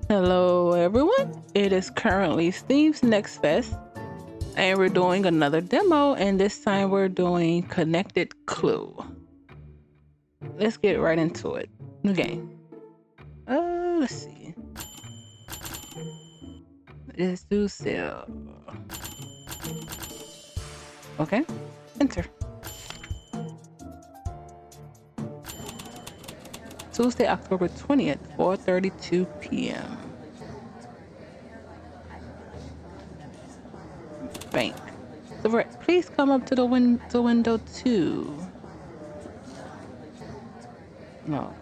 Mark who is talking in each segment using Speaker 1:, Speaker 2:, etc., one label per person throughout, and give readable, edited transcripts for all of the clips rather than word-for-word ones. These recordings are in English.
Speaker 1: Hello everyone, it is currently Steve's Next Fest and we're doing another demo, and this time we're doing Connected Clue. Let's get right into it. New game. Let's see. Let's do sale. Okay, enter. Tuesday, October 20th, 4:32 p.m. Bank. Please come up to the window 2. No.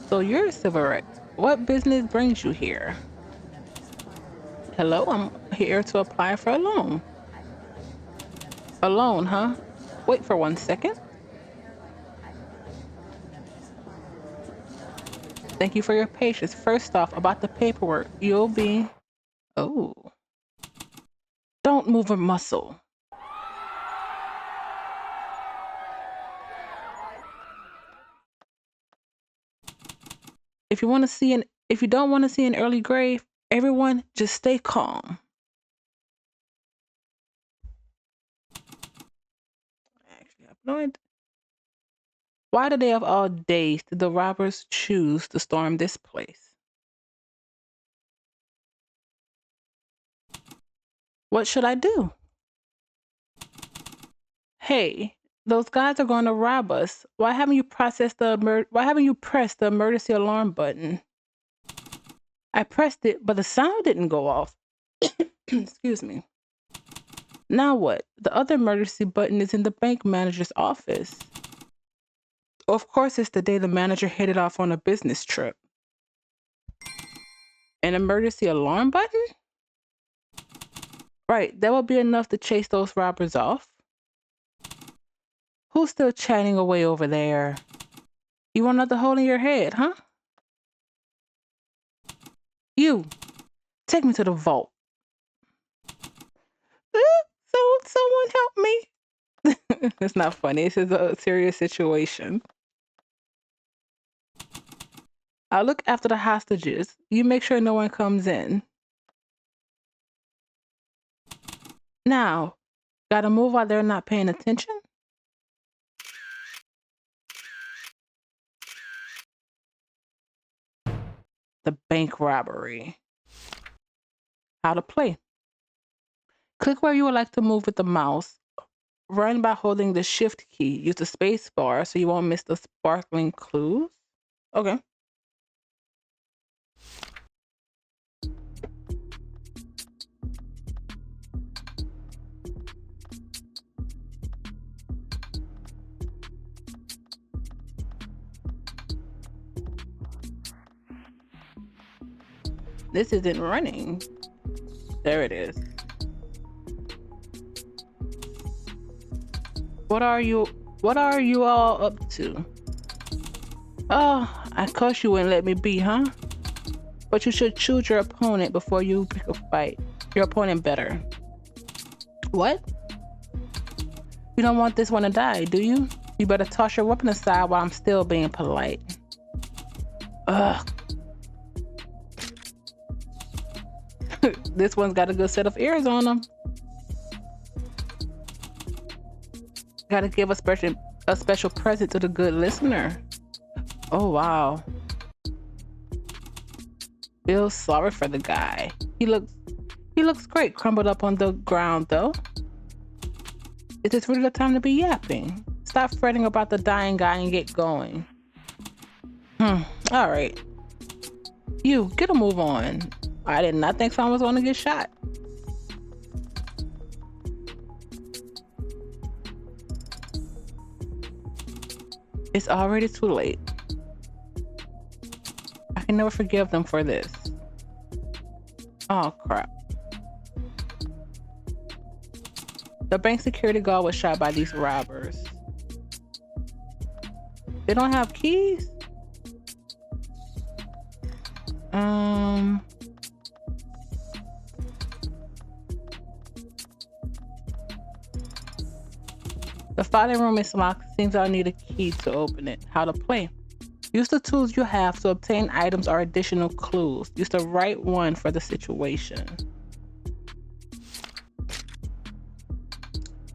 Speaker 1: So you're a Cigarette. What business brings you here? Hello, I'm here to apply for a loan. A loan, huh? Wait for 1 second. Thank you for your patience. First off, about the paperwork, you'll be... Oh. Don't move a muscle. If you don't want to see an early grave, everyone just stay calm. Actually, I have no idea. Why today of all days did the robbers choose to storm this place? What should I do? Hey, those guys are going to rob us. Why haven't you pressed the emergency alarm button? I pressed it, but the sound didn't go off. Excuse me. Now what? The other emergency button is in the bank manager's office. Of course, it's the day the manager headed off on a business trip. An emergency alarm button? Right, that will be enough to chase those robbers off. Who's still chatting away over there? You want another hole in your head, huh? You, take me to the vault. Someone help me. It's not funny. This is a serious situation. I'll look after the hostages. You make sure no one comes in. Now, gotta move while they're not paying attention? The bank robbery. How to play. Click where you would like to move with the mouse. Run by holding the shift key. Use the space bar so you won't miss the sparkling clues. Okay. This isn't running. There it is. What are you all up to? Oh, I cussed you and let me be, huh? But you should choose your opponent before you pick a fight. Your opponent better. What? You don't want this one to die, do you? You better toss your weapon aside while I'm still being polite. Ugh. This one's got a good set of ears on them. Gotta give a special present to the good listener. Oh wow. Feel sorry for the guy. He looks great crumbled up on the ground though. Is this really the time to be yapping? Stop fretting about the dying guy and get going. Alright. You, get a move on. I did not think someone was gonna get shot. It's already too late. I can never forgive them for this. Oh crap. The bank security guard was shot by these robbers. They don't have keys? The filing room is locked. Seems I'll need a key to open it. How to play. Use the tools you have to obtain items or additional clues. Use the right one for the situation.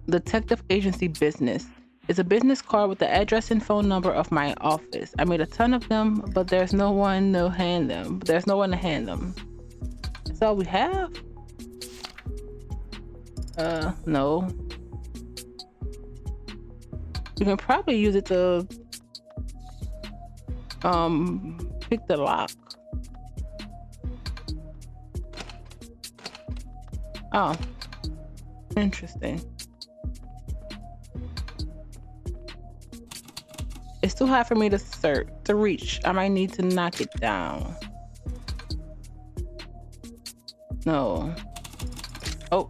Speaker 1: Detective agency business. It's a business card with the address and phone number of my office. I made a ton of them, but there's no one to hand them. That's all we have? No. You can probably use it to pick the lock. Oh, interesting. It's too high for me to reach. I might need to knock it down. No. Oh.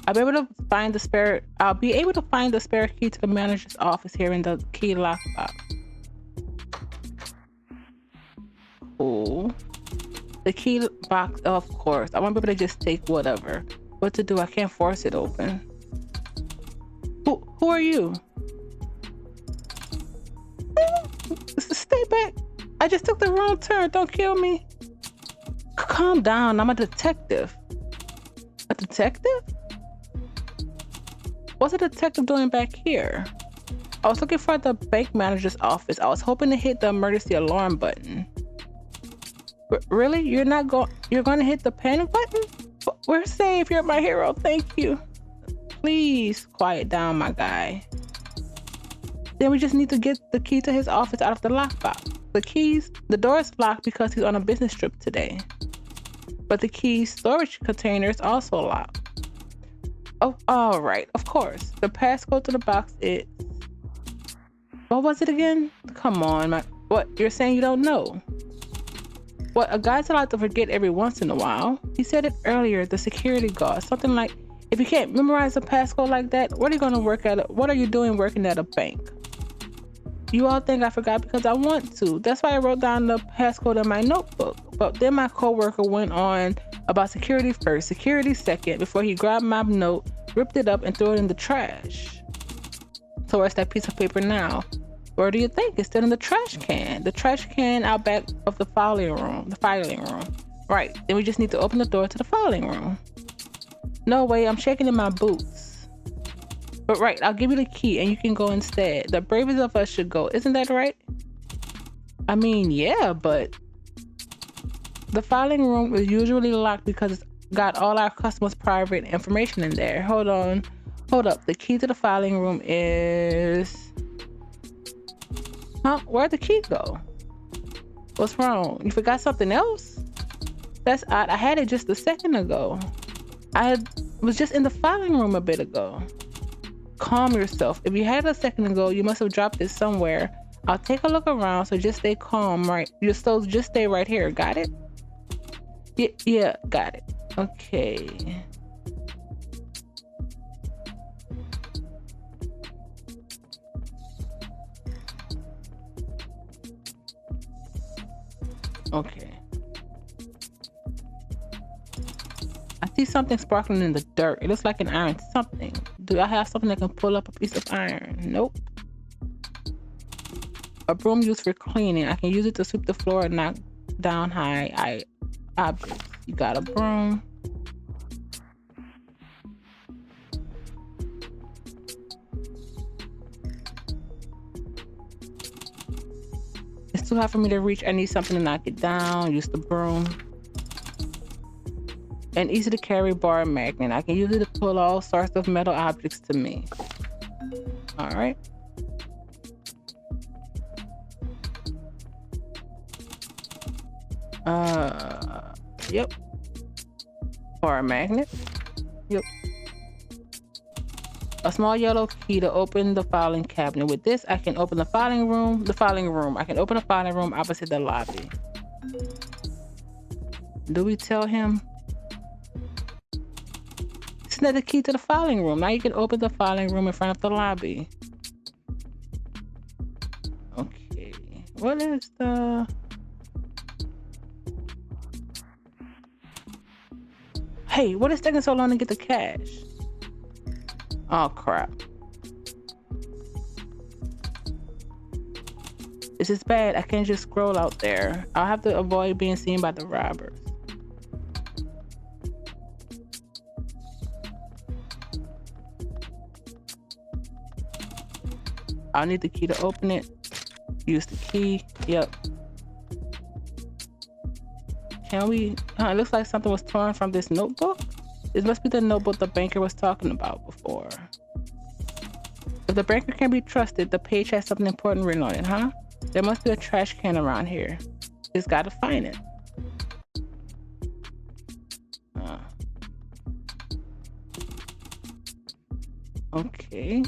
Speaker 1: I'll be able to find the spare key to the manager's office here in the key lockbox. Cool. The key box, of course. I want people to just take whatever. What to do? I can't force it open. Who are you? Stay back. I just took the wrong turn. Don't kill me. Calm down. I'm a detective. A detective? What's a detective doing back here? I was looking for the bank manager's office. I was hoping to hit the emergency alarm button. Really? You're going to hit the panic button? We're safe. You're my hero. Thank you. Please quiet down, my guy. Then we just need to get the key to his office out of the lockbox. The door is locked because he's on a business trip today. But the key storage container is also locked. Oh, all right. Of course. The passcode to the box is... What was it again? Come on, what? You're saying you don't know? What, a guy's allowed to forget every once in a while? He said it earlier, the security guard. Something like, if you can't memorize a passcode like that, what are you doing working at a bank? You all think I forgot because I want to. That's why I wrote down the passcode in my notebook. But then my coworker went on about security first, security second, before he grabbed my note, ripped it up, and threw it in the trash. So where's that piece of paper now? Where do you think? It's still in the trash can. The trash can out back of the filing room. Right, then we just need to open the door to the filing room. No way, I'm shaking in my boots. But right, I'll give you the key and you can go instead. The bravest of us should go, isn't that right? I mean, yeah, but the filing room is usually locked because it's got all our customers' private information in there. Hold up, the key to the filing room is... Huh? Where'd the key go? What's wrong? You forgot something else? That's odd. I had it just a second ago. I was just in the filing room a bit ago. Calm yourself. If you had it a second ago, you must have dropped it somewhere. I'll take a look around, so just stay calm, right? Just stay right here. Got it? Yeah, got it. Okay. Okay. I see something sparkling in the dirt. It looks like an iron something. Do I have something that can pull up a piece of iron? Nope. A broom used for cleaning. I can use it to sweep the floor and knock down high objects. You got a broom. It's too hard for me to reach. I need something to knock it down. Use the broom. An easy to carry bar magnet. I can use it to pull all sorts of metal objects to me. All right. Yep. Bar magnet. Yep. A small yellow key to open the filing cabinet. With this, I can open the filing room. I can open the filing room opposite the lobby. Do we tell him? Isn't that the key to the filing room? Now you can open the filing room in front of the lobby. Okay. What is the... Hey, what is taking so long to get the cash? Oh, crap. This is bad. I can't just scroll out there. I'll have to avoid being seen by the robbers. I'll need the key to open it. Use the key. Yep. Can we? It looks like something was torn from this notebook. This must be the notebook the banker was talking about before. If the banker can be trusted, the page has something important written on it, huh? There must be a trash can around here. Just gotta find it. Okay.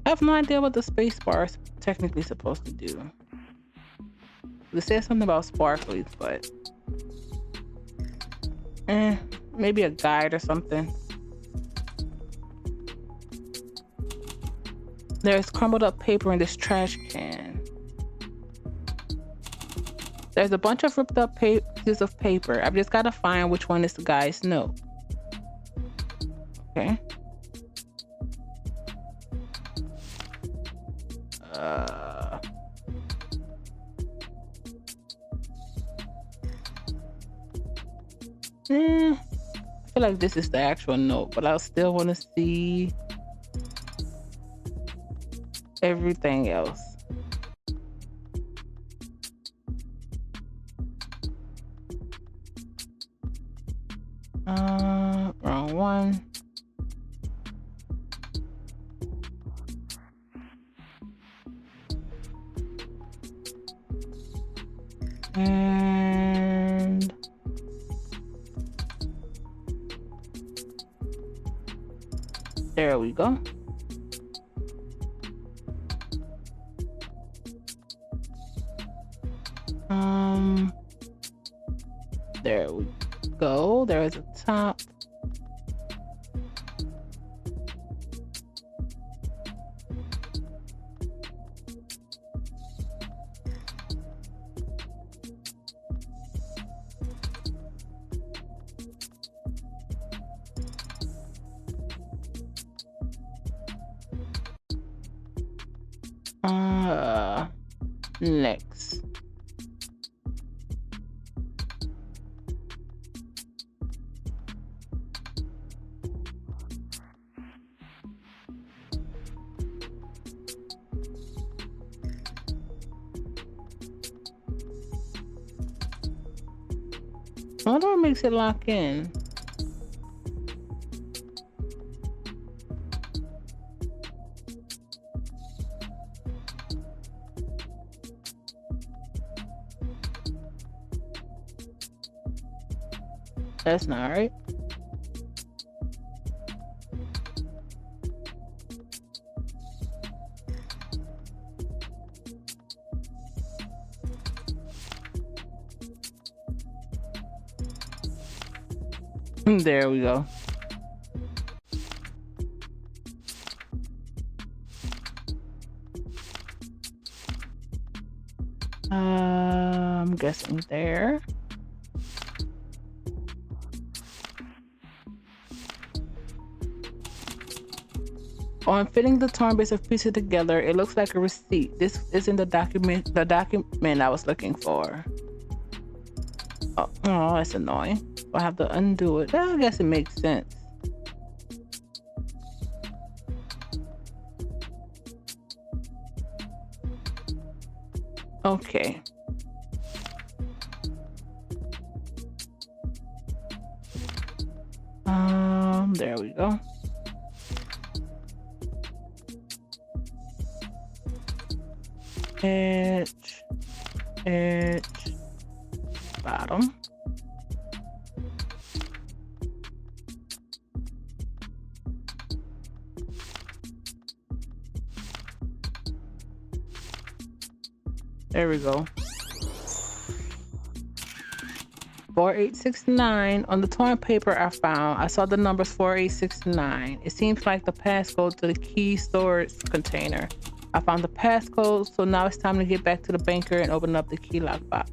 Speaker 1: I have no idea what the space bar is technically supposed to do. It says something about sparklies, but maybe a guide or something. There's crumbled up paper in this trash can. There's a bunch of ripped up pieces of paper. I've just got to find which one is the guy's note. Okay. I feel like this is the actual note, but I still want to see everything else. Wrong one. And there we go. There we go. There is a top. Next. I wonder what makes it lock in. That's not right. There we go. I'm guessing there. On fitting the torn bits of pieces together, it looks like a receipt. This isn't the document I was looking for. Oh, that's annoying. I have to undo it. Well, I guess it makes sense. Okay. There we go. Edge, bottom. There we go. 4869. On the torn paper I found, I saw the numbers 4869. It seems like the passcode to the key storage container. I found the passcode, so now it's time to get back to the banker and open up the key lock box.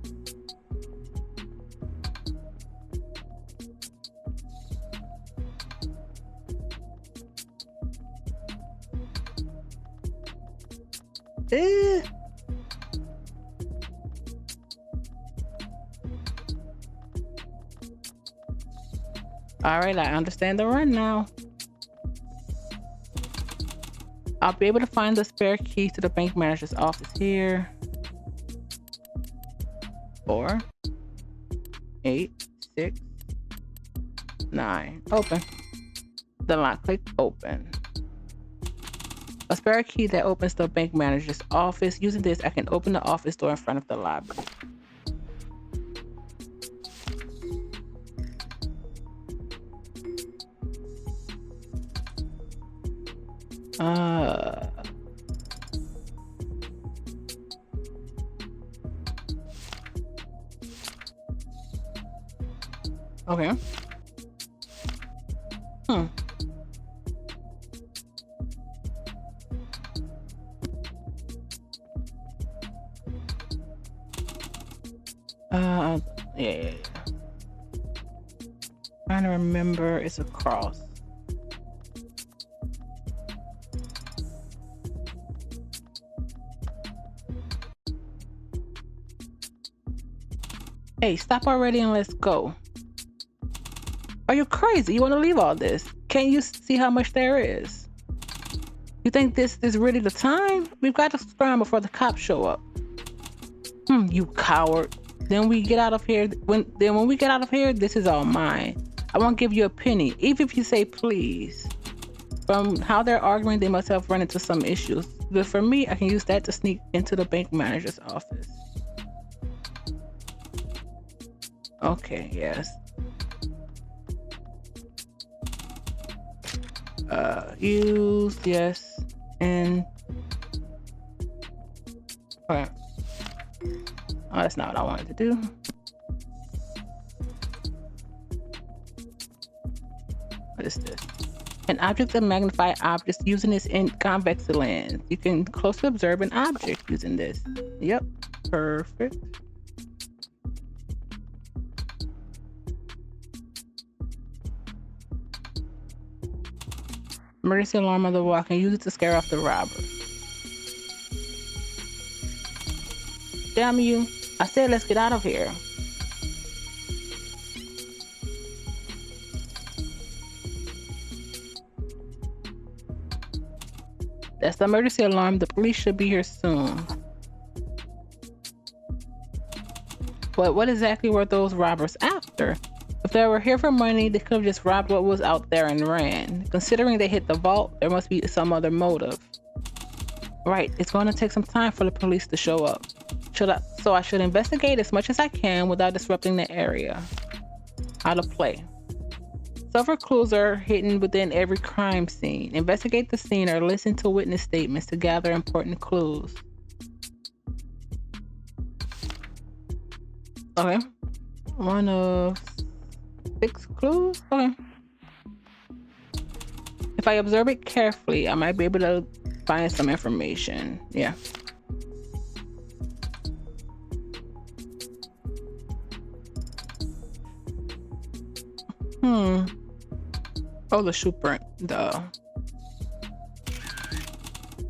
Speaker 1: Eh. Alright, I understand the run now. I'll be able to find the spare key to the bank manager's office here. 4, 8, 6, 9. Open. The lock. Click open. A spare key that opens the bank manager's office. Using this, I can open the office door in front of the lobby. Okay. Yeah. Trying to remember, it's a cross. Hey, stop already and let's go. Are you crazy? You want to leave all this? Can't you see how much there is? You think this is really the time? We've got to scram before the cops show up. You coward. Then we get out of here. When we get out of here, this is all mine. I won't give you a penny, even if you say please. From how they're arguing, they must have run into some issues. But for me, I can use that to sneak into the bank manager's office. Okay, yes. Use, yes, and okay. Oh, that's not what I wanted to do. What is this? An object that magnifies objects using this in convex lens. You can closely observe an object using this. Yep, perfect. Emergency alarm on the wall. Can use it to scare off the robber. Damn you. I said let's get out of here. That's the emergency alarm. The police should be here soon. But what exactly were those robbers after? If they were here for money, they could have just robbed what was out there and ran. Considering they hit the vault, there must be some other motive. Right, it's going to take some time for the police to show up. So I should investigate as much as I can without disrupting the area. How to play. Several clues are hidden within every crime scene. Investigate the scene or listen to witness statements to gather important clues. Okay. 1 of 6 clues? Okay. If I observe it carefully, I might be able to find some information. Yeah. Oh, the shoe print. The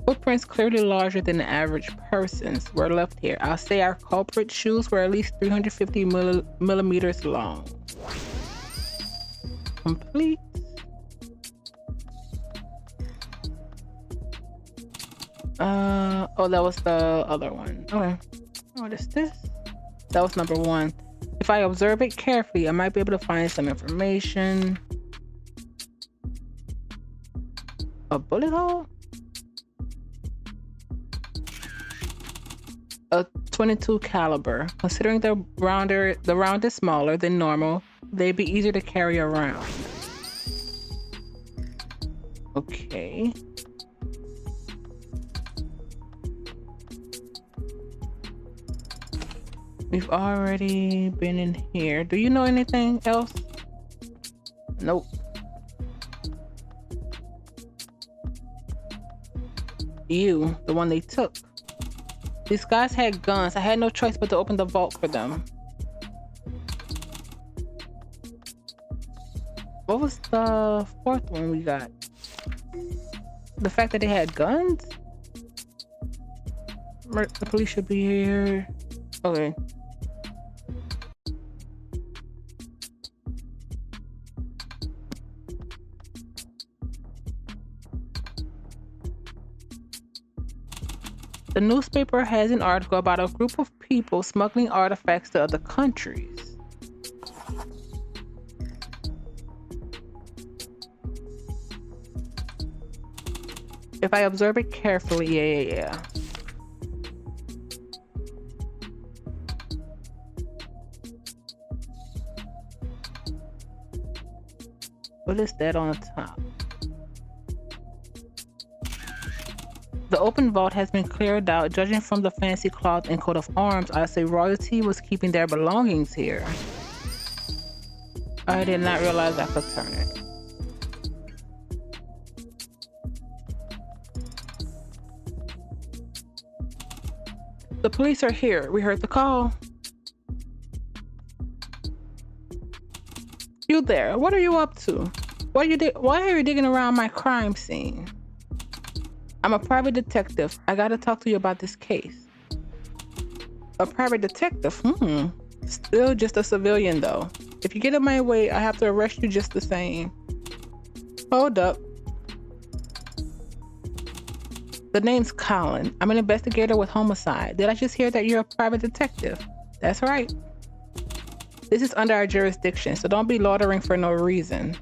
Speaker 1: footprints clearly larger than the average person's were left here. I'll say our culprit shoes were at least 350 millimeters long. Complete. Oh, that was the other one. Okay. What is this? That was number 1. If I observe it carefully, I might be able to find some information. A bullet hole? A 22 caliber. Considering the round is smaller than normal, they'd be easier to carry around. Okay. We've already been in here. Do you know anything else? Nope. You, the one they took. These guys had guns. I had no choice but to open the vault for them. What was the 4th one we got? The fact that they had guns? The police should be here. Okay. The newspaper has an article about a group of people smuggling artifacts to other countries. If I observe it carefully, yeah. What is that on the top? The open vault has been cleared out. Judging from the fancy cloth and coat of arms, I say royalty was keeping their belongings here. I did not realize I could turn it. The police are here. We heard the call. You there? What are you up to? Why are you digging around my crime scene? I'm a private detective. I gotta talk to you about this case. A private detective? Still just a civilian though. If you get in my way, I have to arrest you just the same. Hold up. The name's Colin. I'm an investigator with homicide. Did I just hear that you're a private detective? That's right. This is under our jurisdiction, so don't be loitering for no reason.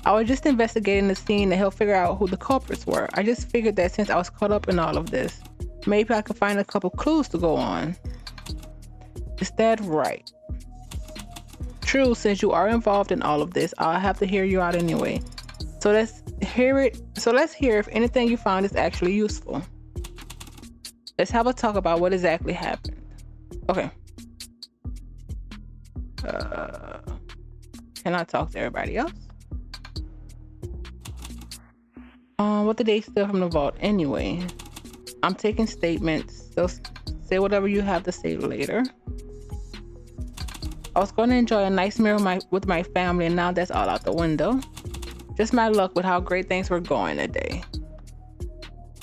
Speaker 1: I was just investigating the scene to help figure out who the culprits were. I just figured that since I was caught up in all of this, maybe I could find a couple clues to go on. Is that right? True, since you are involved in all of this, I'll have to hear you out anyway. So let's hear if anything you found is actually useful. Let's have a talk about what exactly happened. Okay. Can I talk to everybody else? What did they steal from the vault anyway? I'm taking statements, so say whatever you have to say later. I was going to enjoy a nice meal with my family, and now that's all out the window. Just my luck with how great things were going today.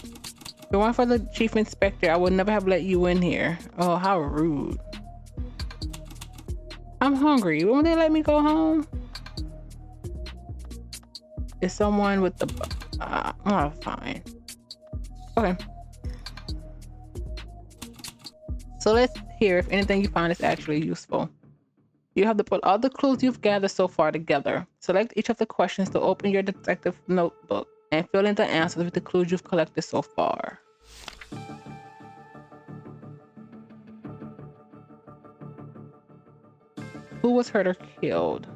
Speaker 1: If it weren't for the chief inspector, I would never have let you in here. Oh, how rude. I'm hungry. Won't they let me go home? Is someone with the... oh, fine. Okay. So let's hear if anything you find is actually useful. You have to put all the clues you've gathered so far together. Select each of the questions to open your detective notebook and fill in the answers with the clues you've collected so far. Who was hurt or killed?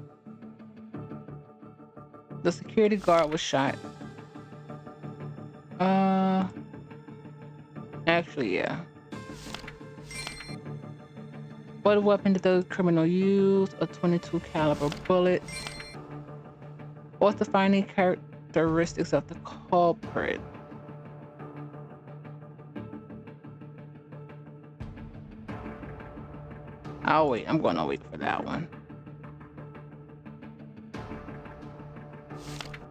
Speaker 1: The security guard was shot. Actually, yeah. What weapon did the criminal use? A .22 caliber bullet. What's the defining characteristics of the culprit? I'll wait. I'm gonna wait for that one.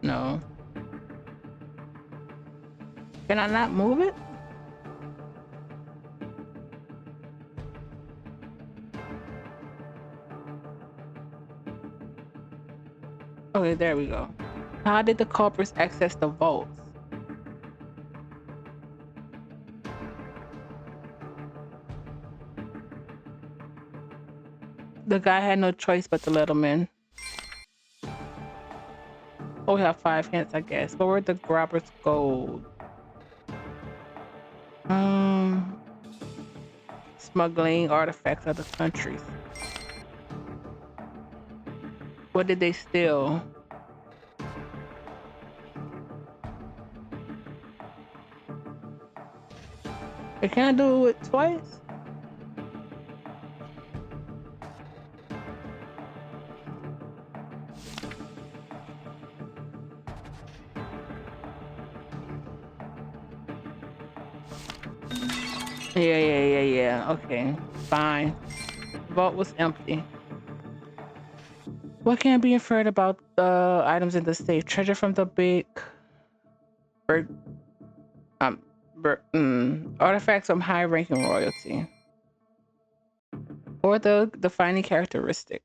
Speaker 1: No. Can I not move it? Okay, there we go. How did the culprits access the vaults? The guy had no choice but to let them in. Oh, we have 5 hints, I guess. But where'd the grabbers go? Smuggling artifacts of other countries. What did they steal? I can't do it twice? Yeah. Okay, fine. The vault was empty. What can be inferred about the items in the safe? Treasure from the Artifacts from high-ranking royalty. Or the defining characteristics.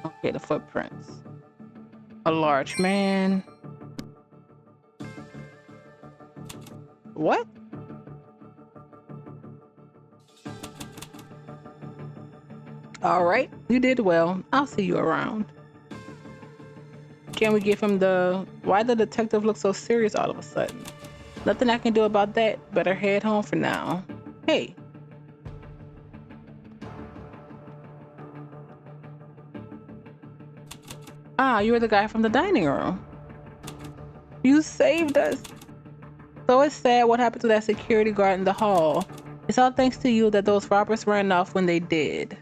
Speaker 1: Okay, the footprints. A large man. What? All right, you did well. I'll see you around. Can we give him the... Why the detective look so serious all of a sudden? Nothing I can do about that. Better head home for now. Hey. Ah, you were the guy from the dining room. You saved us. So it's sad what happened to that security guard in the hall. It's all thanks to you that those robbers ran off when they did.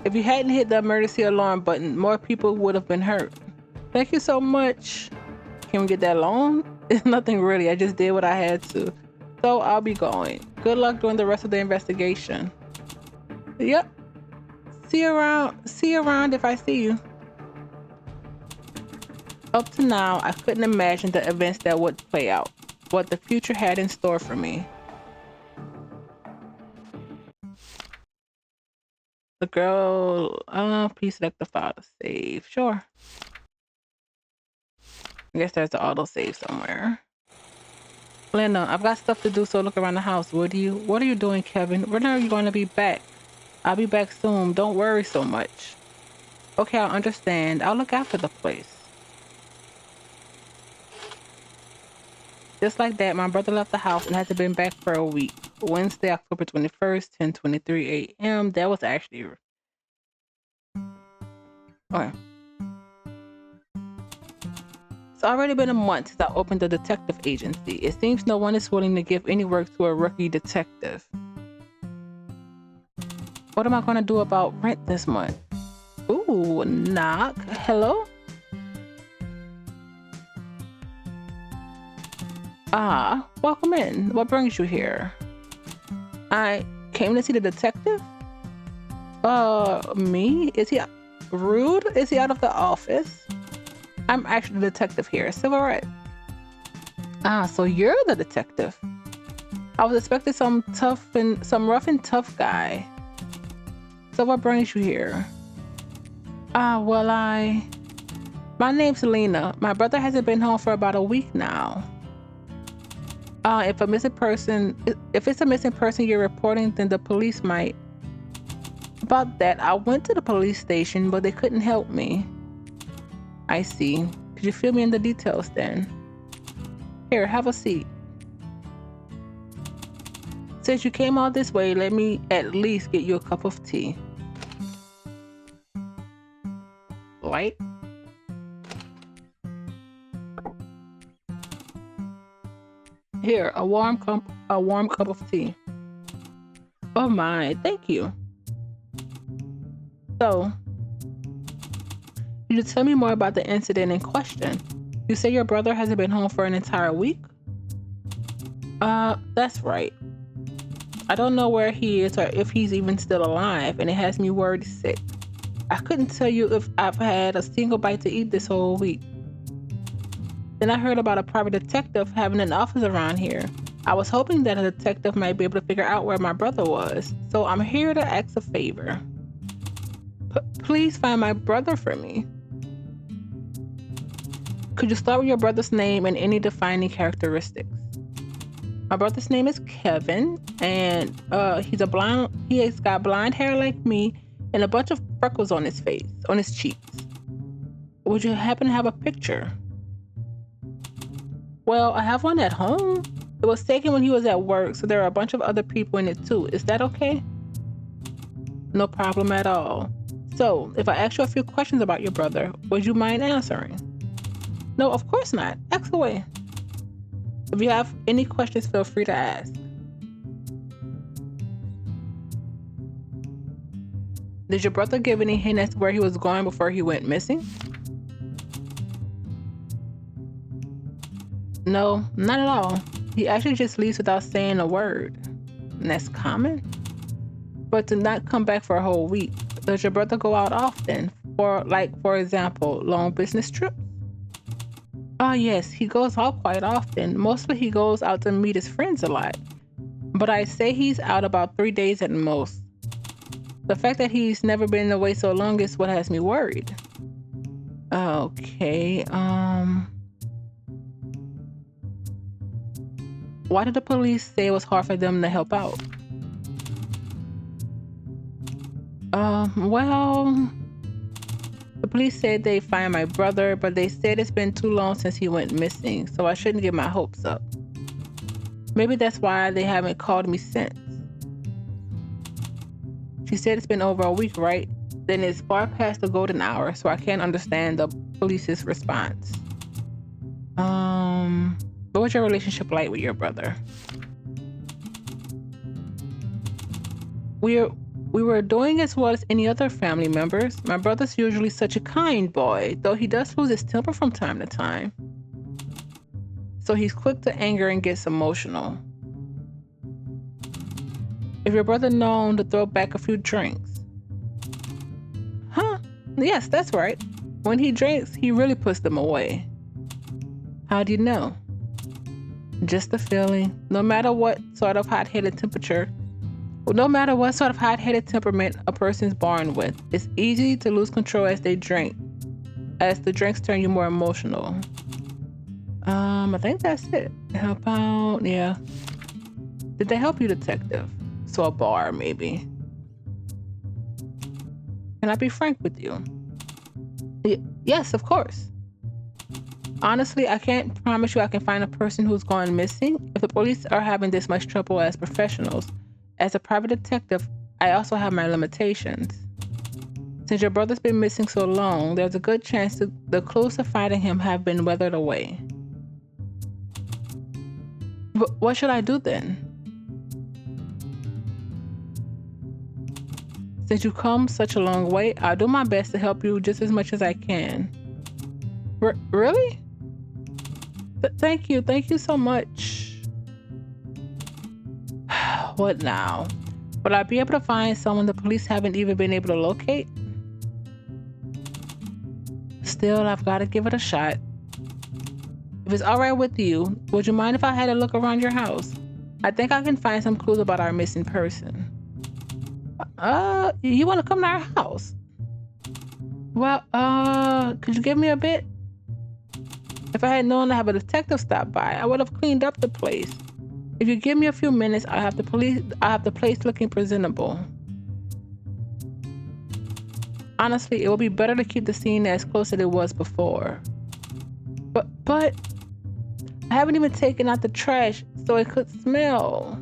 Speaker 1: If you hadn't hit the emergency alarm button, more people would have been hurt. Thank you so much. Can we get that loan? It's nothing really. I just did what I had to. So I'll be going. Good luck during the rest of the investigation. Yep. See you around. See you around if I see you. Up to now, I couldn't imagine the events that would play out, what the future had in store for me. The girl, please select the file to save. Sure. I guess there's the auto save somewhere. Linda, I've got stuff to do, so look around the house, would you? What are you doing, Kevin? When are you going to be back? I'll be back soon. Don't worry so much. Okay, I understand. I'll look after the place. Just like that, my brother left the house and hasn't been back for a week. Wednesday, October 21st, 10:23 a.m. That was actually... Okay. It's already been a month since I opened the detective agency. It seems no one is willing to give any work to a rookie detective. What am I going to do about rent this month? Ooh, knock. Hello? Ah, welcome in. What brings you here? I came to see the detective? Me? Is he rude? Is he out of the office? I'm actually the detective here, Silverette. Ah, so you're the detective. I was expecting some rough and tough guy. So what brings you here? Ah, well, my name's Lena. My brother hasn't been home for about a week now. If it's a missing person you're reporting, then the police might. About that, I went to the police station, but they couldn't help me. I see. Could you fill me in the details then? Here, have a seat. Since you came all this way, let me at least get you a cup of tea. Light? Here, a warm cup of tea. Oh my, thank you. So, you tell me more about the incident in question. You say your brother hasn't been home for an entire week? That's right. I don't know where he is or if he's even still alive, and it has me worried sick. I couldn't tell you if I've had a single bite to eat this whole week. Then I heard about a private detective having an office around here. I was hoping that a detective might be able to figure out where my brother was, so I'm here to ask a favor. Please find my brother for me. Could you start with your brother's name and any defining characteristics? My brother's name is Kevin, and he has got blonde hair like me and a bunch of freckles on his cheeks. Would you happen to have a picture? Well, I have one at home. It was taken when he was at work, so there are a bunch of other people in it too. Is that okay? No problem at all. So, if I ask you a few questions about your brother, would you mind answering? No, of course not. Ask away. If you have any questions, feel free to ask. Did your brother give any hint as to where he was going before he went missing? No, not at all. He actually just leaves without saying a word. And that's common? but to not come back for a whole week. Does your brother go out often? For example, long business trips? Ah, yes, he goes out quite often. Mostly he goes out to meet his friends a lot. But I say he's out about 3 days at most. The fact that he's never been away so long is what has me worried. Okay, why did the police say it was hard for them to help out? Well, the police said they find my brother, but they said it's been too long since he went missing, so I shouldn't get my hopes up. Maybe that's why they haven't called me since. She said it's been over a week, right? Then it's far past the golden hour, so I can't understand the police's response. What was your relationship like with your brother? We were doing as well as any other family members. My brother's usually such a kind boy, though he does lose his temper from time to time. So he's quick to anger and gets emotional. If your brother known to throw back a few drinks. Huh? Yes, that's right. When he drinks, he really puts them away. How do you know? Just a feeling. No matter what sort of hot-headed temperament a person's born with, it's easy to lose control as they drink, as the drinks turn you more emotional. I think that's it. Help out, yeah. Did they help you, detective? So a bar, maybe. Can I be frank with you? Yes, of course. Honestly, I can't promise you I can find a person who's gone missing. If the police are having this much trouble as professionals, as a private detective, I also have my limitations. Since your brother's been missing so long, there's a good chance the clues to finding him have been weathered away. But what should I do then? Since you've come such a long way, I'll do my best to help you just as much as I can. Really? Thank you so much. What now? Will I be able to find someone the police haven't even been able to locate? Still, I've got to give it a shot. If it's all right with you, would you mind if I had a look around your house? I think I can find some clues about our missing person. You want to come to our house? Well, could you give me a bit? If I had known to have a detective stop by, I would have cleaned up the place. If you give me a few minutes, I'll have the place looking presentable. Honestly, it would be better to keep the scene as close as it was before. But I haven't even taken out the trash, so it could smell.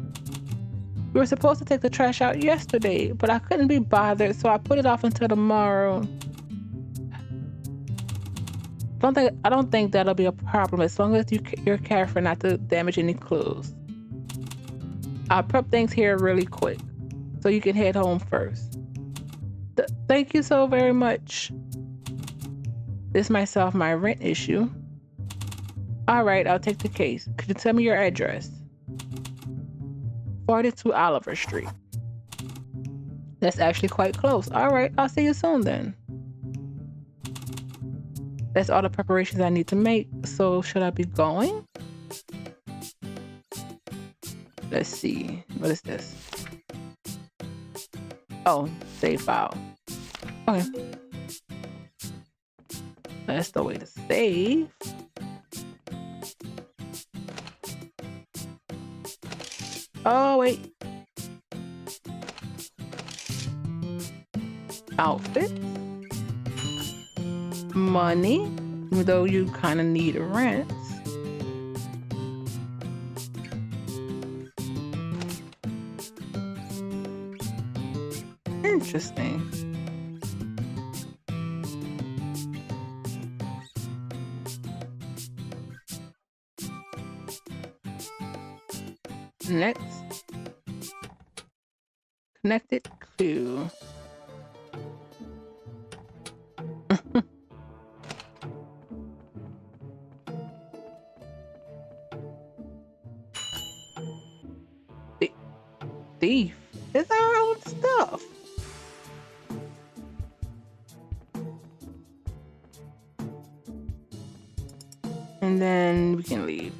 Speaker 1: We were supposed to take the trash out yesterday, but I couldn't be bothered, so I put it off until tomorrow. I don't think that'll be a problem as long as you're careful not to damage any clues. I'll prep things here really quick, so you can head home first. Thank you so very much. This might solve my rent issue. All right, I'll take the case. Could you tell me your address? 42 Oliver Street. That's actually quite close. All right, I'll see you soon then. That's all the preparations I need to make. So should I be going? Let's see. What is this? Oh, save file. Okay. That's the way to save. Oh, wait. Outfit. Money, even though you kind of need rent. Interesting. Next. Connected clue. Thief. It's our own stuff. And then we can leave.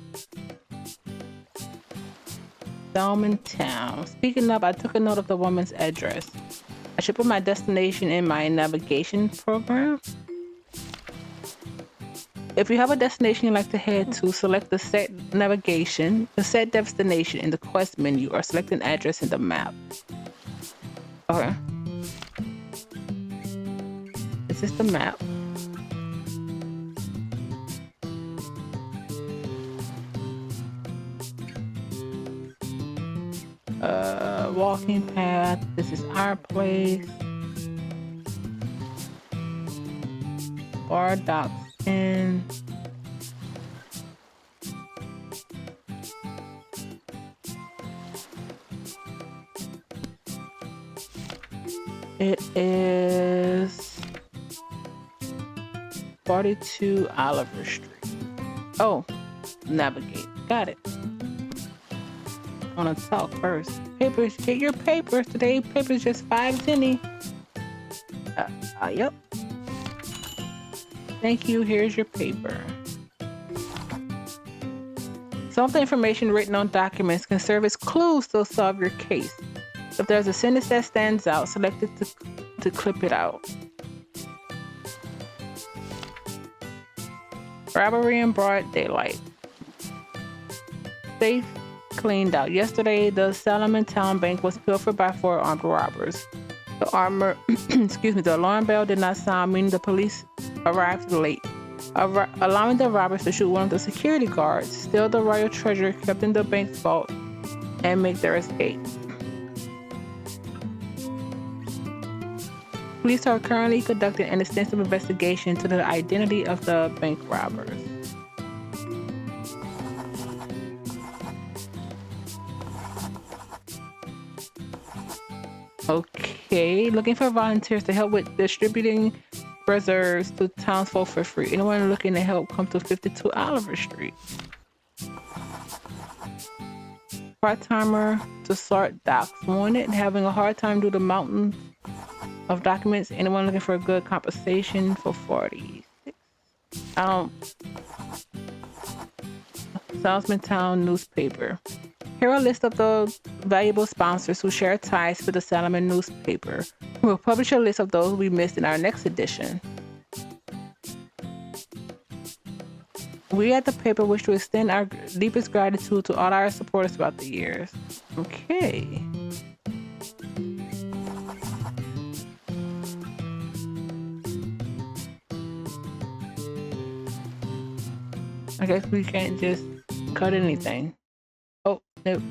Speaker 1: Salmon Town. Speaking of, I took a note of the woman's address. I should put my destination in my navigation program. If you have a destination you'd like to head to, select the set navigation, the set destination in the quest menu, or select an address in the map. Okay. This is the map. Walking path. This is our place. Bar docks in. It is 42 Oliver Street. Oh, navigate. Got it. I want to talk first. Papers, get your papers. Today, papers just 5 cents. Yep. Thank you. Here's your paper. Some of the information written on documents can serve as clues to solve your case. If there's a sentence that stands out, select it to clip it out. Robbery in broad daylight. Safe cleaned out. Yesterday, the Salmon Town Bank was pilfered by 4 armed robbers. The alarm bell did not sound, meaning the police arrived late, allowing the robbers to shoot one of the security guards, steal the royal treasure kept in the bank's vault, and make their escape. Police are currently conducting an extensive investigation into the identity of the bank robbers. Okay, looking for volunteers to help with distributing reserves to townsfolk for free. Anyone looking to help, come to 52 Oliver Street. Part-timer to sort docs. Wanted, having a hard time due to mountains of documents. Anyone looking for a good compensation for 46? Salmon Town newspaper. Here are a list of the valuable sponsors who share ties to the Salmon newspaper. We'll publish a list of those we missed in our next edition. We at the paper wish to extend our deepest gratitude to all our supporters throughout the years. Okay. I guess we can't just cut anything. Oh, no.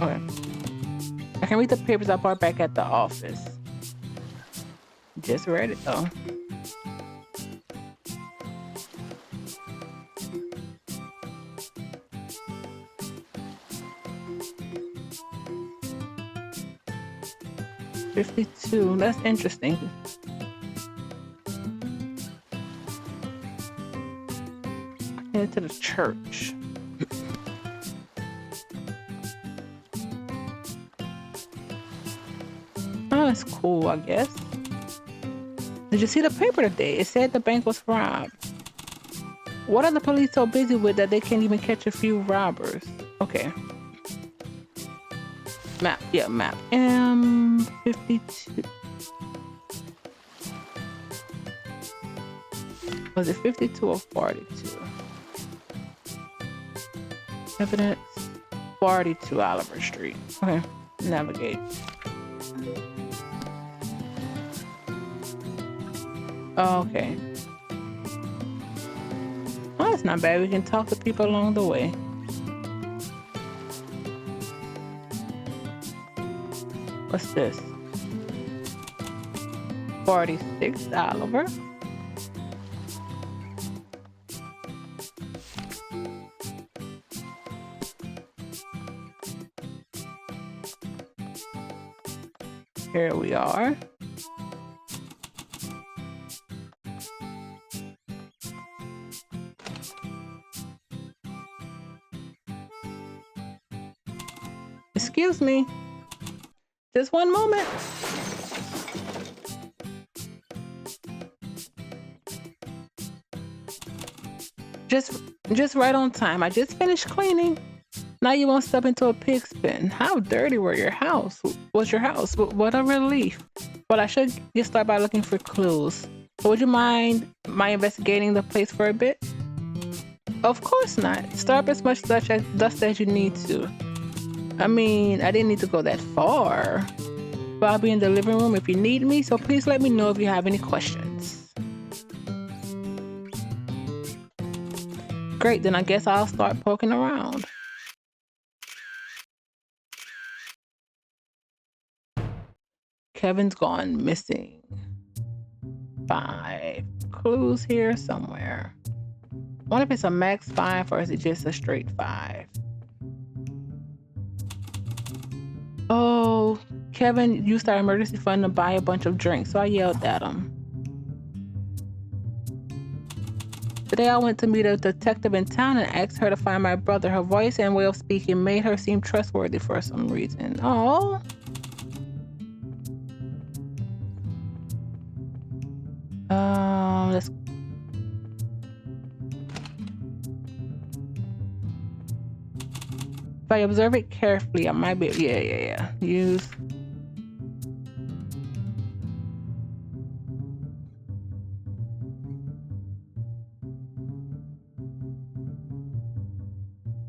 Speaker 1: Okay. I can read the papers I brought back at the office. Just read it though. $52. That's interesting. Head to the church. Oh, that's cool, I guess. Did you see the paper today? It said the bank was robbed. What are the police so busy with that they can't even catch a few robbers? Okay. Map. Yeah, map. M52. Was it 52 or 42? Evidence. 42 Oliver Street. Okay. Navigate. Okay. Oh, that's not bad. We can talk to people along the way. What's this? 46 Oliver. Here we are. Excuse me. Just one moment. Just right on time. I just finished cleaning. Now you won't step into a pig's pen. How dirty was your house? What a relief. But I should get started by looking for clues. So would you mind my investigating the place for a bit? Of course not. Stir up as much dust as you need to. I mean, I didn't need to go that far. But I'll be in the living room if you need me, so please let me know if you have any questions. Great, then I guess I'll start poking around. Kevin's gone missing. 5 clues here somewhere. I wonder if it's a max 5 or is it just a straight 5? Oh, Kevin used our emergency fund to buy a bunch of drinks, so I yelled at him. Today I went to meet a detective in town and asked her to find my brother. Her voice and way of speaking made her seem trustworthy for some reason. Oh. Let's. If I observe it carefully, I might be. Yeah. Use.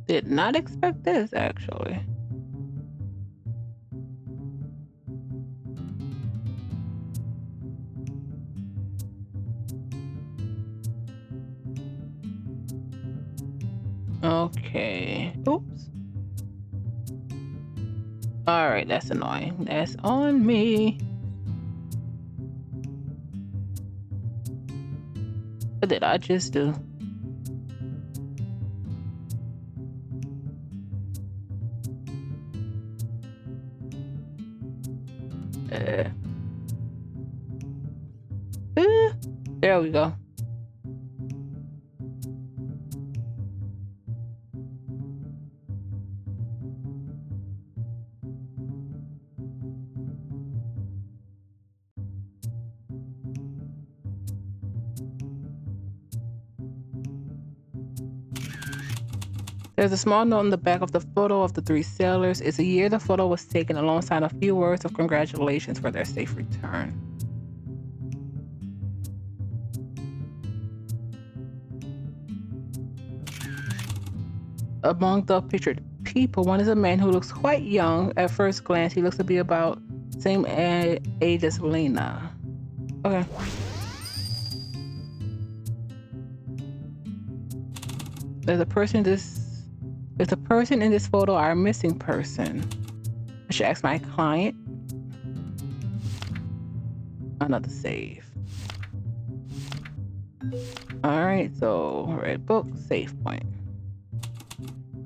Speaker 1: Did not expect this, actually. Okay. Oops. Alright, that's annoying. That's on me. What did I just do? There we go. There's a small note on the back of the photo of the 3 sailors. It's a year the photo was taken alongside a few words of congratulations for their safe return. Among the pictured people, one is a man who looks quite young. At first glance, he looks to be about the same age as Lena. Okay. There's a person in this photo, our missing person. I should ask my client. Another save. Alright, so red book, save point.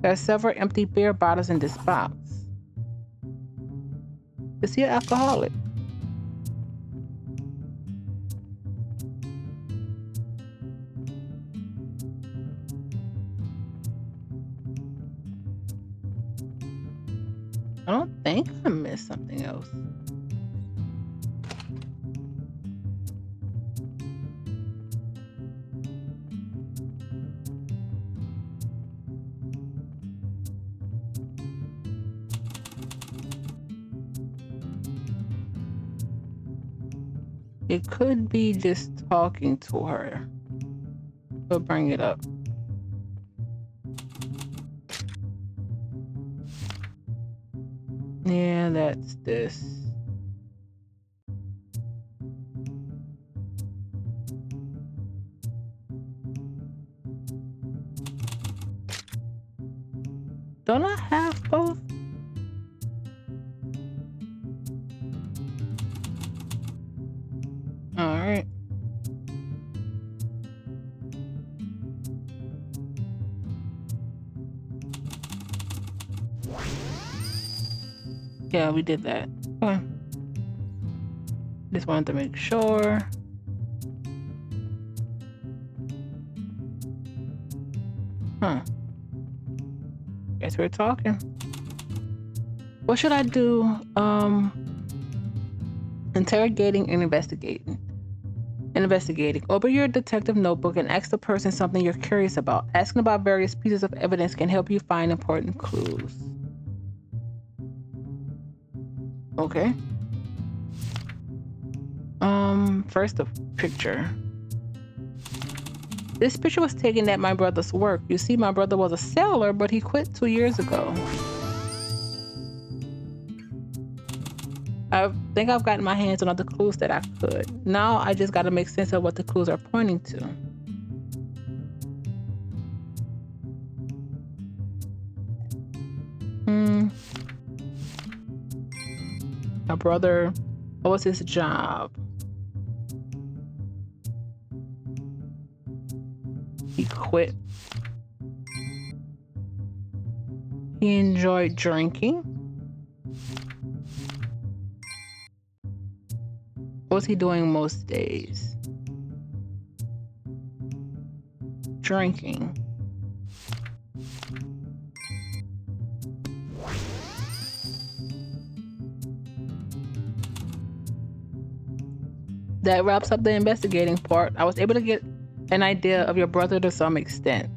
Speaker 1: There's several empty beer bottles in this box. Is he an alcoholic? I don't think I missed something else. It could be just talking to her. We'll bring it up. Yeah, that's this. Don't I have both? Alright. Yeah, we did that. Okay. Just wanted to make sure. Huh. Guess we're talking. What should I do? Interrogating and investigating. Open your detective notebook and ask the person something you're curious about. Asking about various pieces of evidence can help you find important clues. Okay. First the picture. This picture was taken at my brother's work. You see, my brother was a sailor, but he quit 2 years ago. I think I've gotten my hands on all the clues that I could. Now I just got to make sense of what the clues are pointing to. My brother, what was his job? He quit. He enjoyed drinking. What was he doing most days? Drinking. That wraps up the investigating part. I was able to get an idea of your brother to some extent.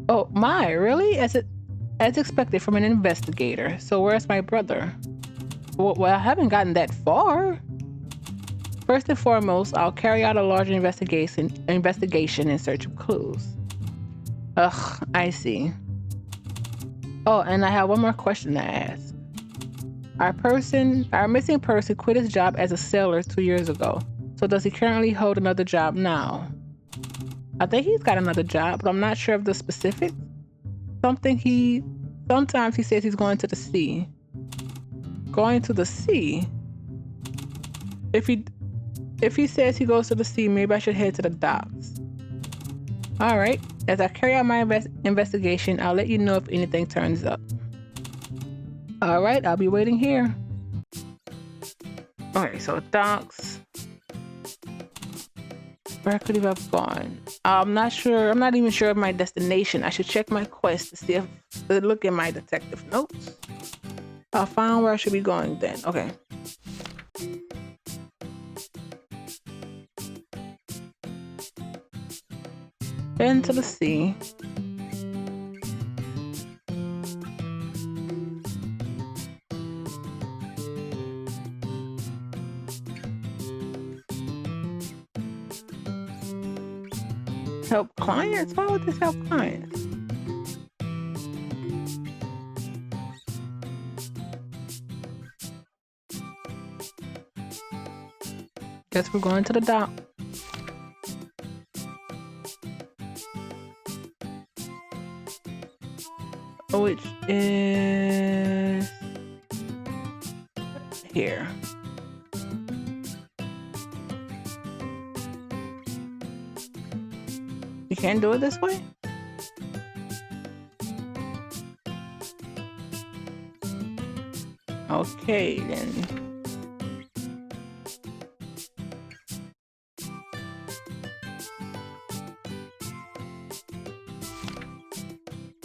Speaker 1: Oh my, really? As expected from an investigator. So where's my brother? Well, I haven't gotten that far. First and foremost, I'll carry out a large investigation in search of clues. Ugh, I see. Oh, and I have one more question to ask. Our missing person quit his job as a sailor 2 years ago. So does he currently hold another job now? I think he's got another job, but I'm not sure of the specifics. Sometimes he says he's going to the sea. Going to the sea? If he says he goes to the sea, maybe I should head to the docks. All right. As I carry out my investigation, I'll let you know if anything turns up. All right, I'll be waiting here. Okay, so docks. Where could he have gone? I'm not sure. I'm not even sure of my destination. I should check my quest to see if look in my detective notes. I'll find where I should be going then. Okay. Heading to the sea. Help clients? Why would this help clients? Guess we're going to the dock. Which is here. You can't do it this way? Okay, then.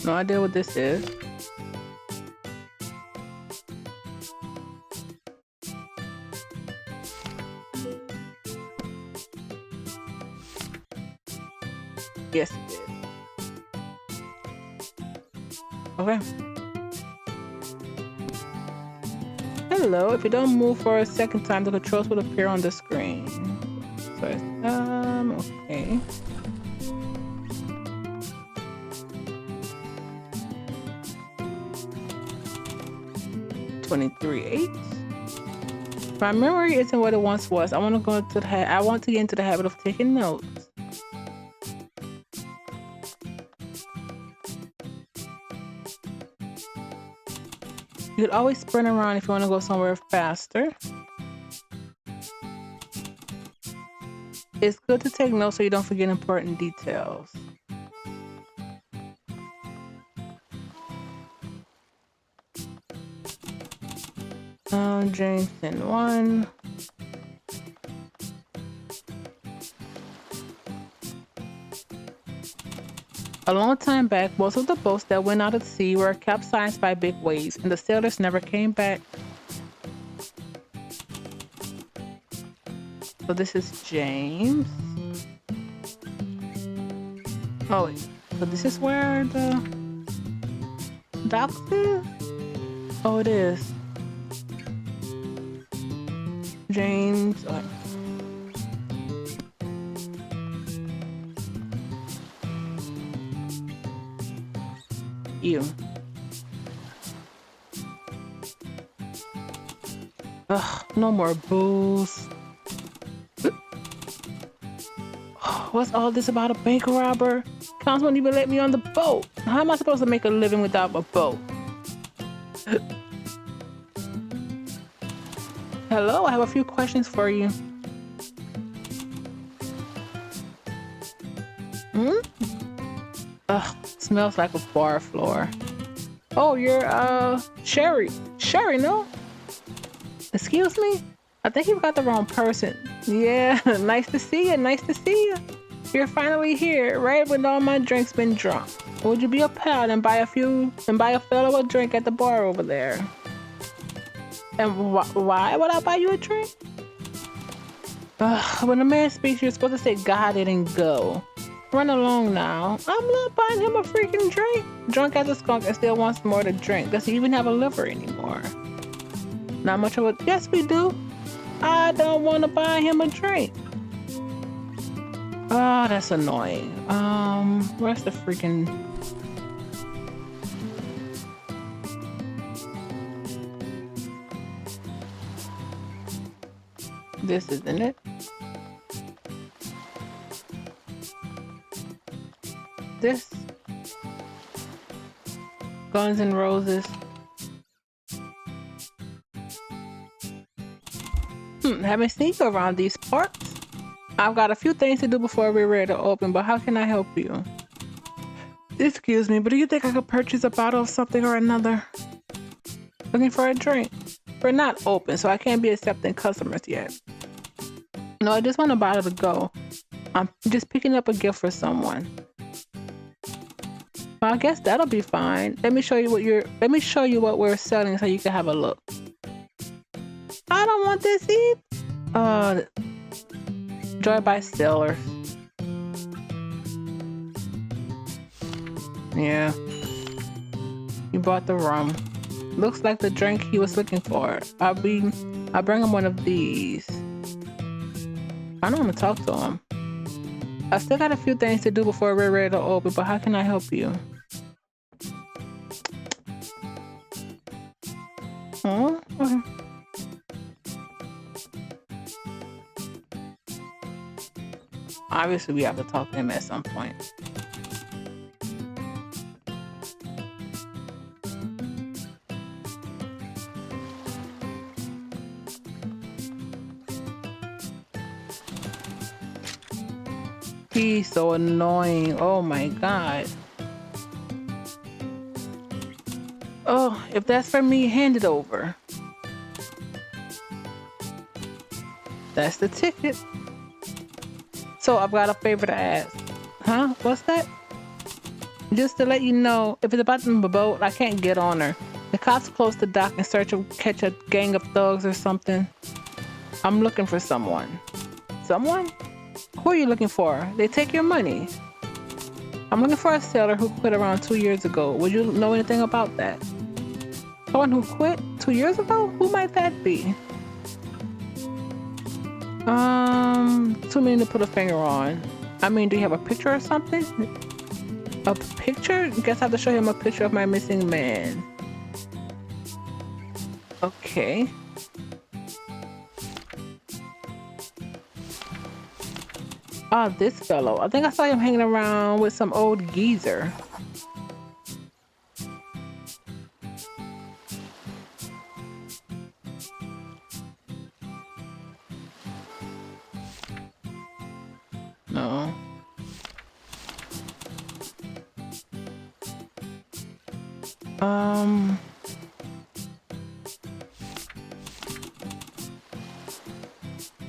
Speaker 1: No idea what this is. Yes, it is. Okay. Hello. If you don't move for a second time, the controls will appear on the screen. So it's, okay. $23.8. My memory isn't what it once was. I want to get into the habit of taking notes. You could always sprint around if you want to go somewhere faster. It's good to take notes so you don't forget important details. Jameson 1. A long time back, most of the boats that went out at sea were capsized by big waves, and the sailors never came back. So this is James. Oh, wait. So this is where the docks is? Oh, it is. James. Oh. Ew. Ugh, no more booze. What's all this about a bank robber? Cops won't even let me on the boat. How am I supposed to make a living without a boat? Hello, I have a few questions for you. Hmm? Ugh, smells like a bar floor. Oh, you're, Sherry. Sherry, no? Excuse me? I think you've got the wrong person. Yeah, nice to see you, nice to see you. You're finally here, right when all my drinks been drunk. Would you be a pal and buy a fellow a drink at the bar over there? And why would I buy you a drink? When a man speaks, you're supposed to say got it and go. Run along now. I'm not buying him a freaking drink. Drunk as a skunk and still wants more to drink. Does he even have a liver anymore? Not much of a... Yes, we do. I don't want to buy him a drink. Oh, that's annoying. Where's the freaking... This isn't it. This. Guns N' Roses. Haven't seen you around these parts. I've got a few things to do before we're ready to open, but how can I help you? Excuse me, but do you think I could purchase a bottle of something or another? Looking for a drink. We're not open, so I can't be accepting customers yet. No, I just want a bottle to go. I'm just picking up a gift for someone. Well, I guess that'll be fine. Let me show you what we're selling so you can have a look. I don't want this either. Joy by Stellar. Yeah. You bought the rum. Looks like the drink he was looking for. I'll bring him one of these. I don't want to talk to him. I still got a few things to do before we're ready to open, but how can I help you? Oh, okay. Obviously, we have to talk to him at some point. He's so annoying. Oh my god. Oh, if that's for me, hand it over. That's the ticket. So I've got a favor to ask. Huh? What's that? Just to let you know, if it's about the boat, I can't get on her. The cops close the dock in search of catch a gang of thugs or something. I'm looking for someone. Someone? Who are you looking for? They take your money. I'm looking for a sailor who quit around 2 years ago. Would you know anything about that? Someone who quit 2 years ago? Who might that be? Too many to put a finger on. I mean, do you have a picture or something? A picture? Guess I have to show him a picture of my missing man. Okay. Ah, this fellow. I think I saw him hanging around with some old geezer. No.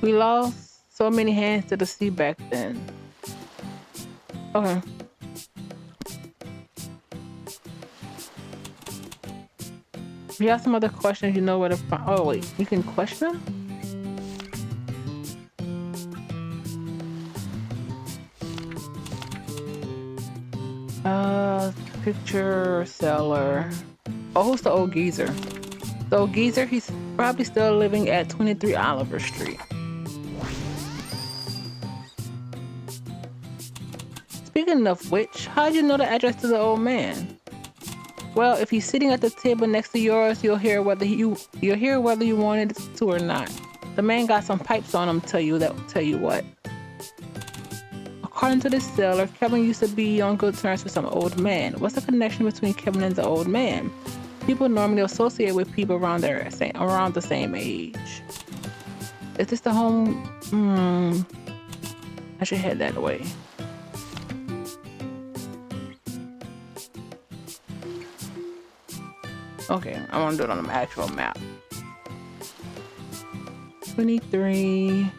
Speaker 1: We lost so many hands to the sea back then. Okay. If you have some other questions, you know where to find. Oh wait, you can question them. Picture seller. Oh, who's the old geezer? The old geezer, he's probably still living at 23 Oliver Street. Speaking of which, how'd you know the address to the old man? Well, if he's sitting at the table next to yours, you'll hear whether you wanted to or not. The man got some pipes on him. Tell you what. According to the seller, Kevin used to be on good terms with some old man. What's the connection between Kevin and the old man? People normally associate with people around the same age. Is this the home? I should head that way. Okay, I want to do it on the actual map. 23.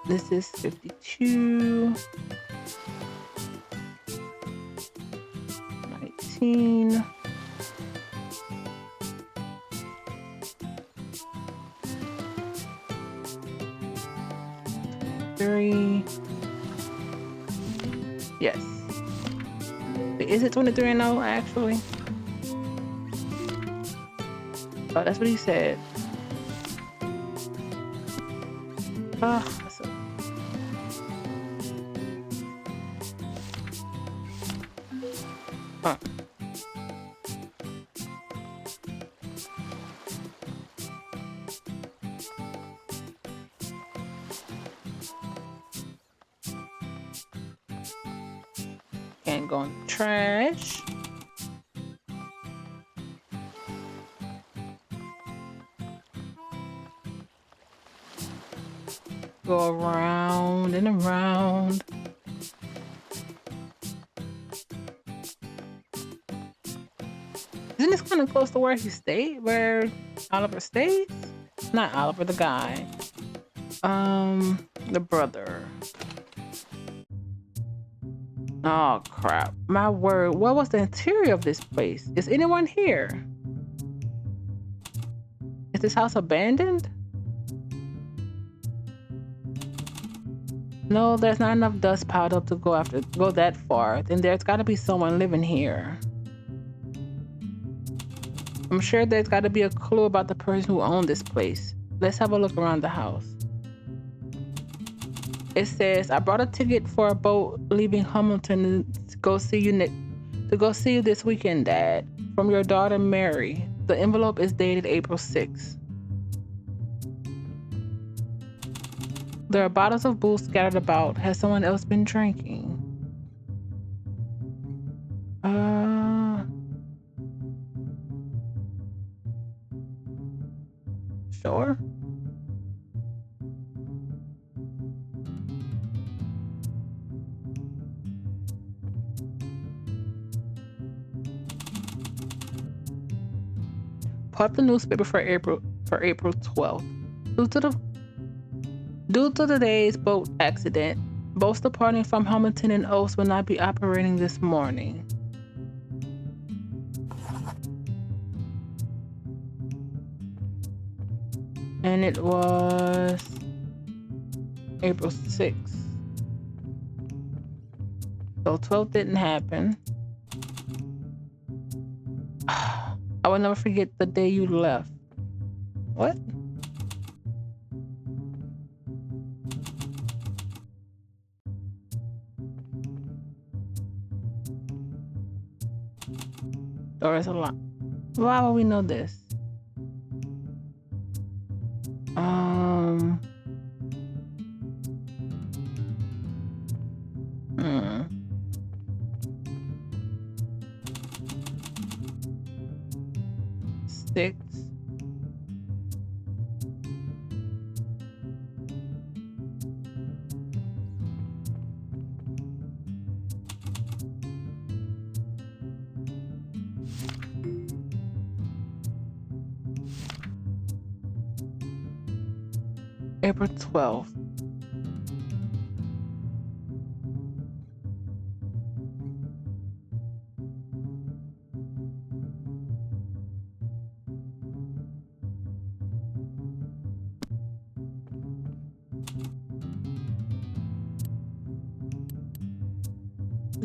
Speaker 1: This is 52. 19. 3. Yes. Is it 23 and 0 actually? Oh, that's what he said. Can't go in the trash. Go around and around. Isn't this kind of close to where he stayed? Where Oliver stayed? Not Oliver, the guy. The brother. Oh crap. My word. What was the interior of this place? Is anyone here? Is this house abandoned? No, there's not enough dust piled up to go that far. Then there's gotta be someone living here. I'm sure there's gotta be a clue about the person who owned this place. Let's have a look around the house. It says, I brought a ticket for a boat leaving Hamilton to go see you this weekend, Dad. From your daughter, Mary. The envelope is dated April 6th. There are bottles of booze scattered about. Has someone else been drinking? Sure. Pull up the newspaper for April 12th. Due to today's boat accident, boats departing from Hamilton and Oaks will not be operating this morning. And it was April 6th. So 12th didn't happen. I will never forget the day you left. What? Door is a lot. Why would we know this? Six. April 12th.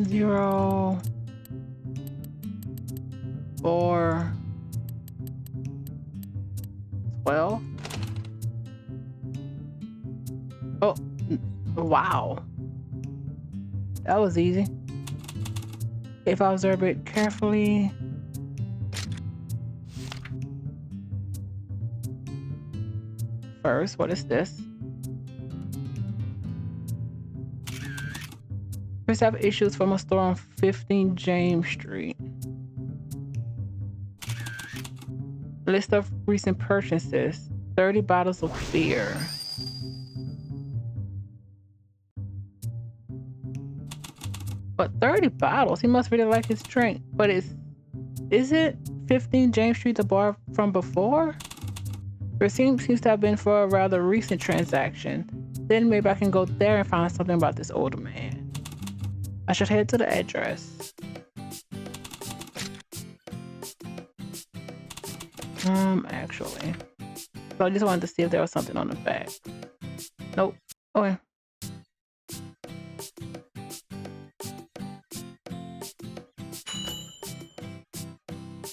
Speaker 1: 0, 4, 12. Oh, wow. That was easy. If I observe it carefully. First, what is this? First, I have issues from a store on 15 James Street. List of recent purchases. 30 bottles of beer. But 30 bottles? He must really like his drink. But is it 15 James Street, the bar from before? It seems to have been for a rather recent transaction. Then maybe I can go there and find something about this older man. I should head to the address. Actually. So I just wanted to see if there was something on the back. Nope. Okay.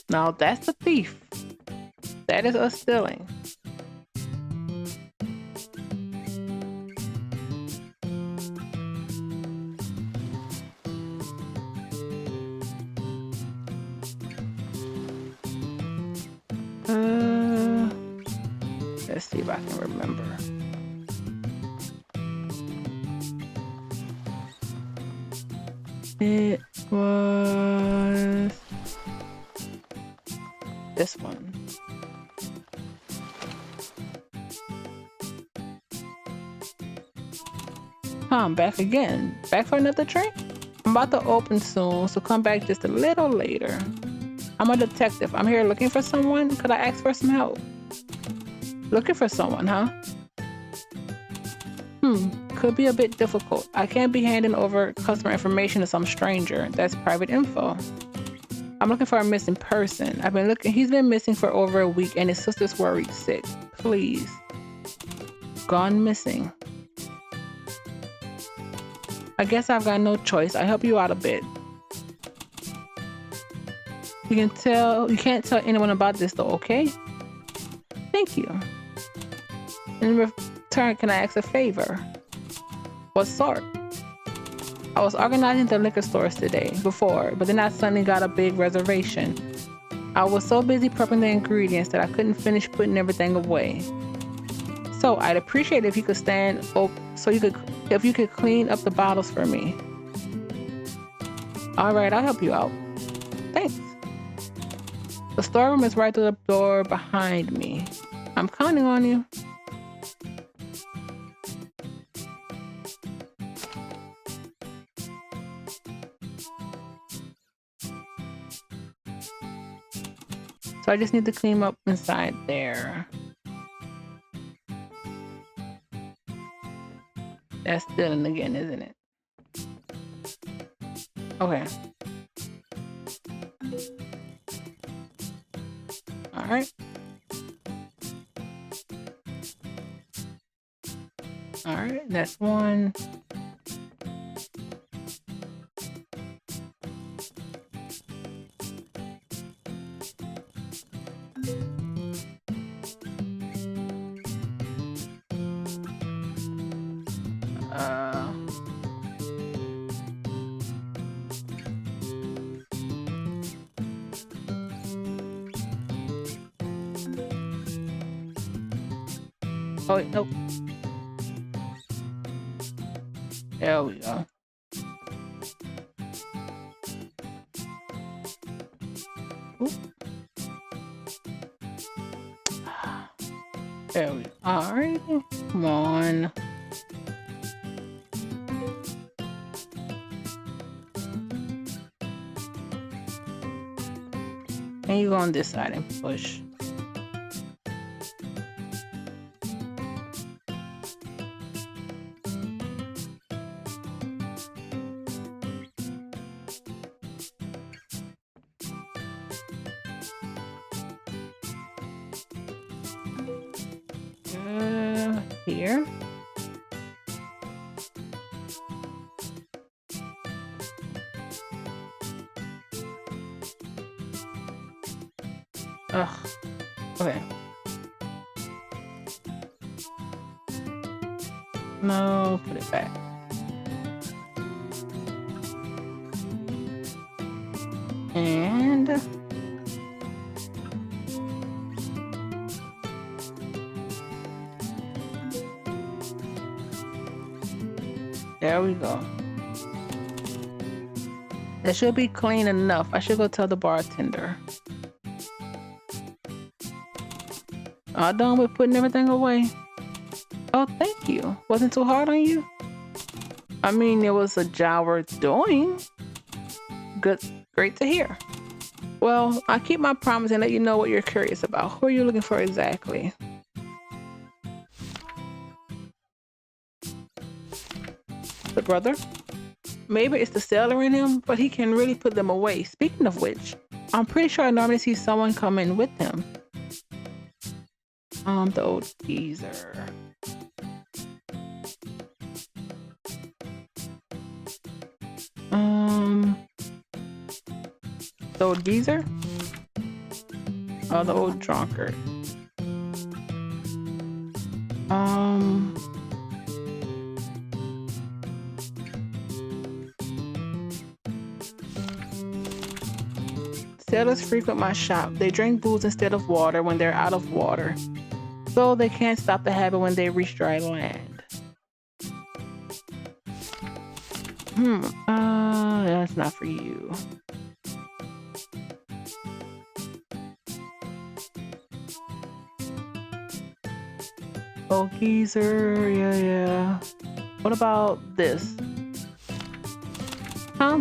Speaker 1: Now that's the thief. That is us stealing. Let's see if I can remember. It was this one. I'm back again. Back for another drink? I'm about to open soon, so come back just a little later. I'm a detective. I'm here looking for someone. Could I ask for some help? Looking for someone, huh? Could be a bit difficult. I can't be handing over customer information to some stranger. That's private info. I'm looking for a missing person. He's been missing for over a week and his sister's worried sick. Please. Gone missing. I guess I've got no choice. I'll help you out a bit. You can't tell anyone about this though, okay? Thank you. In return, can I ask a favor? What sort? I was organizing the liquor stores before, but then I suddenly got a big reservation. I was so busy prepping the ingredients that I couldn't finish putting everything away. So I'd appreciate it if you could if you could clean up the bottles for me. All right, I'll help you out. Thanks. The storeroom is right through the door behind me. I'm counting on you. So I just need to clean up inside there. That's stealing again, isn't it? Okay. All right. All right, that's one. Oh, wait, nope. There we go. Oop. There we go. All right. Come on. And you go on this side and push. Here. Ugh. Okay. No, put it back. And there we go. That should be clean enough. I should go tell the bartender. All done with putting everything away. Oh, thank you. Wasn't too hard on you? I mean, it was a job worth doing. Good. Great to hear. Well, I'll keep my promise and let you know what you're curious about. Who are you looking for exactly? The brother? Maybe it's the sailor in him, but he can really put them away. Speaking of which, I'm pretty sure I normally see someone come in with him. The old geezer. The old geezer? Oh, the old drunkard. Sailors frequent my shop. They drink booze instead of water when they're out of water. So they can't stop the habit when they reach dry land. That's not for you. Oh, geezer, yeah. What about this?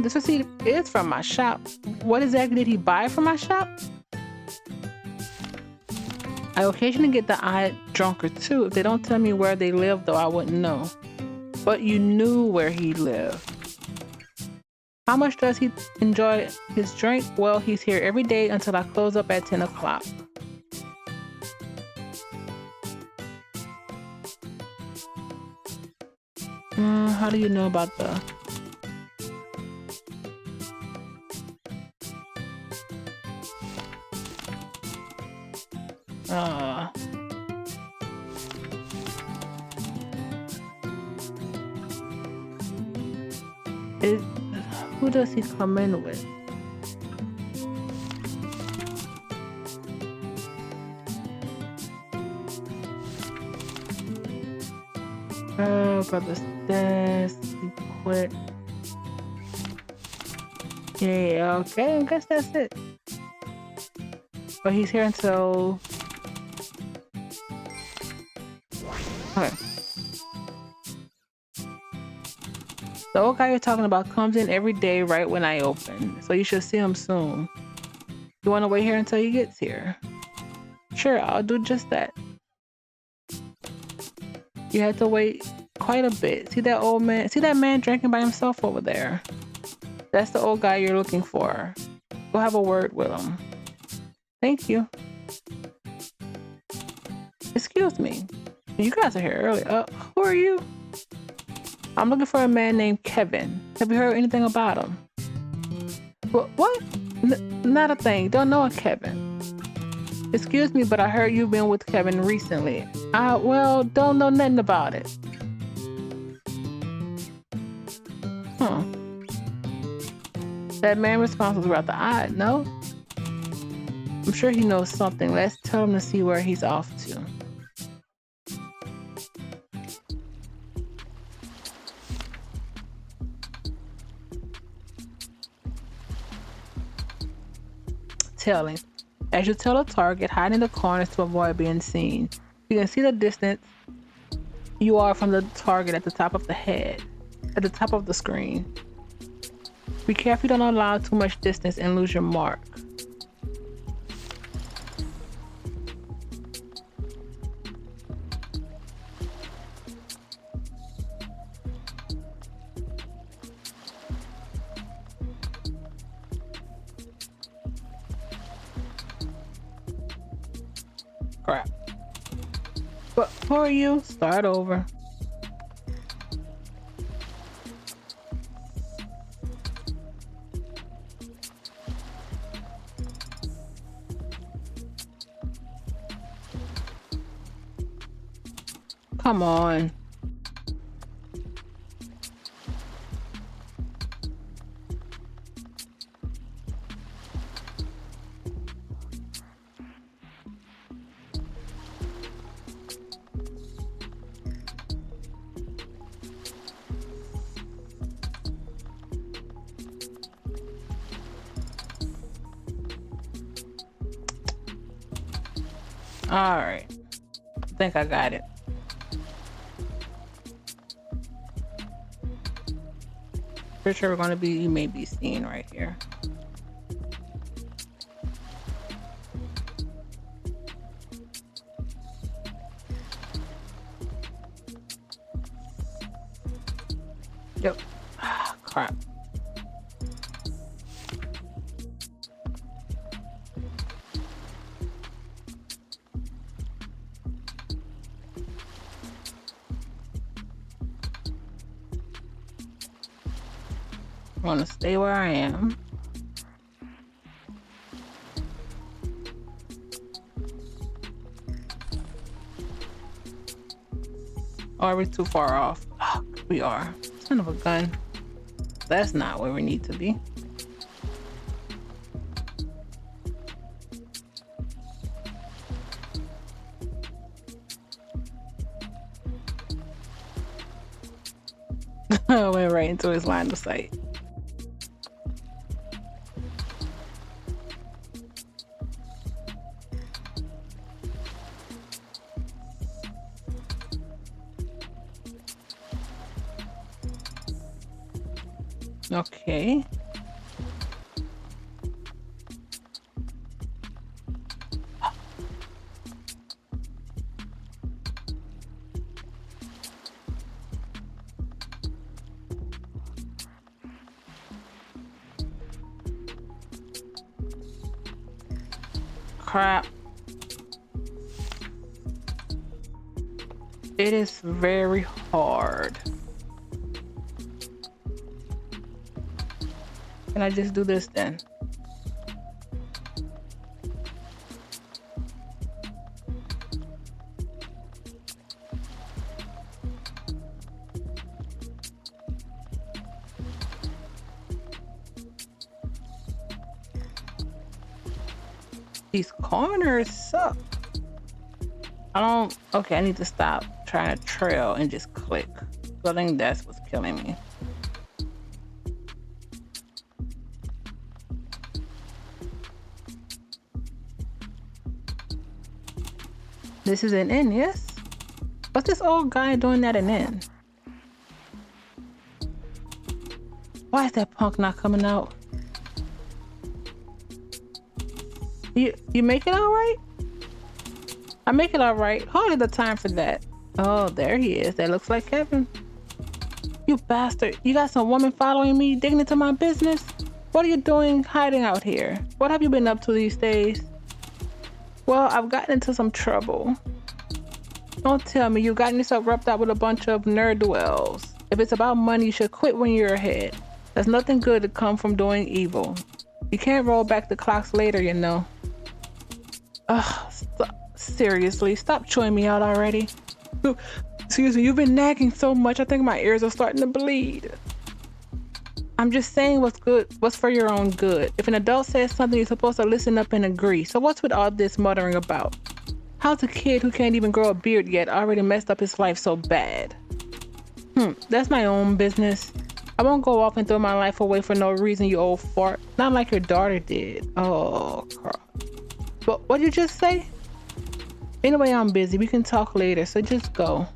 Speaker 1: This receipt is from my shop. What exactly did he buy from my shop? I occasionally get the odd drunkard too. If they don't tell me where they live, though, I wouldn't know. But you knew where he lived. How much does he enjoy his drink? Well, he's here every day until I close up at 10 o'clock. How do you know about the... Who does he come in with? Brother Stas, he quit. Yeah, okay, I guess that's it. But he's here until... Okay. The old guy you're talking about comes in every day right when I open, so you should see him soon. You want to wait here until he gets here? Sure, I'll do just that. You had to wait quite a bit. See that old man? See that man drinking by himself over there? That's the old guy you're looking for. Go have a word with him. Thank you. Excuse me. You guys are here early. Who are you? I'm looking for a man named Kevin. Have you heard anything about him? What? Not a thing. Don't know a Kevin. Excuse me, but I heard you've been with Kevin recently. Well, don't know nothing about it. That man response was rather odd, no? I'm sure he knows something. Let's tell him to see where he's off to. Tell him. As you tell a target, hide in the corners to avoid being seen. You can see the distance you are from the target at the top of the head, at the top of the screen. Be careful you don't allow too much distance and lose your mark. Crap. But who are you? Start over. Come on. All right. I think I got it. Pretty sure we're going to be, you may be seen right here. Yep. Ah, crap. I'm going to stay where I am. Or are we too far off? Oh, we are. Son of a gun. That's not where we need to be. Went right into his line of sight. Okay. Crap. It is very hard. Can I just do this then? These corners suck. Okay, I need to stop trying to trail and just click. So I think that's what's killing me. This is an inn, yes? What's this old guy doing at an inn? Why is that punk not coming out? You make it all right? I make it all right. Hardly the time for that. Oh, there he is. That looks like Kevin. You bastard. You got some woman following me, digging into my business? What are you doing hiding out here? What have you been up to these days? Well, I've gotten into some trouble. Don't tell me you've gotten yourself wrapped up with a bunch of ne'er-do-wells. If it's about money, you should quit when you're ahead. There's nothing good to come from doing evil. You can't roll back the clocks later, you know. Ugh, seriously, stop chewing me out already. Excuse me, you've been nagging so much, I think my ears are starting to bleed. I'm just saying what's good, what's for your own good. If an adult says something, you're supposed to listen up and agree. So what's with all this muttering about? How's a kid who can't even grow a beard yet already messed up his life so bad? That's my own business. I won't go off and throw my life away for no reason, you old fart. Not like your daughter did. Oh, crap. What'd you just say? Anyway, I'm busy. We can talk later, so just go.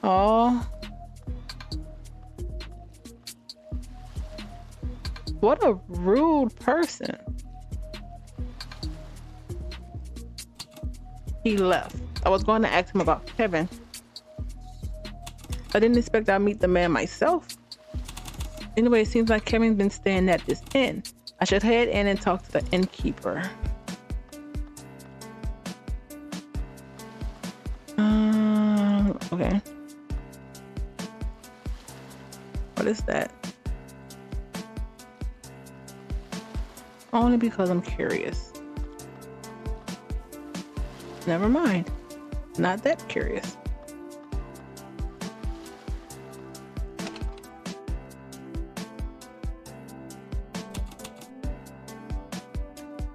Speaker 1: Oh. What a rude person. He left. I was going to ask him about Kevin. I didn't expect I'd meet the man myself. Anyway, it seems like Kevin's been staying at this inn. I should head in and talk to the innkeeper. Okay. What is that? Only because I'm curious. Never mind. Not that curious.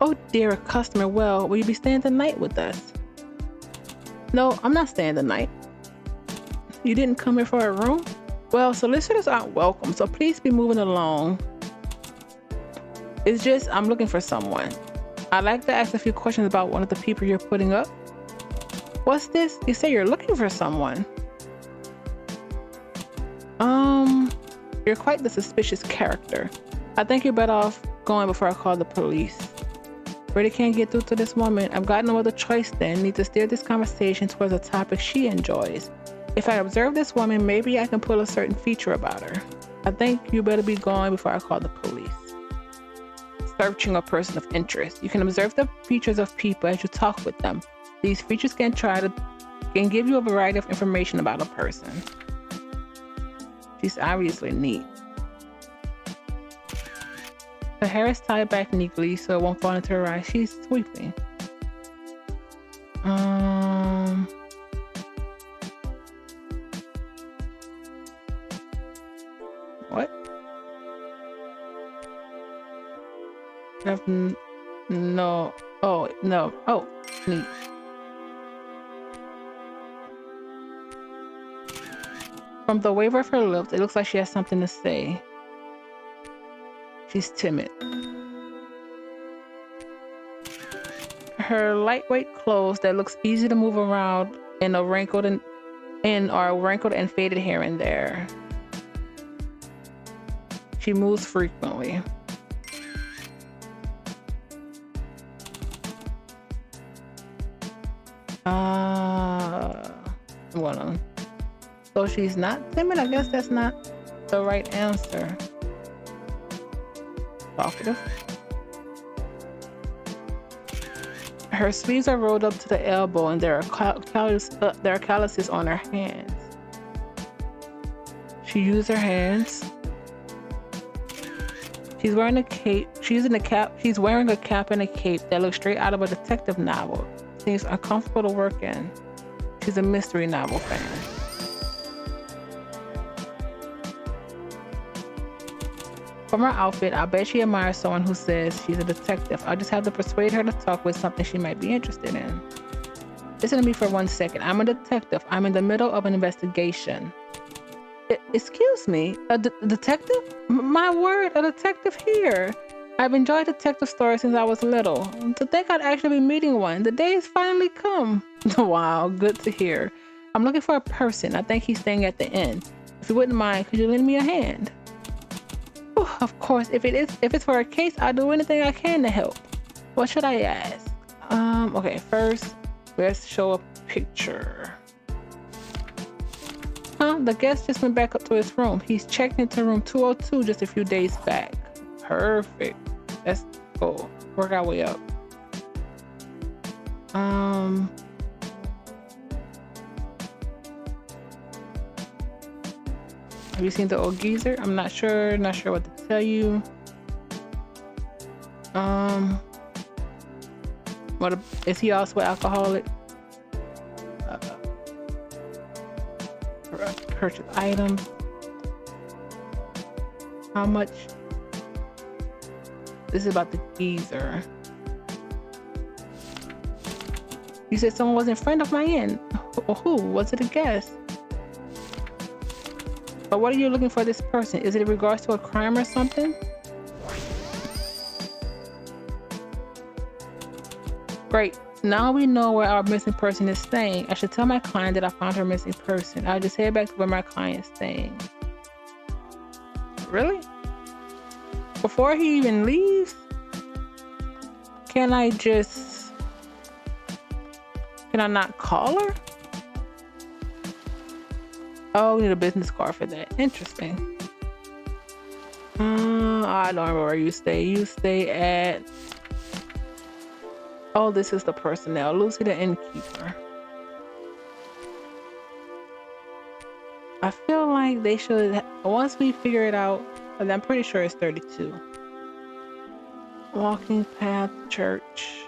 Speaker 1: Oh dear, a customer. Well, will you be staying the night with us? No, I'm not staying the night. You didn't come here for a room? Well, solicitors aren't welcome, so please be moving along. It's just I'm looking for someone. I'd like to ask a few questions about one of the people you're putting up. What's this? You say you're looking for someone. You're quite the suspicious character. I think you're better off going before I call the police. Really can't get through to this woman. I've got no other choice then. Need to steer this conversation towards a topic she enjoys. If I observe this woman, maybe I can pull a certain feature about her. I think you better be going before I call the police. Searching a person of interest. You can observe the features of people as you talk with them. These features can give you a variety of information about a person. She's obviously neat. Her hair is tied back neatly so it won't fall into her eyes. She's sweeping. What? No. Oh, no. Oh, neat. From the wave of her lips, it looks like she has something to say. She's timid. Her lightweight clothes that looks easy to move around and are wrinkled and faded here and there. She moves frequently. Well, so she's not timid? I guess that's not the right answer. Talkative. Her sleeves are rolled up to the elbow and there are calluses on her hands. She uses her hands. She's wearing a cape. She's wearing a cap and a cape that looks straight out of a detective novel. Seems uncomfortable to work in. She's a mystery novel fan. From her outfit, I bet she admires someone who says she's a detective. I'll just have to persuade her to talk with something she might be interested in. Listen to me for 1 second. I'm a detective. I'm in the middle of an investigation. Excuse me, a detective? My word, a detective here. I've enjoyed detective stories since I was little. To think I'd actually be meeting one. The day has finally come. Wow, good to hear. I'm looking for a person. I think he's staying at the inn. If you wouldn't mind, could you lend me a hand? Oh, of course, if it's for a case, I'll do anything I can to help. What should I ask? Okay, first, let's show a picture. The guest just went back up to his room. He's checked into room 202 just a few days back. Perfect. Let's go. Work our way up. Have you seen the old geezer? I'm not sure what to tell you. Is he also alcoholic? Purchase items. How much? This is about the geezer. You said someone was in front of my inn. Who? Was it a guest? But what are you looking for this person? Is it in regards to a crime or something? Great. Now we know where our missing person is staying. I should tell my client that I found her missing person. I'll just head back to where my client is staying. Really? Before he even leaves? Can I not call her? Oh, we need a business card for that. Interesting. I don't remember where you stay. You stay at... Oh, this is the personnel. Lucy, the innkeeper. I feel like they should... Once we figure it out... I'm pretty sure it's 32. Walking path, church.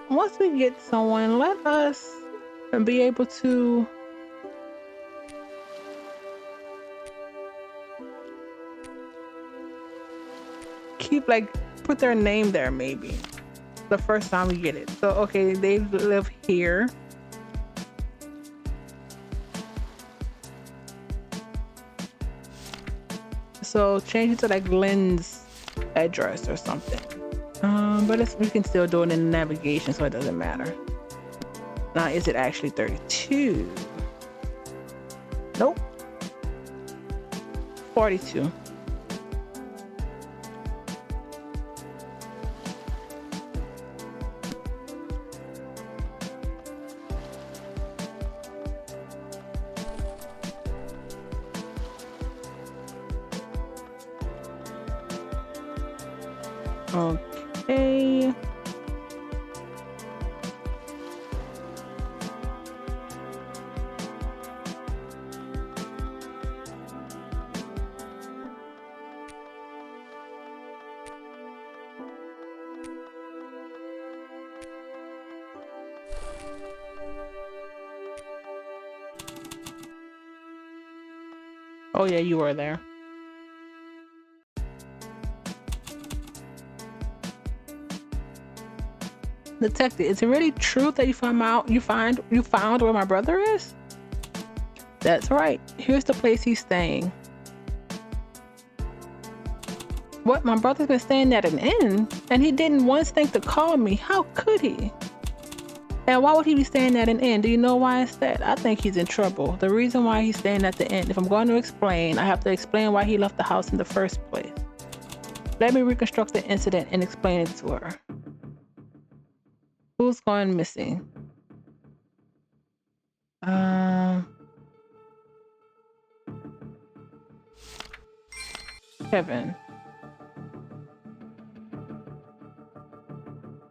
Speaker 1: Once we get someone, let us be able to... keep put their name there maybe. The first time we get it. So okay, they live here. So change it to like Lynn's address or something. But we can still do it in the navigation, so it doesn't matter. Now, is it actually 32? Nope. 42. Okay. Oh yeah, you were there. Detective, is it really true that you found where my brother is? That's right. Here's the place he's staying. What? My brother's been staying at an inn, and he didn't once think to call me. How could he? And why would he be staying at an inn? Do you know why it's that? I think he's in trouble. The reason why he's staying at the inn, if I'm going to explain, I have to explain why he left the house in the first place. Let me reconstruct the incident and explain it to her. Who's gone missing? Kevin.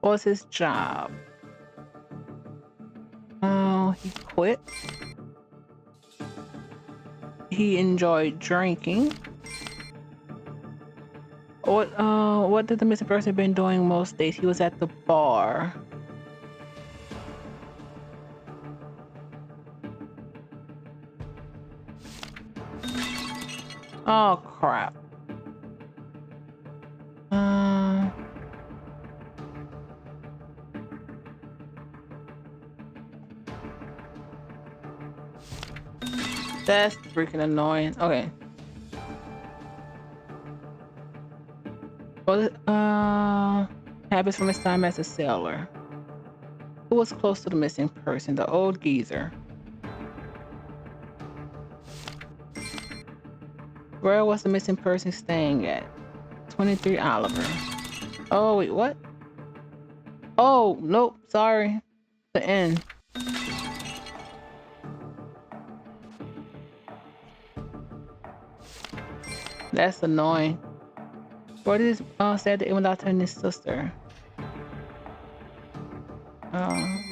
Speaker 1: What was his job? Oh, he quit. He enjoyed drinking. What did the missing person been doing most days? He was at the bar. Oh crap. That's freaking annoying. Okay. Well, habits from his time as a sailor. Who was close to the missing person? The old geezer. Where was the missing person staying at? 23 Oliver. Oh, wait, what? Oh, nope, sorry. The end. That's annoying. What is said that it went out to his sister?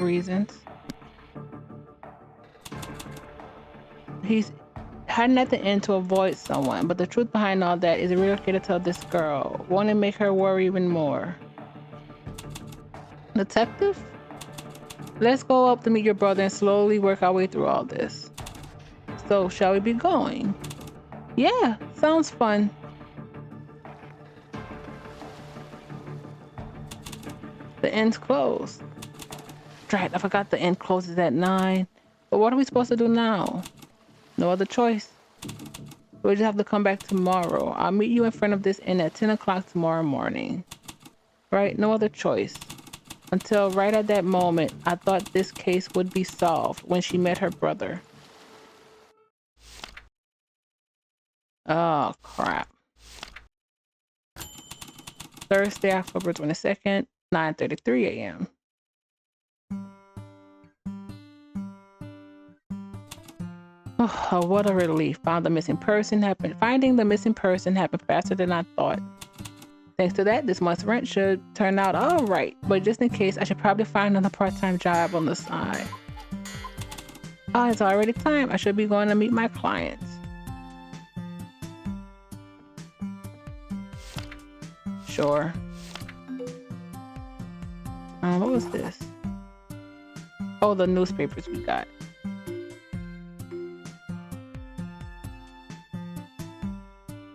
Speaker 1: Reasons. He's hiding at the end to avoid someone, but the truth behind all that is it really okay to tell this girl? Want to make her worry even more? Detective? Let's go up to meet your brother and slowly work our way through all this. So, shall we be going? Yeah, sounds fun. The end's closed. Drat, I forgot the end closes at 9. But what are we supposed to do now? No other choice. We'll just have to come back tomorrow. I'll meet you in front of this inn at 10 o'clock tomorrow morning. Right? No other choice. Until right at that moment, I thought this case would be solved when she met her brother. Oh, crap. Thursday, October 22nd, 9:33 a.m. Oh, what a relief. Finding the missing person happened faster than I thought. Thanks to that, this month's rent should turn out all right. But just in case, I should probably find another part-time job on the side. Oh, it's already time. I should be going to meet my clients. Sure. What was this? Oh, the newspapers we got.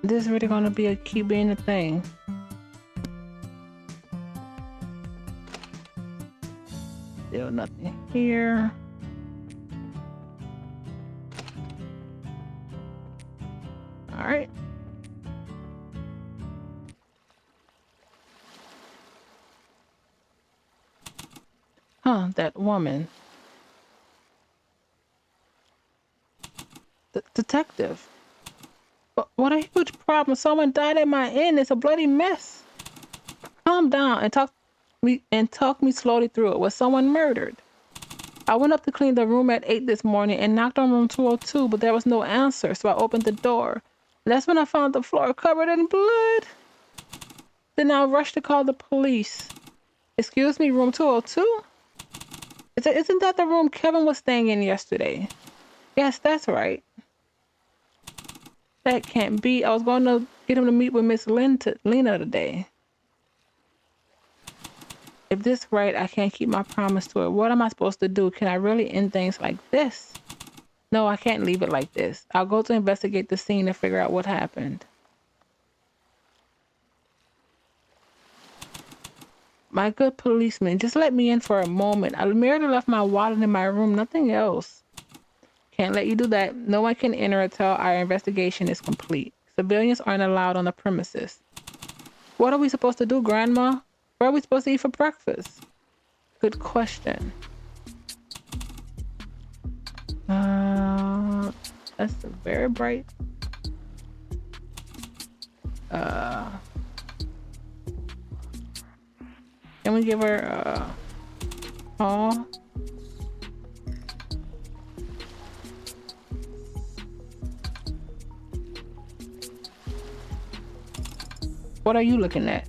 Speaker 1: This is really gonna keep being a thing. nothing here. All right. Huh, that woman. The detective. What a huge problem. Someone died at my inn. It's a bloody mess. Calm down and talk me slowly through it. Was someone murdered? I went up to clean the room at 8 this morning and knocked on room 202, but there was no answer, so I opened the door. That's when I found the floor covered in blood. Then I rushed to call the police. Excuse me, room 202? Isn't that the room Kevin was staying in yesterday? Yes, that's right. That can't be. I was going to get him to meet with Miss Lena today. If this right, I can't keep my promise to her. What am I supposed to do? Can I really end things like this? No, I can't leave it like this. I'll go to investigate the scene and figure out what happened. My good policeman, just let me in for a moment. I merely left my wallet in my room, nothing else. Can't let you do that. No one can enter until our investigation is complete. Civilians aren't allowed on the premises. What are we supposed to do, Grandma? What are we supposed to eat for breakfast? Good question. That's a very bright. Can we give her a call? What are you looking at?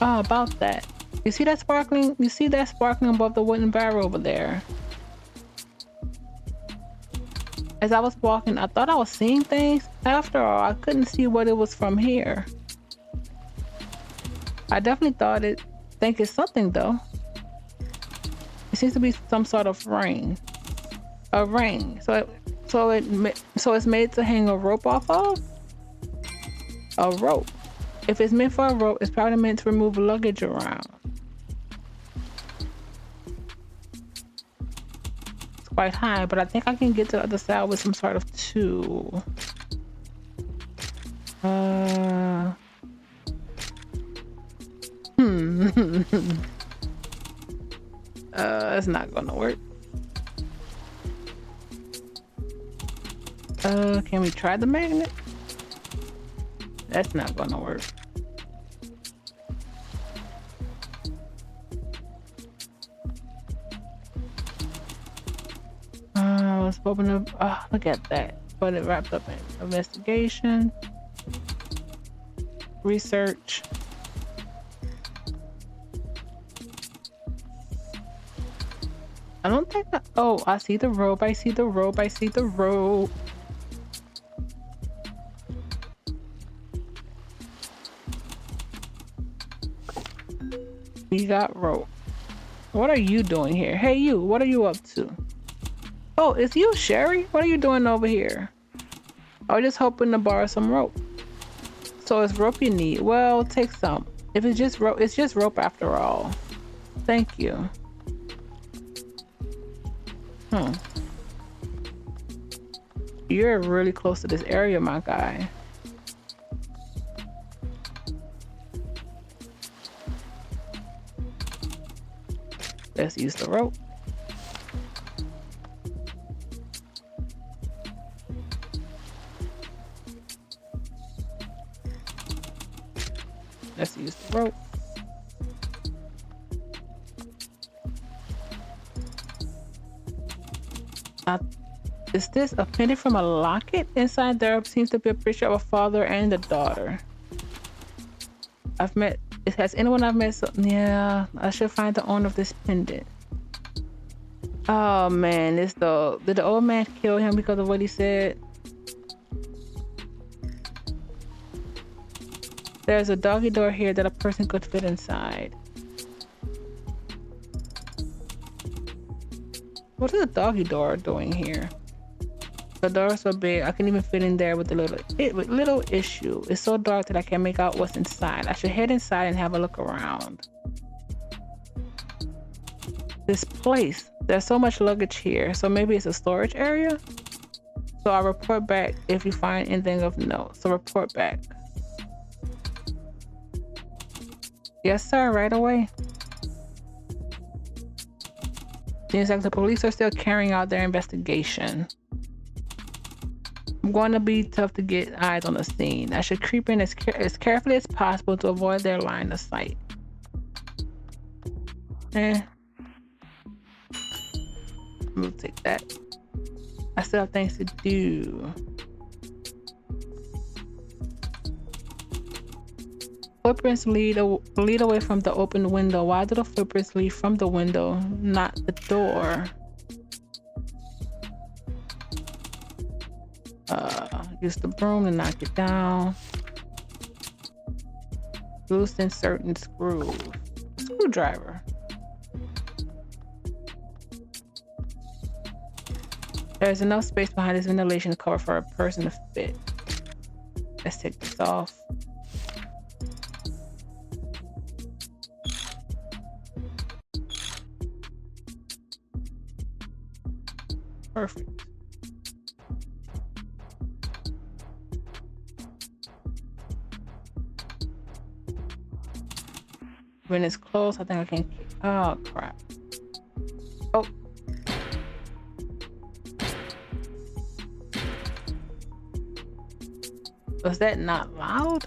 Speaker 1: Oh, about that. You see that sparkling? You see that sparkling above the wooden barrel over there? As I was walking, I thought I was seeing things. After all, I couldn't see what it was from here. I definitely think it's something though. It seems to be some sort of ring. A ring. So it's made to hang a rope off of? A rope. If it's meant for a rope, it's probably meant to remove luggage around. It's quite high, but I think I can get to the other side with some sort of tool. It's not gonna work. Can we try the magnet? That's not gonna work. I was hoping to, look at that. But it wrapped up in investigation, research. I don't think that, oh, I see the rope, I see the rope, I see the rope. We got rope. What are you doing here? Hey you, what are you up to? Oh, it's you, Sherry? What are you doing over here? I was just hoping to borrow some rope. So it's rope you need. Well, take some. If it's just rope, it's just rope after all. Thank you. You're really close to this area, my guy. Let's use the rope. Let's use the rope. Is this a penny from a locket? Inside there seems to be a picture of a father and a daughter. Has anyone I've met? Yeah, I should find the owner of this pendant. Oh man, did the old man kill him because of what he said? There's a doggy door here that a person could fit inside. What is a doggy door doing here? The door is so big I can even fit in there with little issue. It's so dark that I can't make out what's inside. I should head inside and have a look around. this place. There's so much luggage here, so maybe it's a storage area. So I'll report back if you find anything of note. So report back. Yes, sir, right away. Seems like the police are still carrying out their investigation. I'm going to be tough to get eyes on the scene. I should creep in as carefully as possible to avoid their line of sight. We'll take that. I still have things to do. Footprints lead away from the open window. Why do the footprints lead from the window, not the door? Use the broom to knock it down. Loosen certain screws. Screwdriver. There's enough space behind this ventilation cover for a person to fit. Let's take this off. Perfect. When it's closed, I think I can. Oh crap. Oh. Was that not loud?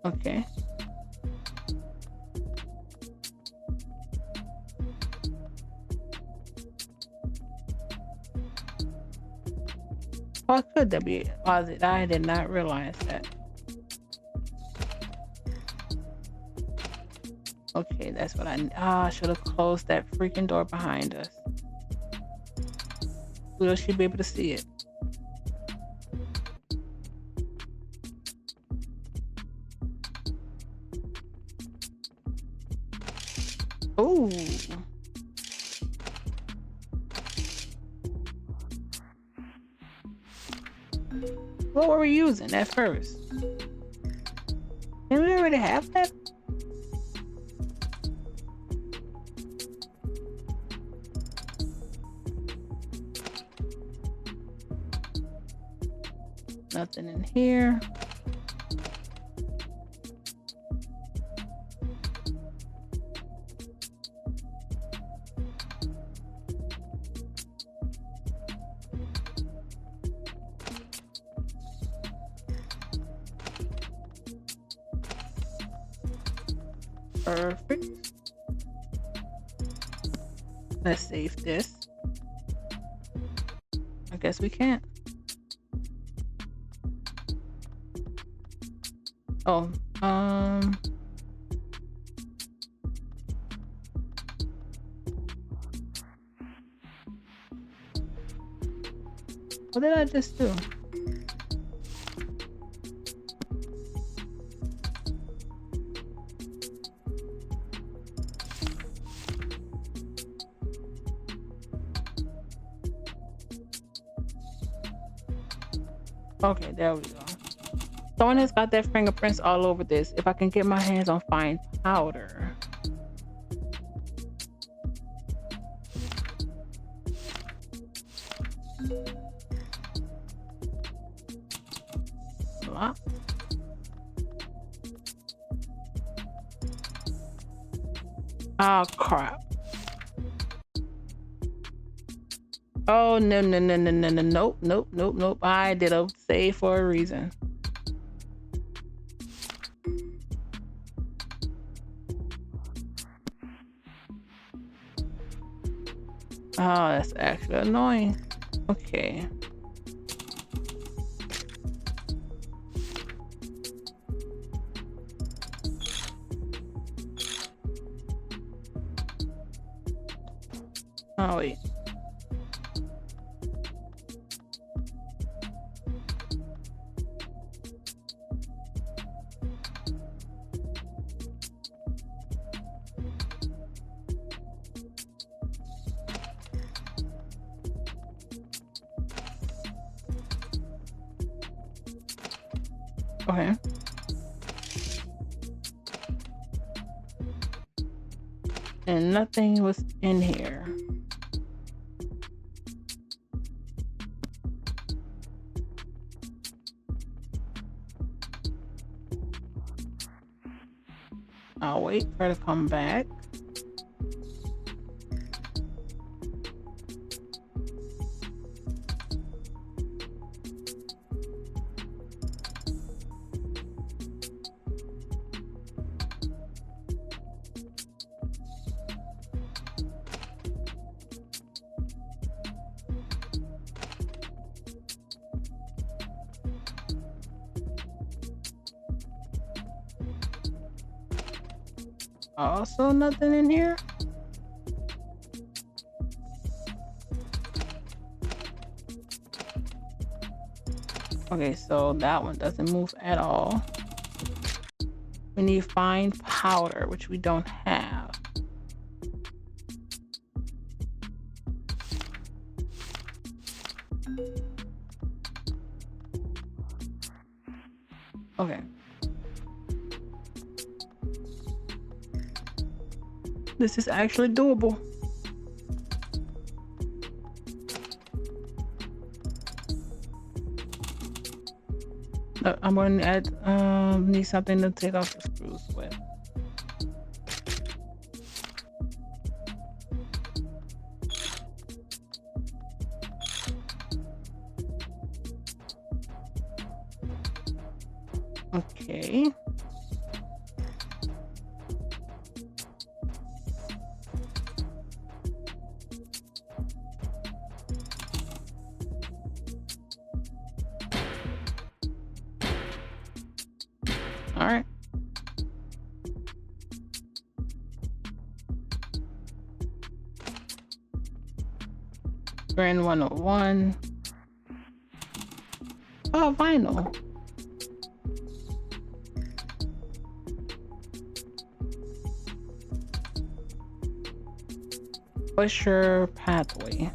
Speaker 1: Okay. Why could that be closet? I did not realize that. Okay, that's what I should have closed that freaking door behind us. Will she be able to see it? Ooh. What were we using at first? Didn't we already have that? Nothing in here. Perfect. Let's save this. I guess we can't. Oh, what did I just do? Okay, there we go. Someone has got their fingerprints all over this. If I can get my hands on fine powder. What? Oh crap. Oh no. Nope. I did a save for a reason. Oh, that's actually annoying. Okay. Oh wait. Okay. And nothing was in here. I'll wait for her to come back. Also nothing in here. Okay, so that one doesn't move at all. We need fine powder, which we don't have. Okay. This is actually doable. I'm going to add, need something to take off the screws with. Okay. All right. Grand 101. Oh, vinyl. What's your pathway?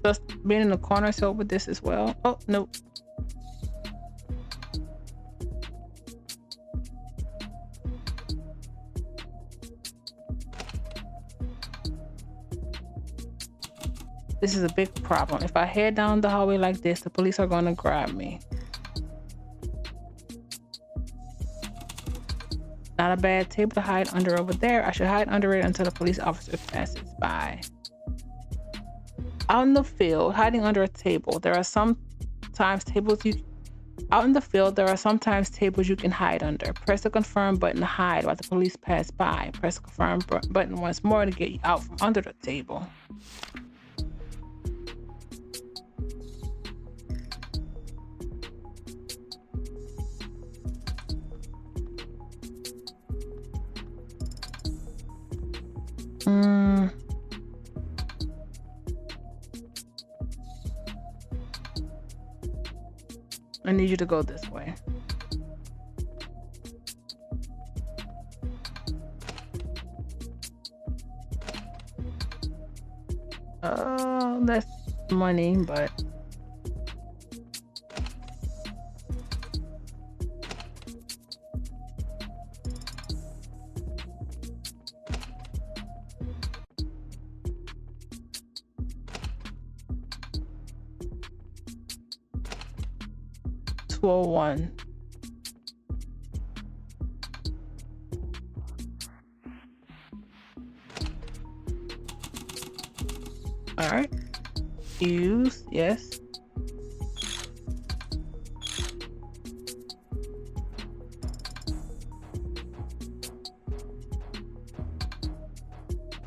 Speaker 1: Just being in the corner, so with this as well. Oh, nope. This is a big problem. If I head down the hallway like this, the police are going to grab me. Not a bad table to hide under over there. I should hide under it until the police officer passes by. Out in the field, hiding under a table. There are sometimes tables you can hide under. Press the confirm button to hide while the police pass by. Press the confirm button once more to get you out from under the table. I need you to go this way. That's money, but $201. All right. Use, yes.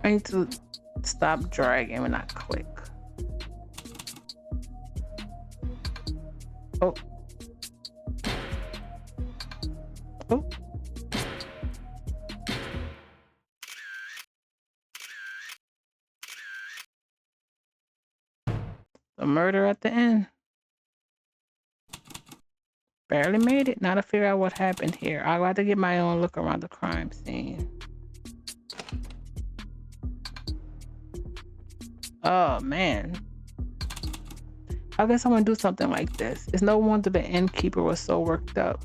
Speaker 1: I need to stop dragging and not click. Oh. Oh. The murder at the end. Barely made it. Now to figure out what happened here. I'll have to get my own look around the crime scene. Oh man. How can someone do something like this? It's no wonder the innkeeper was so worked up.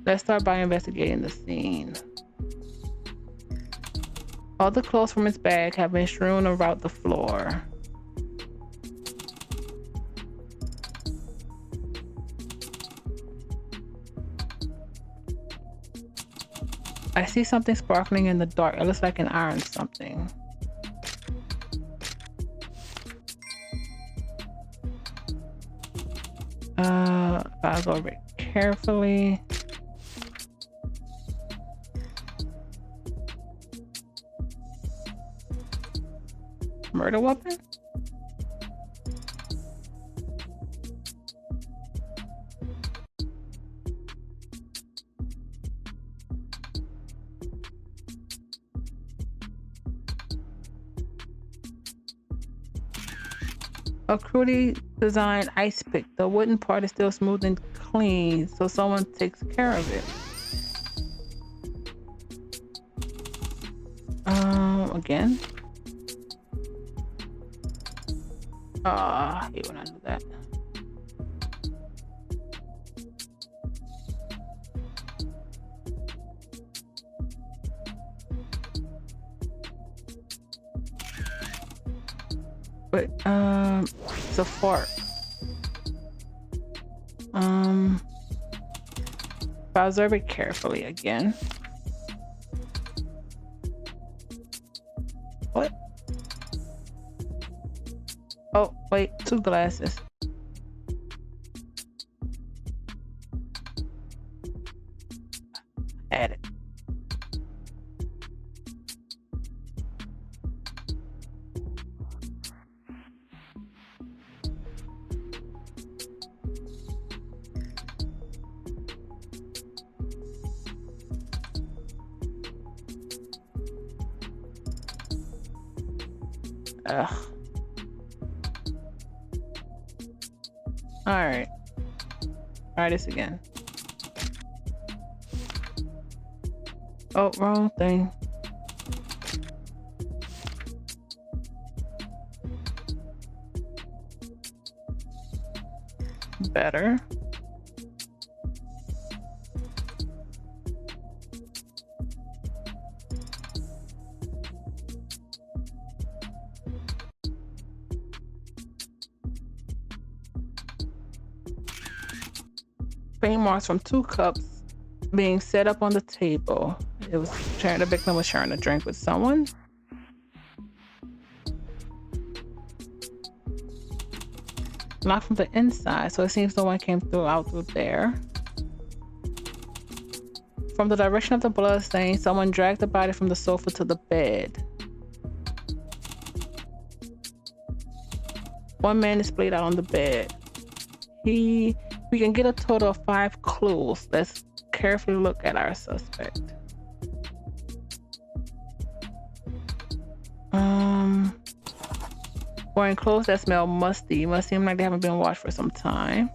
Speaker 1: Let's start by investigating the scene. All the clothes from his bag have been strewn around the floor. I see something sparkling in the dark. It looks like an iron something. I'll go over it carefully. Murder weapon? A crudely designed ice pick. The wooden part is still smooth and clean, so someone takes care of it. Again. I hate when I do that. But it's a fart. If I observe it carefully again. What? Oh, wait, 2 glasses. Add it. Ugh. Alright. Try this again. Oh, wrong thing. Better. Paint marks from 2 cups being set up on the table. It was sharing, the victim was sharing a drink with someone. Locked from the inside, so it seems no one came out through there. From the direction of the blood stain, someone dragged the body from the sofa to the bed. One man is splayed out on the bed. We can get a total of 5 clues. Let's carefully look at our suspect. Wearing clothes that smell musty. Must seem like they haven't been washed for some time.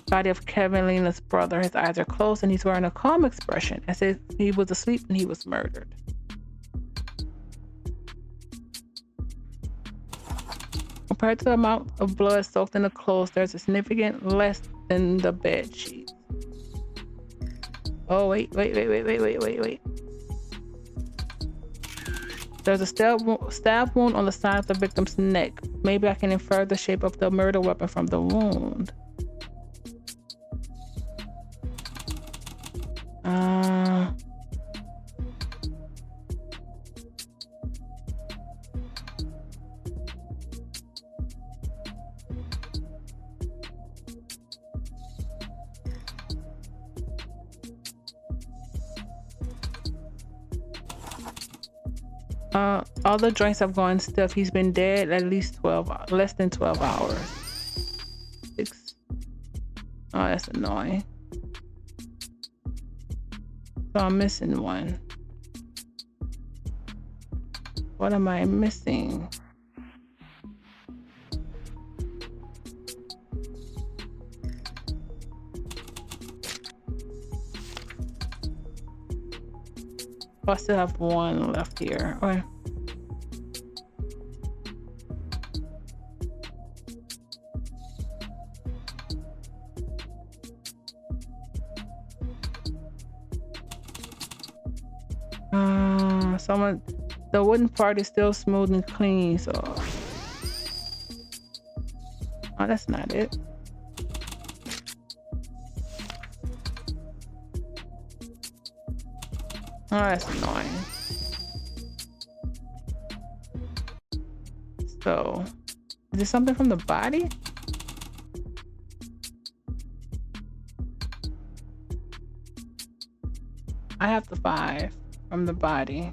Speaker 1: Body of Kevin Lena's brother. His eyes are closed and he's wearing a calm expression as if he was asleep and he was murdered. Compared to the amount of blood soaked in the clothes, there's a significant less than the bed sheets. Oh, wait. There's a stab wound on the side of the victim's neck. Maybe I can infer the shape of the murder weapon from the wound. All the joints have gone stiff. He's been dead at least less than 12 hours. 6. Oh, that's annoying. So I'm missing one. What am I missing? Oh, I still have one left here. Okay. The wooden part is still smooth and clean, so. Oh, that's not it. Oh, that's annoying. So, is this something from the body? I have the 5 from the body.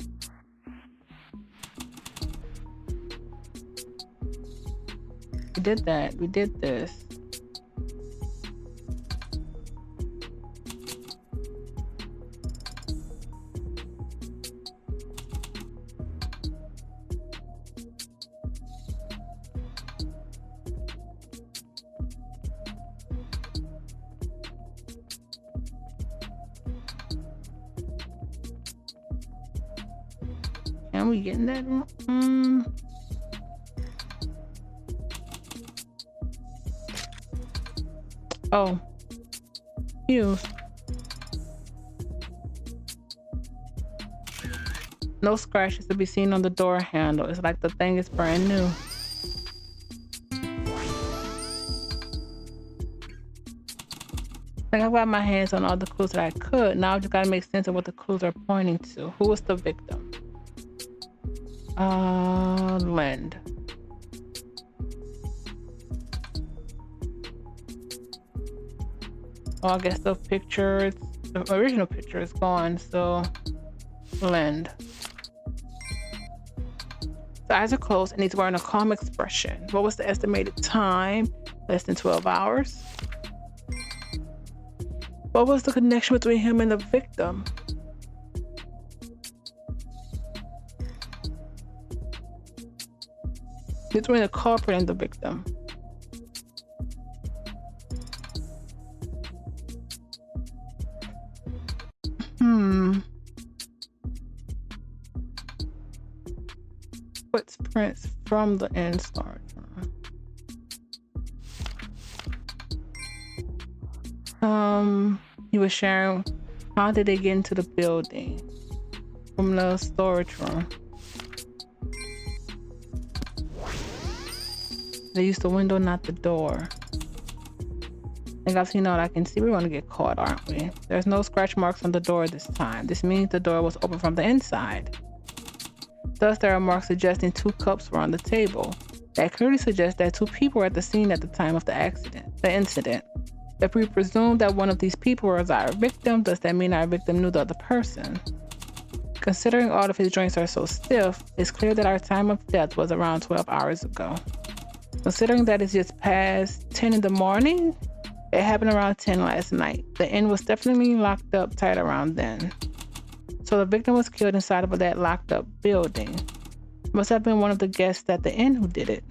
Speaker 1: We did that. We did this. Can we get in that room? Oh. Use. No scratches to be seen on the door handle. It's like the thing is brand new. I think I've got my hands on all the clues that I could. Now I just gotta make sense of what the clues are pointing to. Who was the victim? Lend. Oh, I guess the original picture is gone, so Lend. His eyes are closed and he's wearing a calm expression. What was the estimated time? Less than 12 hours. What was the connection between him and the victim? Between the culprit and the victim. Footprints from the end storage room. He was sharing how did they get into the building from the storage room. They used the window, not the door. I think I've seen all I can see. We're going to get caught, aren't we? There's no scratch marks on the door this time. This means the door was open from the inside. Thus, there are marks suggesting 2 cups were on the table. That clearly suggests that 2 people were at the scene at the time of the incident. If we presume that one of these people was our victim, does that mean our victim knew the other person? Considering all of his joints are so stiff, it's clear that our time of death was around 12 hours ago. Considering that it's just past 10 in the morning, it happened around 10 last night. The inn was definitely locked up tight around then. So the victim was killed inside of that locked up building. Must have been one of the guests at the inn who did it.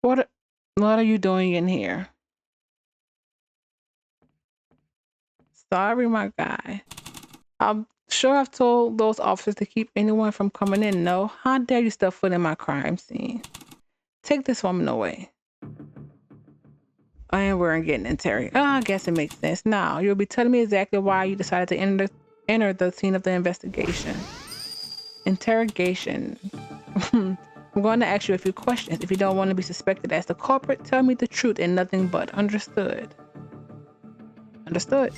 Speaker 1: What are you doing in here? Sorry, my guy. I'm sure I've told those officers to keep anyone from coming in. No, how dare you step foot in my crime scene? Take this woman away. And we're getting interrogated. I guess it makes sense. Now, you'll be telling me exactly why you decided to enter the scene of the investigation. Interrogation. I'm going to ask you a few questions. If you don't want to be suspected as the culprit, tell me the truth and nothing but. Understood? Understood.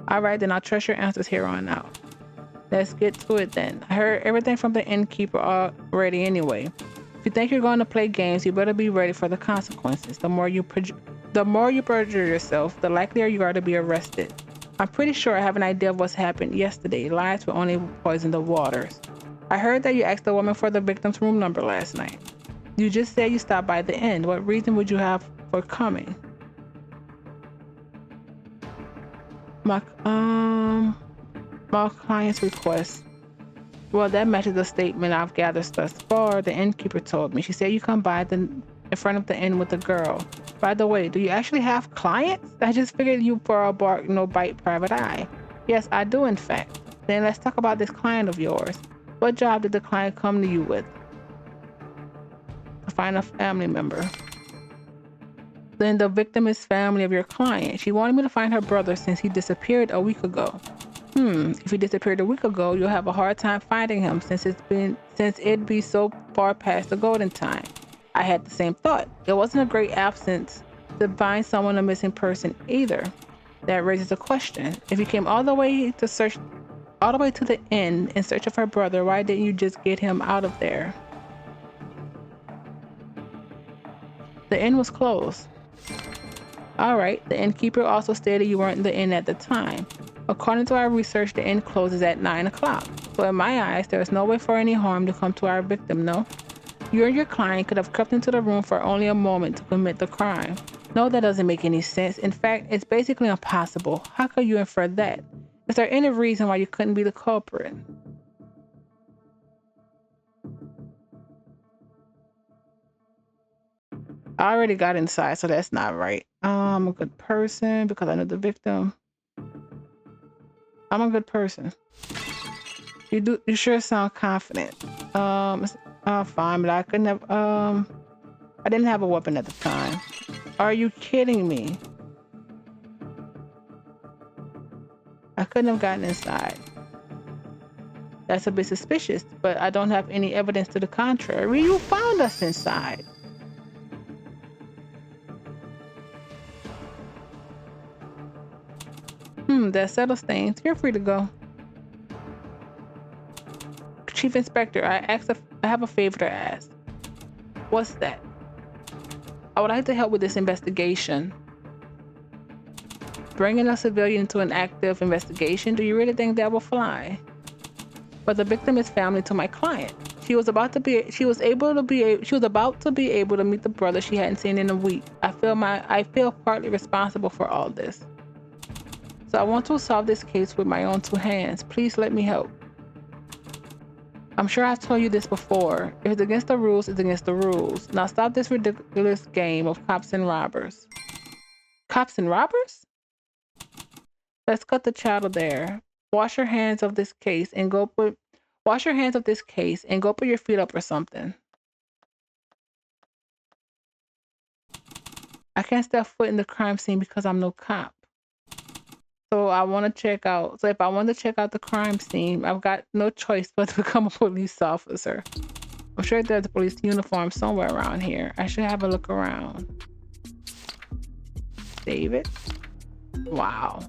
Speaker 1: All right, then I'll trust your answers here on out. Let's get to it then. I heard everything from the innkeeper already anyway. If you think you're going to play games, you better be ready for the consequences. The more you perjure yourself, the likelier you are to be arrested. I'm pretty sure I have an idea of what's happened yesterday. Lies will only poison the waters. I heard that you asked the woman for the victim's room number last night. You just said you stopped by the inn. What reason would you have for coming? My client's request. Well, that matches the statement I've gathered thus far. The innkeeper told me. She said you come by in front of the inn with a girl. By the way, do you actually have clients? I just figured you for a bark, no bite, private eye. Yes, I do, in fact. Then let's talk about this client of yours. What job did the client come to you with? To find a family member. Then the victim is family of your client. She wanted me to find her brother since he disappeared a week ago. If he disappeared a week ago, you'll have a hard time finding him since it'd be so far past the golden time. I had the same thought. It wasn't a great absence to find someone a missing person either. That raises a question. If you came all the way to the inn in search of her brother, why didn't you just get him out of there? The inn was closed. All right, the innkeeper also stated you weren't in the inn at the time. According to our research, the inn closes at 9 o'clock. So in my eyes, there is no way for any harm to come to our victim, no? You and your client could have crept into the room for only a moment to commit the crime. No, that doesn't make any sense. In fact, it's basically impossible. How could you infer that? Is there any reason why you couldn't be the culprit? I already got inside, so that's not right. I'm a good person because I know the victim. I'm a good person. You sure sound confident. Fine, but I couldn't have, I didn't have a weapon at the time. Are you kidding me? I couldn't have gotten inside. That's a bit suspicious, but I don't have any evidence to the contrary. You found us inside. That settles things. You're free to go. Chief Inspector, I have a favor to ask. What's that? I would like to help with this investigation. Bringing a civilian into an active investigation, do you really think that will fly? But the victim is family to my client. She was about to be able to meet the brother she hadn't seen in a week. I feel partly responsible for all this. So I want to solve this case with my own two hands. Please let me help. I'm sure I've told you this before. If it's against the rules, it's against the rules. Now stop this ridiculous game of cops and robbers. Cops and robbers? Let's cut the chatter there. Wash your hands of this case and go put your feet up or something. I can't step foot in the crime scene because I'm no cop. So if I want to check out the crime scene, I've got no choice but to become a police officer. I'm sure there's a police uniform somewhere around here. I should have a look around. David? Wow.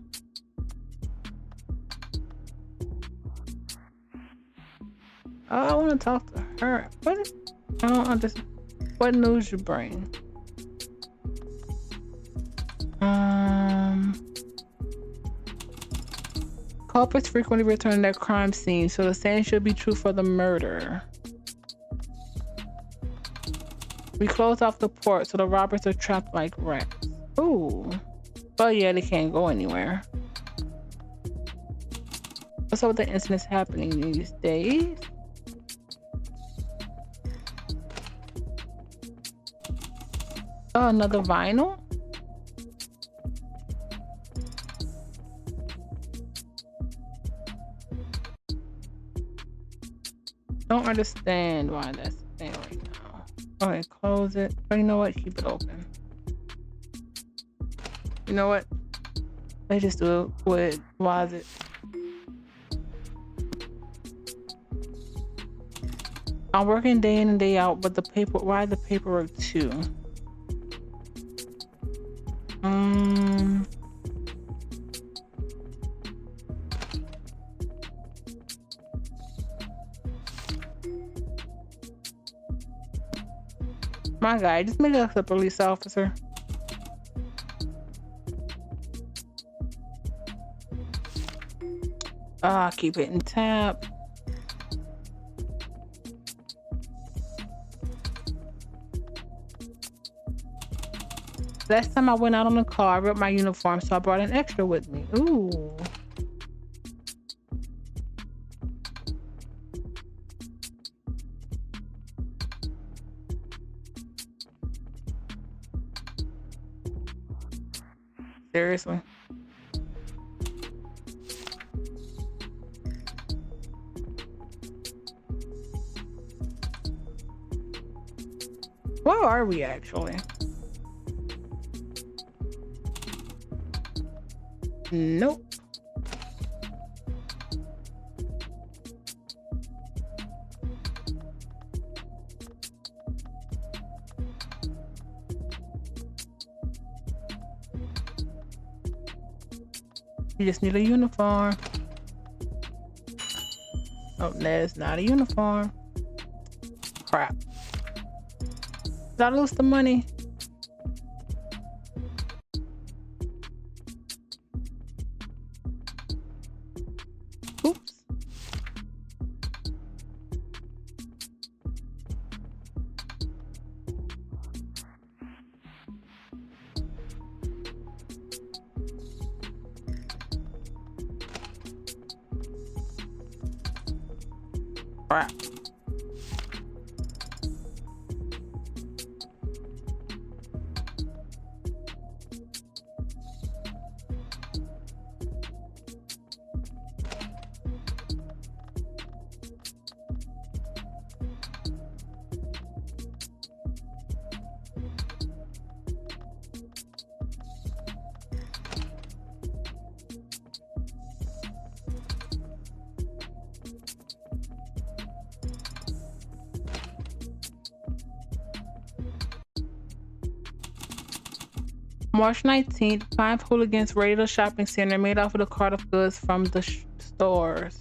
Speaker 1: Oh, I want to talk to her. I don't understand. What news you bring? Culprits frequently return to their crime scene, so the same should be true for the murder. We close off the port, so the robbers are trapped like rats. Ooh. But yeah, they can't go anywhere. What's up with the incidents happening these days? Oh, another vinyl? Don't understand why that's there right now. Okay, close it. Oh, you know what? Keep it open. You know what? Let's just do it with why is it? I'm working day in and day out, but why the paperwork too? My guy, just make us a police officer. Keep hitting tab. Last time I went out on the car, I ripped my uniform, so I brought an extra with me. Ooh. Seriously. Where are we actually? Nope. You just need a uniform. Oh, that's not a uniform. Crap. Did I lose the money? Oops. Crap. March 19th, 5 hooligans raided a shopping center made off with a cart of goods from the stores.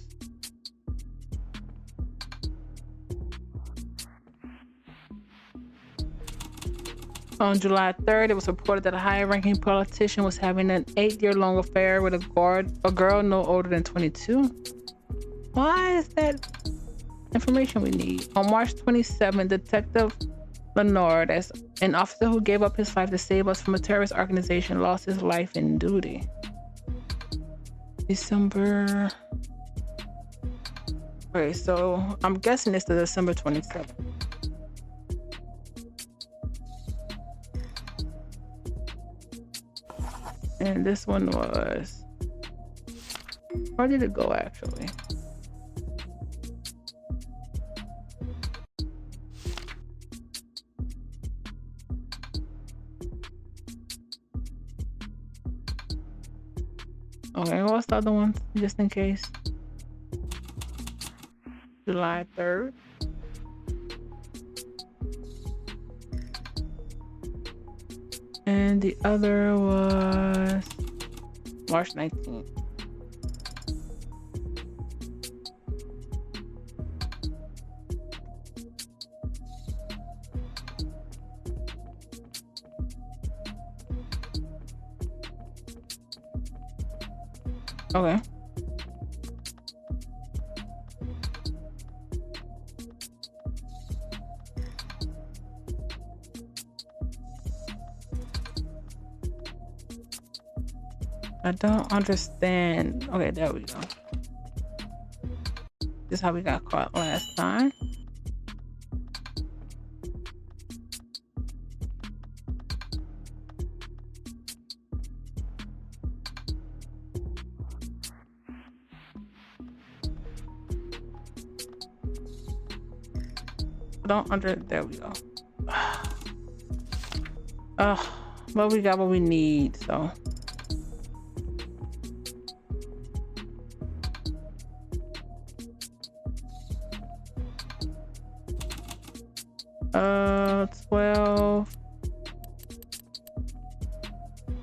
Speaker 1: On July 3rd, it was reported that a high-ranking politician was having an 8-year-long affair with a girl no older than 22. Why is that information we need? On March 27th, Detective Lenore, that's an officer who gave up his life to save us from a terrorist organization, lost his life in duty. December. Okay, so I'm guessing it's the December 27th. And this one was. Where did it go actually? Okay, what's the other one? Just in case. July 3rd. And the other was March 19th. Okay. I don't understand. Okay, there we go. This is how we got caught last time. There we go. But we got what we need, so. 12,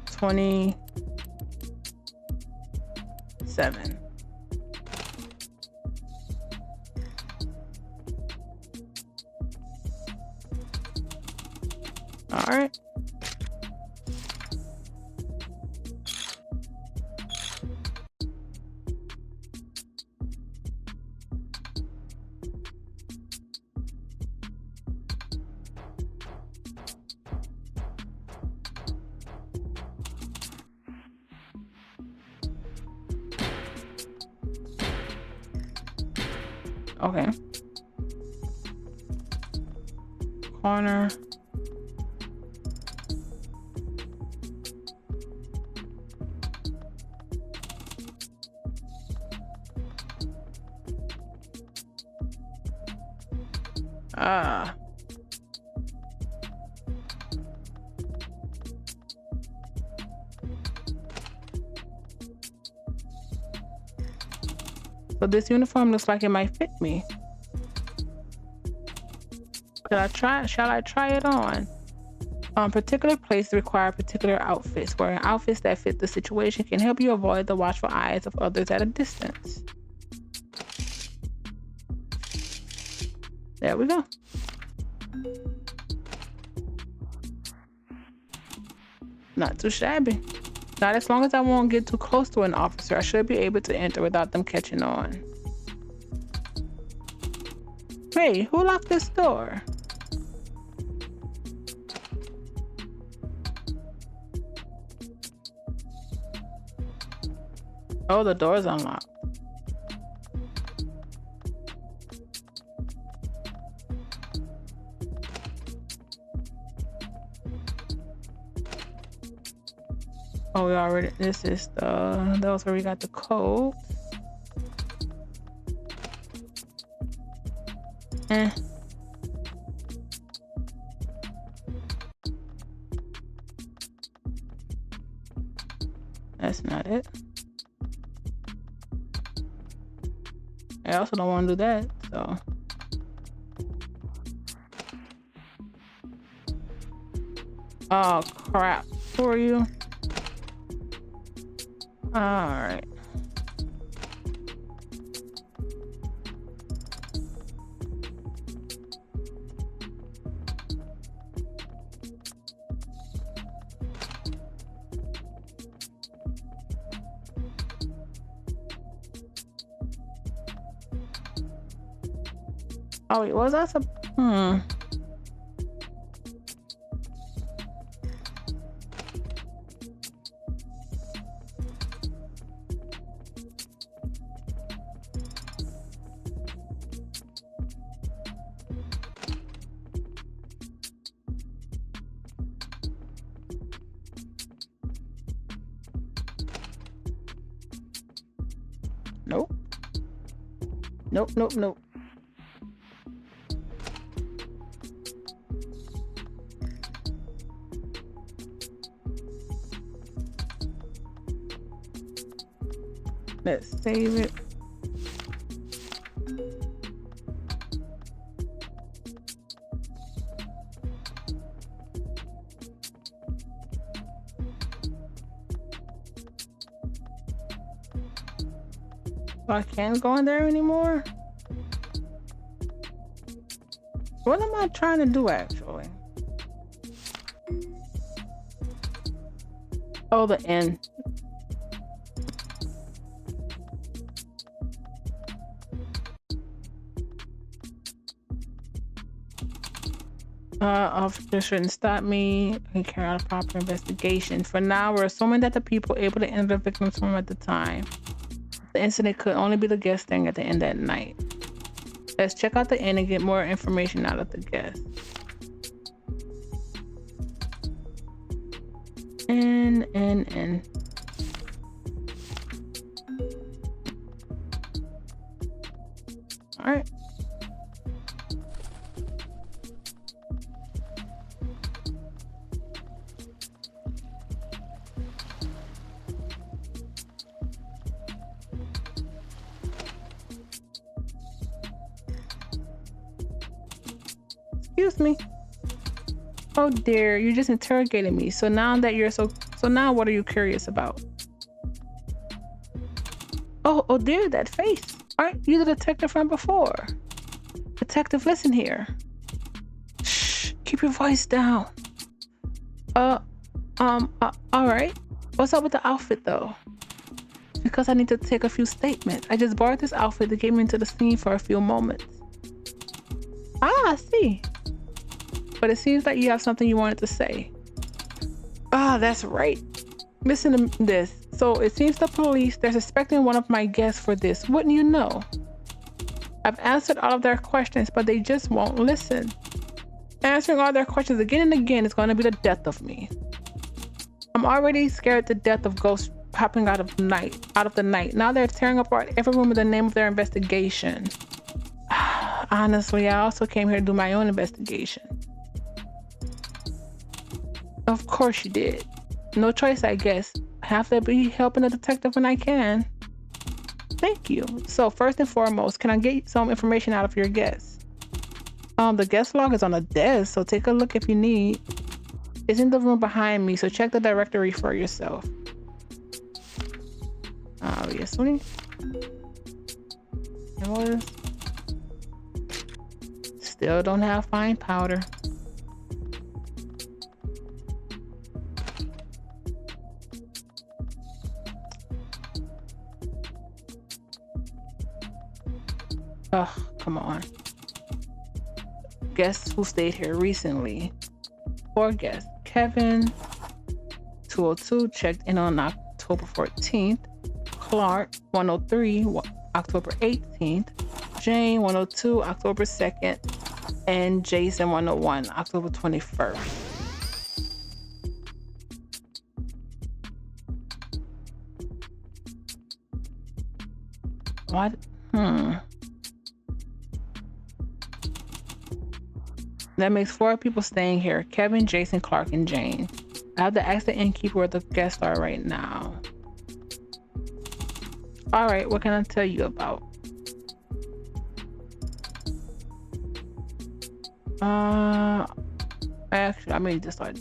Speaker 1: 27. All right. Okay. Corner. Ah. So this uniform looks like it might fit me. Shall I try it on? Particular places require particular outfits. Wearing outfits that fit the situation can help you avoid the watchful eyes of others at a distance. There we go. Not too shabby. Not as long as I won't get too close to an officer, I should be able to enter without them catching on. Hey, who locked this door? Oh, the door's unlocked. Oh, we already, this is that was where we got the code. That's not it. I also don't want to do that, so. Oh, crap. Who are you? Alright. Oh wait, was that some Nope. Nope, nope, nope. Let's save it. So I can't go in there anymore? What am I trying to do actually? Oh, the end. Officer shouldn't stop me and carry out a proper investigation. For now, we're assuming that the people able to enter the victim's home at the time. The incident could only be the guest staying at the inn that night. Let's check out the inn and get more information out of the guest. Inn. All right. Excuse me. Oh dear, you just interrogated me. So now what are you curious about? Oh dear, that face. Aren't you the detective from before? Detective, listen here. Shh, keep your voice down. All right. What's up with the outfit though? Because I need to take a few statements. I just borrowed this outfit to get me into the scene for a few moments. Ah, I see. But it seems like you have something you wanted to say. Ah, that's right. Listen to this. So it seems the police, they're suspecting one of my guests for this. Wouldn't you know? I've answered all of their questions, but they just won't listen. Answering all their questions again and again is going to be the death of me. I'm already scared to death of ghosts popping out of the night. Now they're tearing apart every room in the name of their investigation. Honestly, I also came here to do my own investigation. Of course you did. No choice, I guess. I have to be helping the detective when I can. Thank you. So first and foremost, can I get some information out of your guest? The guest log is on the desk, so take a look if you need. It's in the room behind me, so check the directory for yourself. Obviously. It was. Still don't have fine powder. Ugh, come on. Guess who stayed here recently? 4 guests. Kevin, 202, checked in on October 14th. Clark, 103, October 18th. Jane, 102, October 2nd. And Jason, 101, October 21st. What? That makes 4 people staying here. Kevin, Jason, Clark, and Jane. I have to ask the innkeeper where the guests are right now. Alright, what can I tell you about? Actually, I may just start.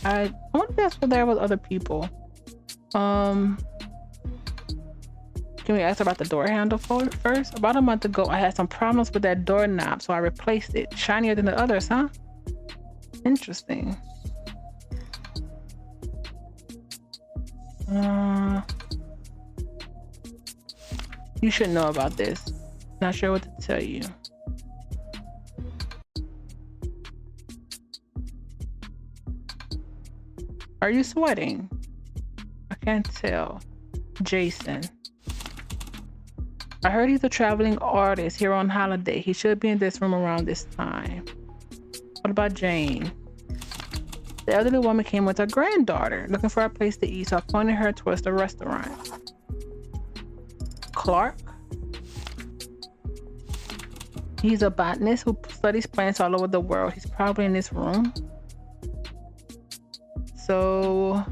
Speaker 1: I want to guess where there was other people. Can we ask about the door handle first? About a month ago, I had some problems with that doorknob, so I replaced it. Shinier than the others, huh? Interesting. You should know about this. Not sure what to tell you. Are you sweating? I can't tell. Jason. I heard he's a traveling artist here on holiday. He should be in this room around this time. What about Jane? The elderly woman came with her granddaughter, looking for a place to eat, so I pointed her towards the restaurant. Clark? He's a botanist who studies plants all over the world. He's probably in this room. So...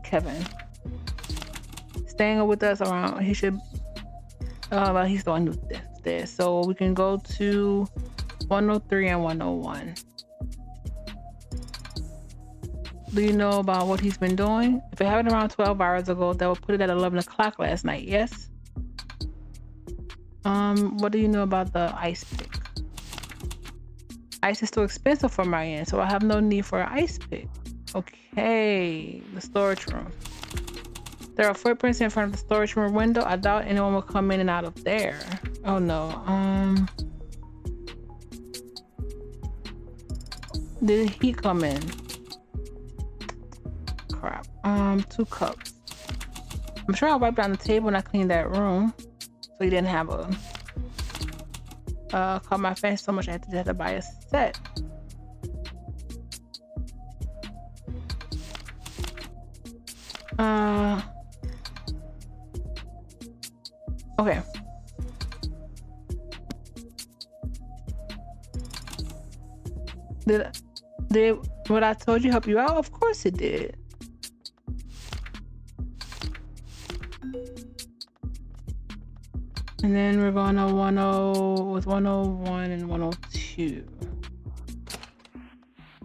Speaker 1: Kevin. Staying with us around, he should... well, he's the one who's there. So we can go to 103 and 101. Do you know about what he's been doing? If it happened around 12 hours ago, that would put it at 11 o'clock last night, yes? What do you know about the ice pick? Ice is too expensive for my end, so I have no need for an ice pick. Okay, the storage room. There are footprints in front of the storage room window. I doubt anyone will come in and out of there. Oh no. Did he come in? Crap. 2 cups. I'm sure I wiped down the table and I cleaned that room, so he didn't have a. Caught my fancy so much I had to buy a set. Okay. Did what I told you help you out? Of course it did. And then we're going to 101 and 102.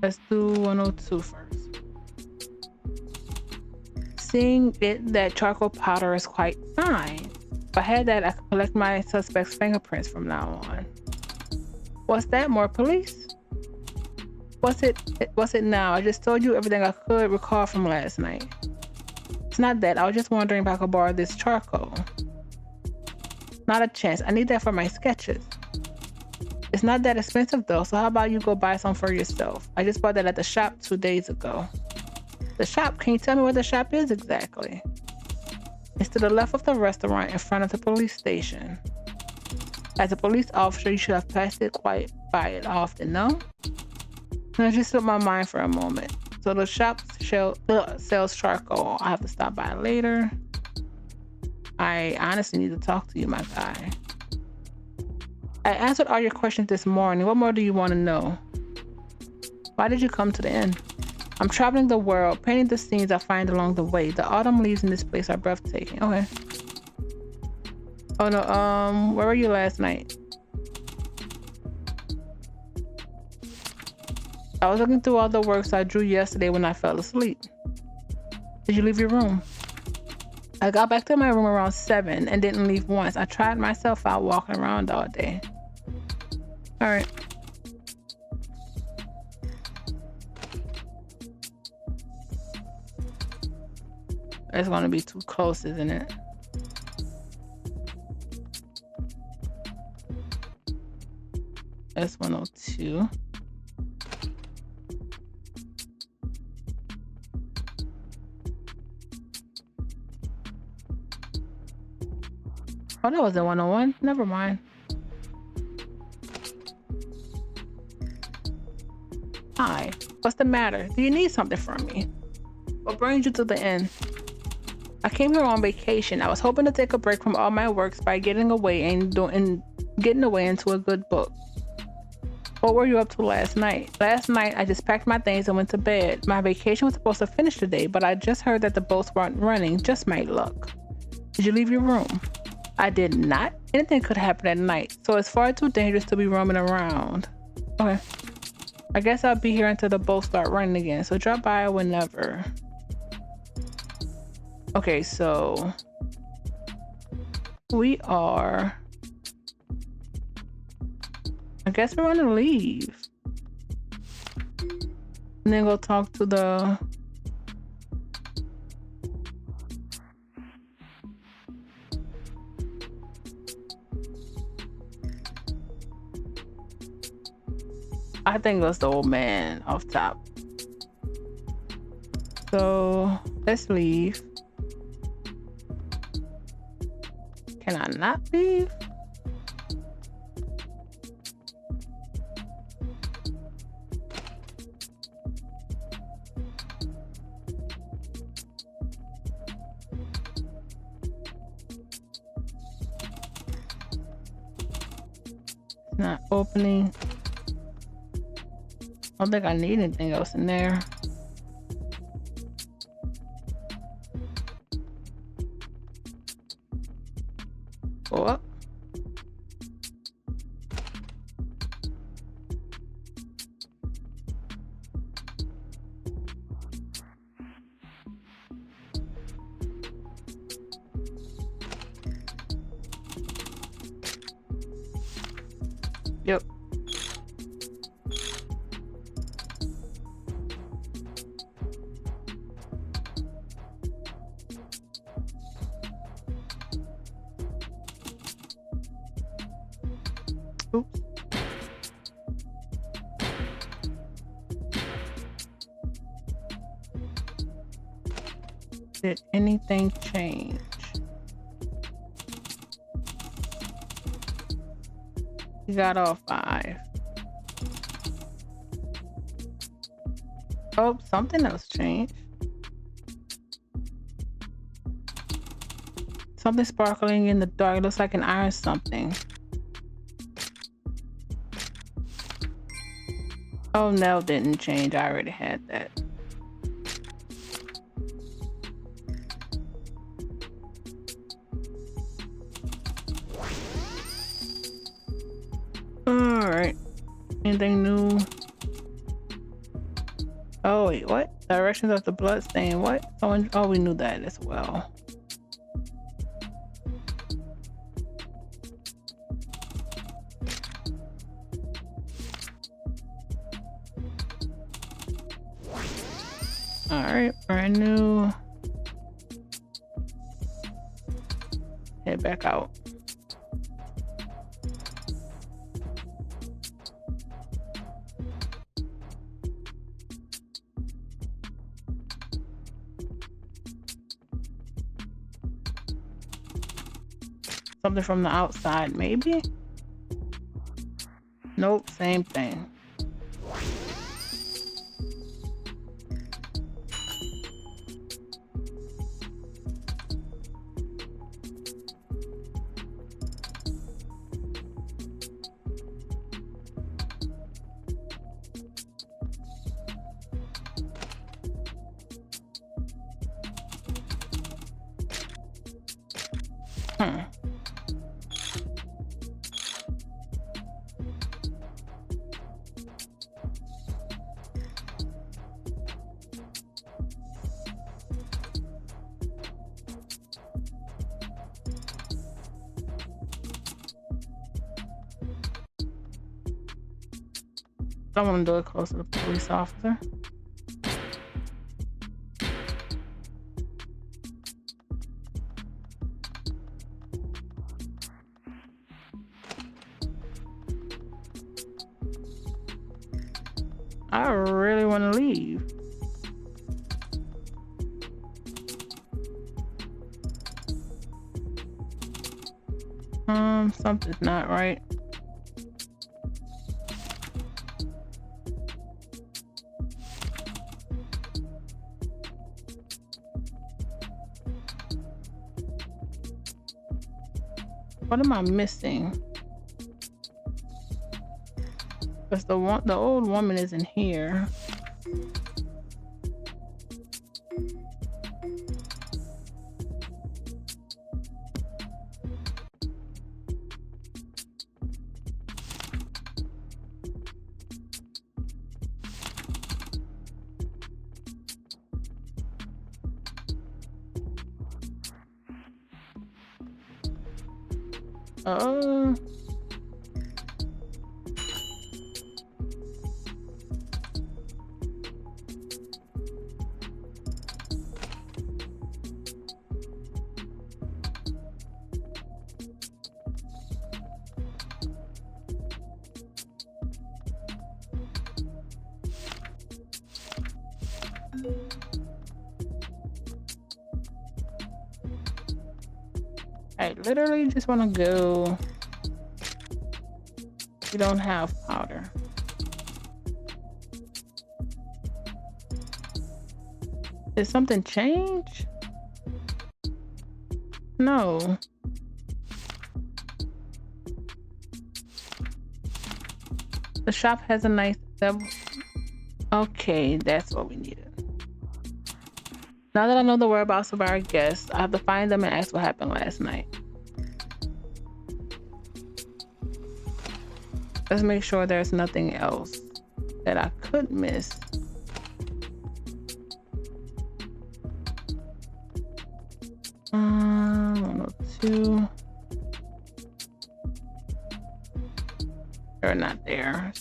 Speaker 1: Let's do 102 first. Seeing that charcoal powder is quite fine. If I had that, I could collect my suspect's fingerprints from now on. What's that? More police? What's it now? I just told you everything I could recall from last night. It's not that. I was just wondering if I could borrow this charcoal. Not a chance. I need that for my sketches. It's not that expensive though, so how about you go buy some for yourself? I just bought that at the shop 2 days ago. The shop? Can you tell me where the shop is exactly? It's to the left of the restaurant in front of the police station. As a police officer, you should have passed it quite by it often, no? Now just slipped my mind for a moment. So the shop sells charcoal. I have to stop by later. I honestly need to talk to you, my guy. I answered all your questions this morning. What more do you want to know? Why did you come to the inn? I'm traveling the world, painting the scenes I find along the way. The autumn leaves in this place are breathtaking. Okay. Oh no, where were you last night? I was looking through all the works I drew yesterday when I fell asleep. Did you leave your room? I got back to my room around 7 and didn't leave once. I tried myself out walking around all day. All right. It's gonna be too close, isn't it? That's 102. Oh, that was a 101. Never mind. Hi. What's the matter? Do you need something from me? What brings you to the inn? I came here on vacation. I was hoping to take a break from all my works by getting away into a good book. What were you up to last night? Last night, I just packed my things and went to bed. My vacation was supposed to finish today, but I just heard that the boats weren't running. Just my luck. Did you leave your room? I did not. Anything could happen at night, so it's far too dangerous to be roaming around. Okay. I guess I'll be here until the boats start running again, so drop by whenever. Okay, so we are... I guess we're gonna leave. And then go talk to the... I think that's the old man off top. So let's leave. Can I not leave? It's not opening. I don't think I need anything else in there. Go up. Yep. Oops. Did anything change? You got all 5. Oh, something else changed. Something sparkling in the dark. It looks like an iron something. Oh, no, didn't change. I already had that. Alright. Anything new? Oh, wait, what? Directions of the blood stain. What? Someone, oh, we knew that as well. Alright, brand new. Head back out. Something from the outside, maybe? Nope, same thing. I want to do it close to the police officer. I really want to leave. Something's not right. What am I missing? Because the old woman isn't here. I literally just want to go. We don't have powder. Did something change? No. The shop has a nice double. Okay, that's what we needed. Now that I know the whereabouts of our guests, I have to find them and ask what happened last night. Let's make sure there's nothing else that I could miss. One or two. They're not there.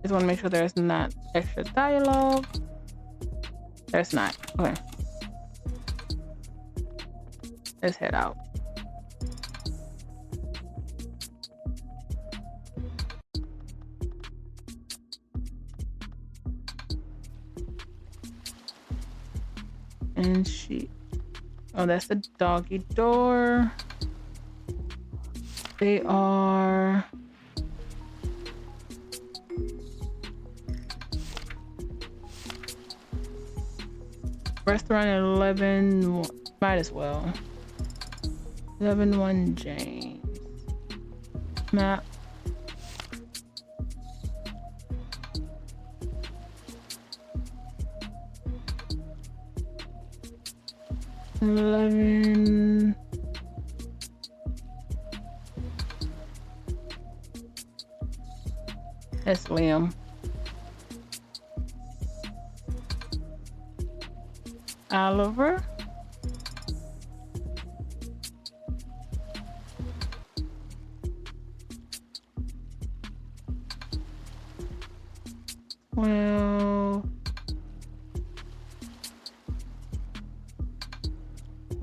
Speaker 1: Just want to make sure there's not extra dialogue. There's not. Okay. Let's head out. And oh, that's the doggy door. They are restaurant at 11. Might as well. 11-1 James. Map. That's Liam. Oliver. Well,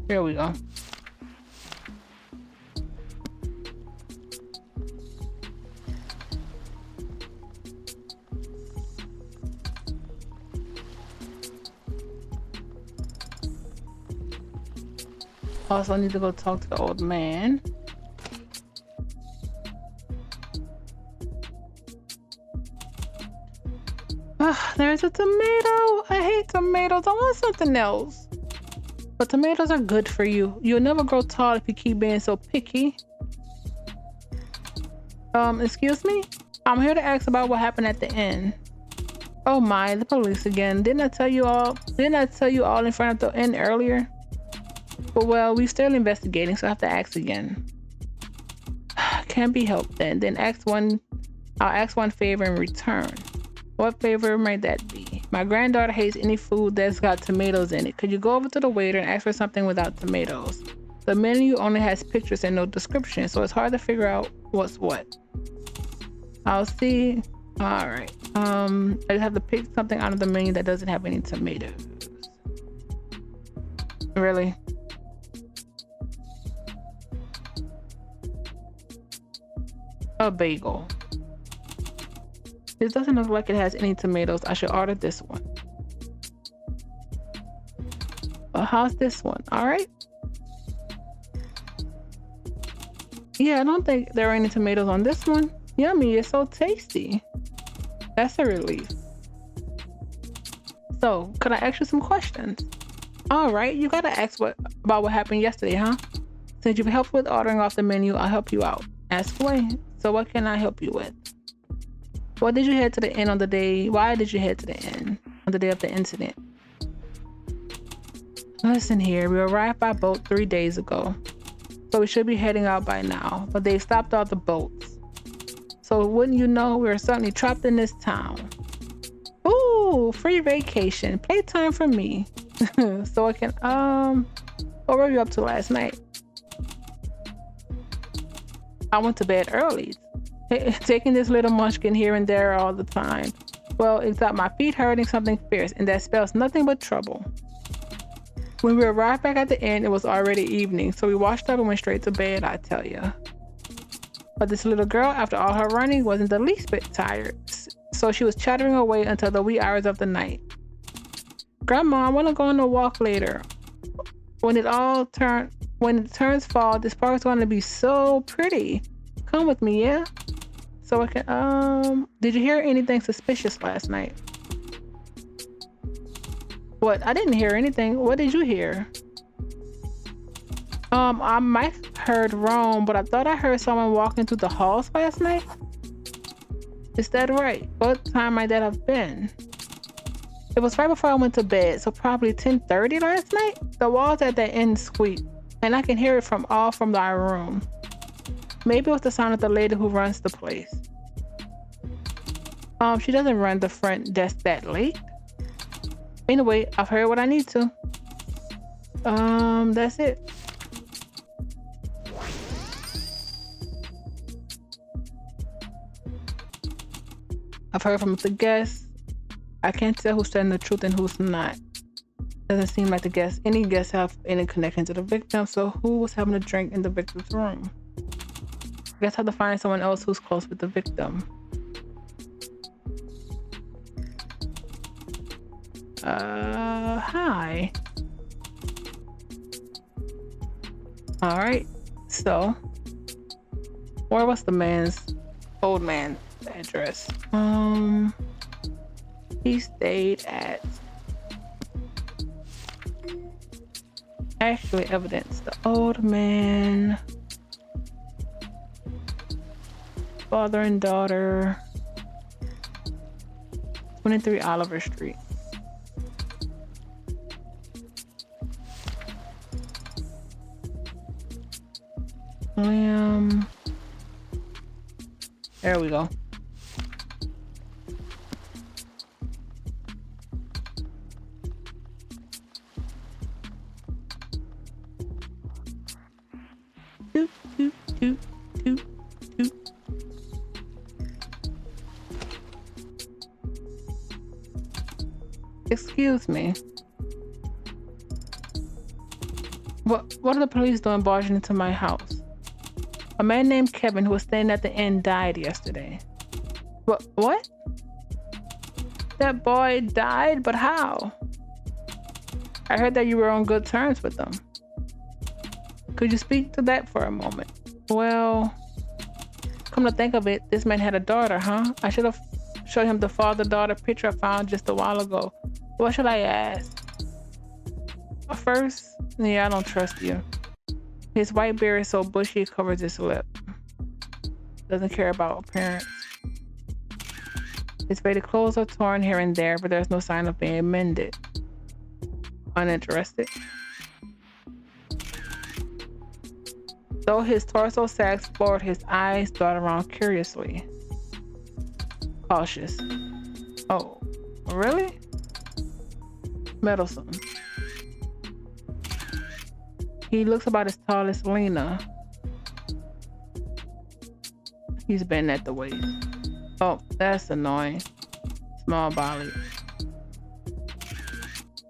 Speaker 1: here we go. Also, I need to go talk to the old man. There's a tomato. I hate tomatoes. I want something else. But tomatoes are good for you. You'll never grow tall if you keep being so picky. Excuse me? I'm here to ask about what happened at the inn. Oh my, the police again. Didn't I tell you all in front of the inn earlier? But well, we're still investigating, so I have to ask again. Can't be helped then. I'll ask one favor in return. What favor might that be? My granddaughter hates any food that's got tomatoes in it. Could you go over to the waiter and ask for something without tomatoes? The menu only has pictures and no description, so it's hard to figure out what's what. I'll see. All right. I just have to pick something out of the menu that doesn't have any tomatoes. Really? A bagel. This doesn't look like it has any tomatoes. I should order this one. How's this one? All right. Yeah, I don't think there are any tomatoes on this one. Yummy, it's so tasty. That's a relief. So, could I ask you some questions? All right, you gotta ask about what happened yesterday, huh? Since you've helped with ordering off the menu, I'll help you out. Ask away. So what can I help you with? What did you head to the inn on the day? Why did you head to the inn on the day of the incident? Listen here, we arrived by boat 3 days ago. So we should be heading out by now, but they've stopped all the boats. So wouldn't you know, we're suddenly trapped in this town. Ooh, free vacation, playtime for me. So I can, what were you up to last night? I went to bed early, taking this little munchkin here and there all the time. Well, it's got my feet hurting something fierce, and that spells nothing but trouble. When we arrived back at the inn, it was already evening, so we washed up and went straight to bed, I tell you. But this little girl, after all her running, wasn't the least bit tired, so she was chattering away until the wee hours of the night. Grandma, I want to go on a walk later. When it turns fall, this park is going to be so pretty. Come with me, yeah? So I can, did you hear anything suspicious last night? What? I didn't hear anything. What did you hear? I might have heard wrong, but I thought I heard someone walking through the halls last night. Is that right? What time might that have been? It was right before I went to bed, so probably 10:30 last night. The walls at that end squeak, and I can hear it from our room. Maybe it was the sound of the lady who runs the place. She doesn't run the front desk that late. Anyway, I've heard what I need to. That's it. I've heard from the guests. I can't tell who's telling the truth and who's not. Doesn't seem like any guests have any connection to the victim, so who was having a drink in the victim's room? I guess I have to find someone else who's close with the victim. Hi. All right, so where was the old man's address? He stayed at, actually evidence, the old man, father and daughter, 23 Oliver Street. There we go. Doop, doop, doop, doop, doop. Excuse me. What are the police doing barging into my house? A man named Kevin who was staying at the inn died yesterday. What? That boy died? But how? I heard that you were on good terms with him. Could you speak to that for a moment? Well, come to think of it, this man had a daughter, huh? I should have showed him the father-daughter picture I found just a while ago. What should I ask? First, yeah, I don't trust you. His white beard is so bushy it covers his lip. Doesn't care about appearance. His faded clothes are torn here and there, but there's no sign of being mended. Uninterested. Though his torso sags forward, his eyes dart around curiously. Cautious. Oh, really? Meddlesome. He looks about as tall as Lena. He's been at the waist. Oh, that's annoying. Small body.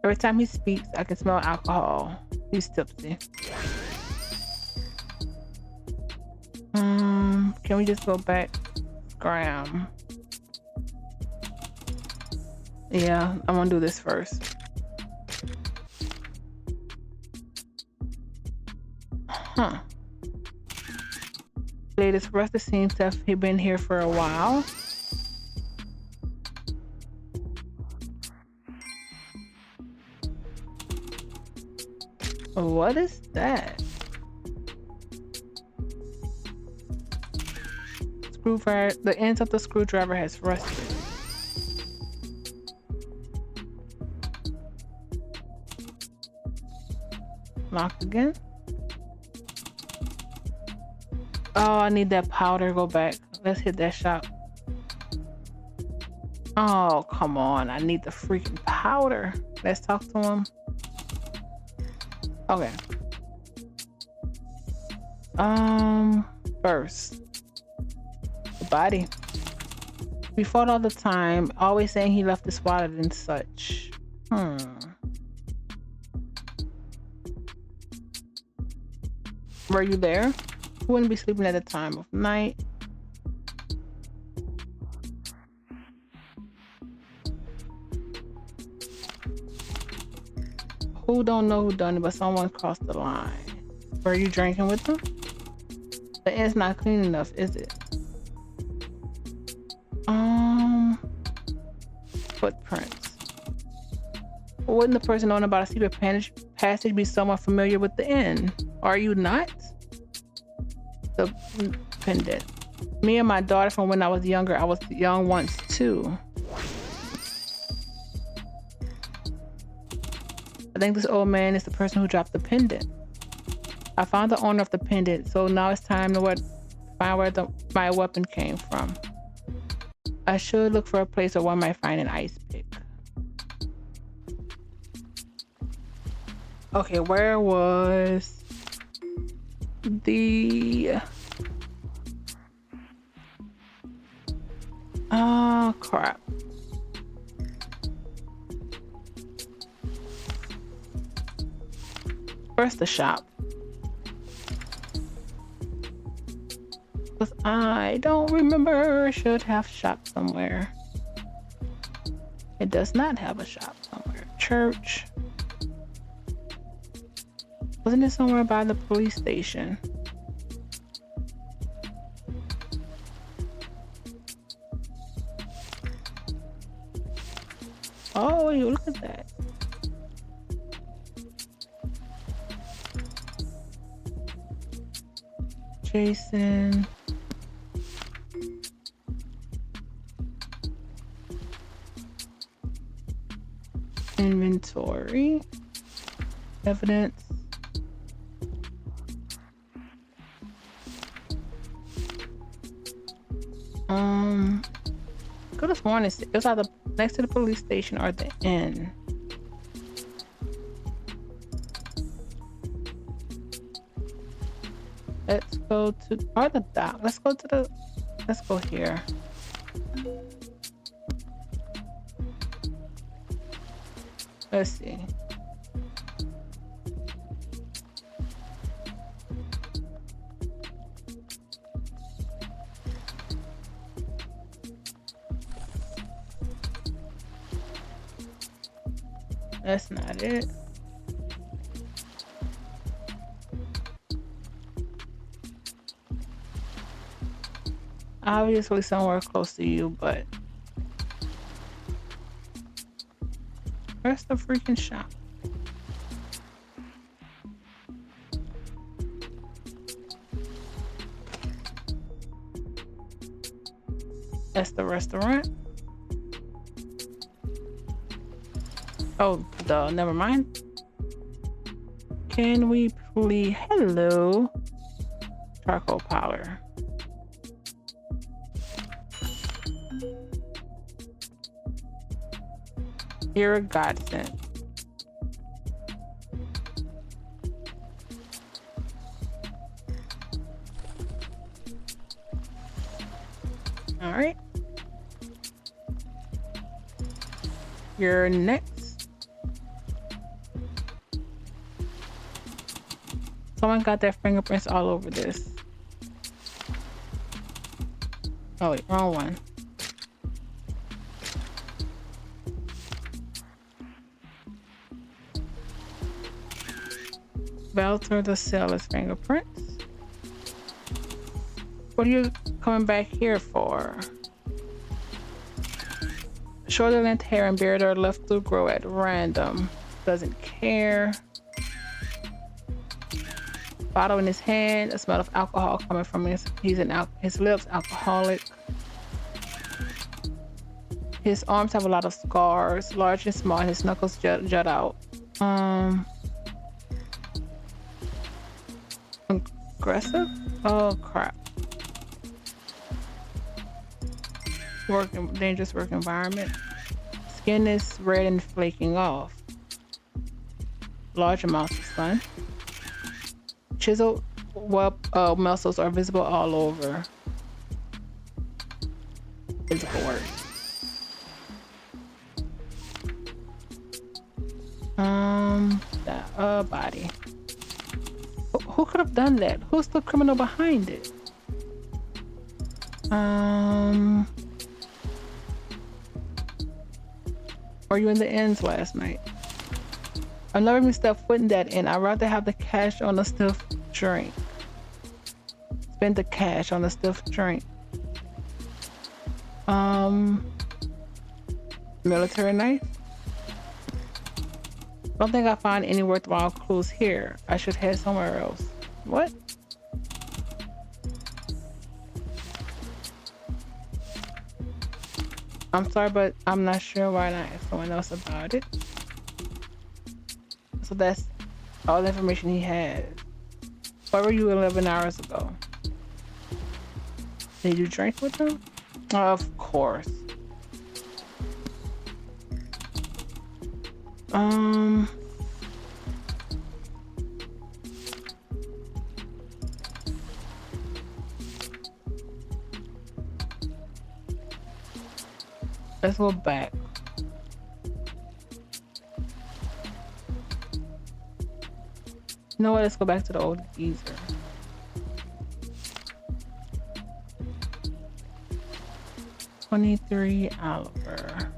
Speaker 1: Every time he speaks, I can smell alcohol. He's tipsy. Can we just go back? Scram. Yeah, I'm gonna do this first. Huh. Latest rest of seems to have been here for a while. What is that? Screwdriver. The ends of the screwdriver has rusted. Locked again. Oh, I need that powder. Go back. Let's hit that shop. Oh, come on. I need the freaking powder. Let's talk to him. Okay. First. The body. We fought all the time, always saying he left his wallet and such. Were you there? Who wouldn't be sleeping at the time of night? Who don't know who done it, but someone crossed the line. Were you drinking with them? The end's not clean enough, is it? Footprints. Wouldn't the person knowing about a secret passage be somewhat familiar with the end? Are you not? The pendant. Me and my daughter from when I was younger, I was young once too. I think this old man is the person who dropped the pendant. I found the owner of the pendant, so now it's time to find where my weapon came from. I should look for a place where one might find an ice pick. Okay, where was the... Oh, crap. Where's the shop? Because I don't remember. It should have shop somewhere. It does not have a shop somewhere. Church. Wasn't it somewhere by the police station? Oh, you look at that. Jason. Inventory. Evidence. Could have sworn it was either next to the police station or the inn. Let's go to the dock. Let's go here. Let's see. That's not it. Obviously somewhere close to you, but where's the freaking shop? That's the restaurant. Oh, duh, never mind. Can we please... Hello. Charcoal powder. You're a godsend. You're next. Someone got their fingerprints all over this. Oh wait, wrong one. Belter the seller's fingerprints. What are you coming back here for? Shoulder length hair and beard are left to grow at random. Doesn't care. Bottle in his hand. A smell of alcohol coming from his lips. Alcoholic. His arms have a lot of scars, large and small. His knuckles jut out. Aggressive? Oh crap. Dangerous work environment. Skin is red and flaking off. Large amounts of sun. Chiseled muscles are visible all over. Physical work. Body. Who could have done that? Who's the criminal behind it? Were you in the inns last night? I've never even stepped foot in that inn. I'd rather have the cash on a stiff drink. Spend the cash on a stiff drink. Military knife? Don't think I find any worthwhile clues here. I should head somewhere else. What? I'm sorry, but I'm not sure why not ask someone else about it. So that's all the information he has. Where were you 11 hours ago? Did you drink with him? Of course. Let's go back. You know what? Let's go back to the old geezer. $23 Oliver.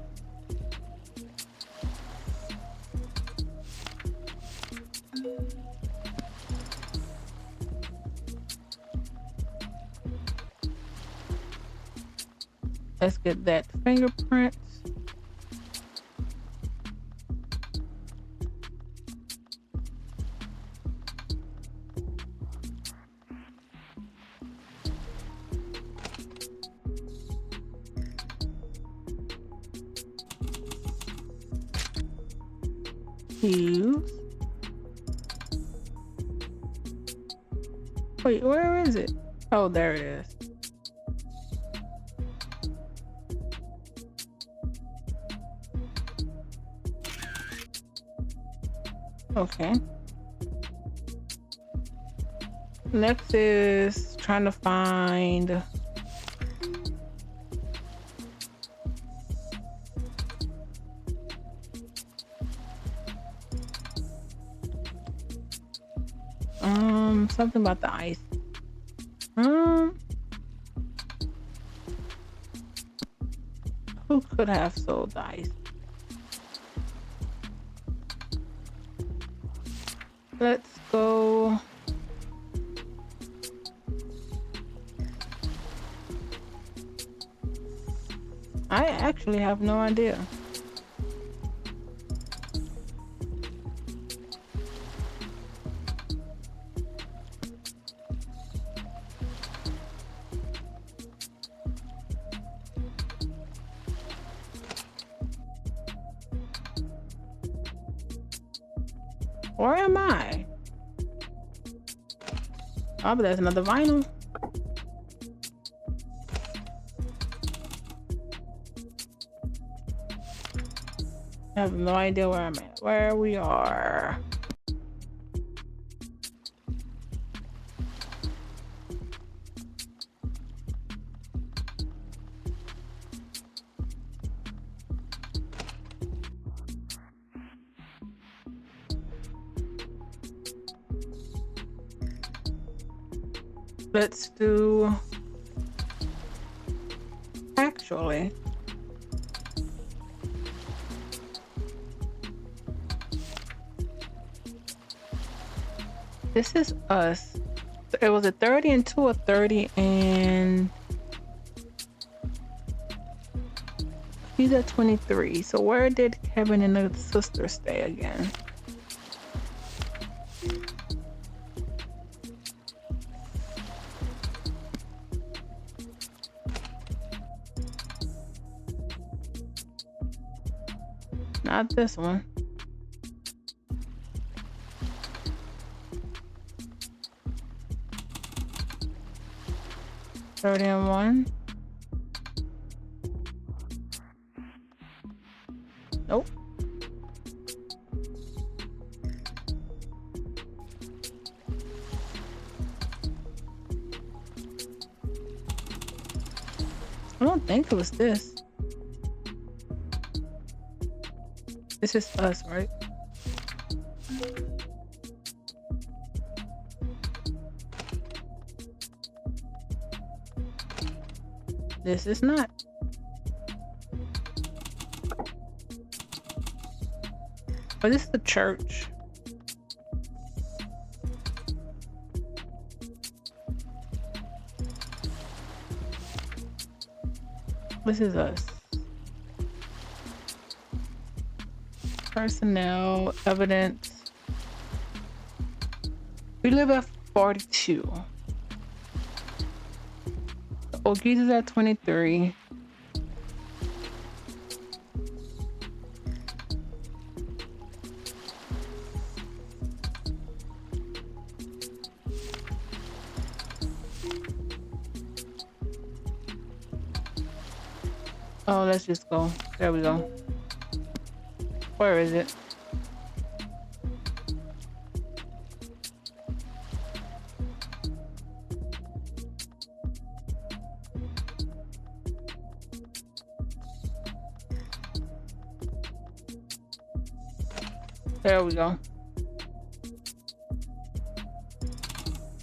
Speaker 1: Let's get that fingerprint. Use. Wait, where is it? Oh, there it is. Okay. Next is trying to find something about the ice. Who could have sold the ice? Let's go. I actually have no idea. Where am I? Oh, but there's another vinyl. I have no idea where I'm at. Where we are. Let's do... Actually... This is us. It was a 30 and 2 or 30 and... He's at 23. So where did Kevin and the sister stay again? Not this one. Thirty and 1. Nope. I don't think it was this. This is us, right? This is not. But this is the church. This is us. Personnel, evidence. We live at 42. Ogies is at 23. Oh, let's just go. There we go. Where is it? There we go.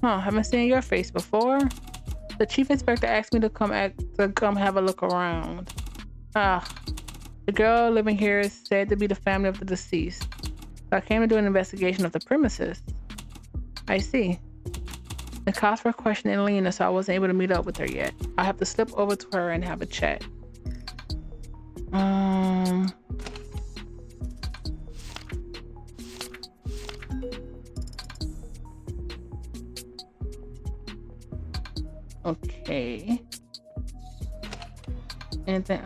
Speaker 1: Huh, haven't seen your face before. The chief inspector asked me to come have a look around. Ah, the girl living here is said to be the family of the deceased. So I came to do an investigation of the premises. I see. The cops were questioning Lena, so I wasn't able to meet up with her yet. I'll have to slip over to her and have a chat. Okay. Anything?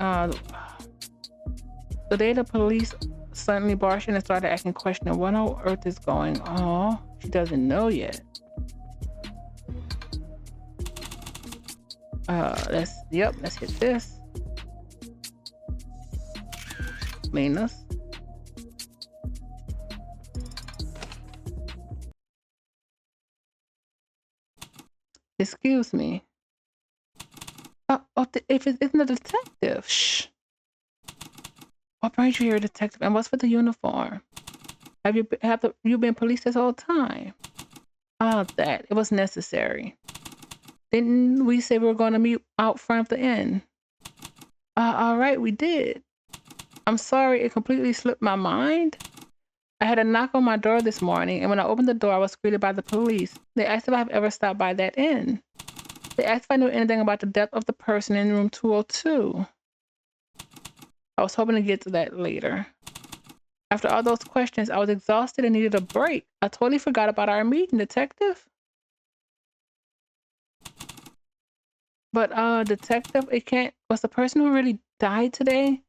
Speaker 1: The day the police suddenly barged in and started acting questioning, what on earth is going on? She doesn't know yet. Let's hit this. Lena's. Excuse me. If it isn't a detective, shh. What brings you here, detective? And what's with the uniform? Have you been police this whole time? That it was necessary. Didn't we say we were going to meet out front of the inn? All right, we did. I'm sorry, it completely slipped my mind. I had a knock on my door this morning, and when I opened the door, I was greeted by the police. They asked if I've ever stopped by that inn. They asked if I knew anything about the death of the person in room 202. I was hoping to get to that later. After all those questions, I was exhausted and needed a break. I totally forgot about our meeting, detective. But, detective, was the person who really died today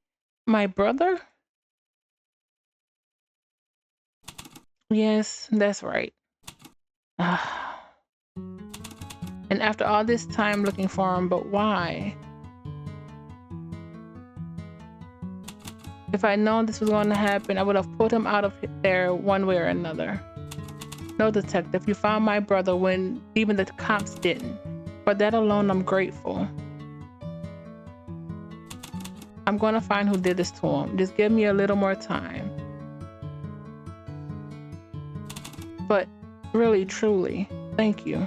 Speaker 1: my brother? Yes, that's right. And after all this time looking for him, but why? If I'd known this was going to happen, I would have put him out of there one way or another. No, detective, you found my brother when even the cops didn't. For that alone, I'm grateful. I'm going to find who did this to him. Just give me a little more time. But really, truly, thank you.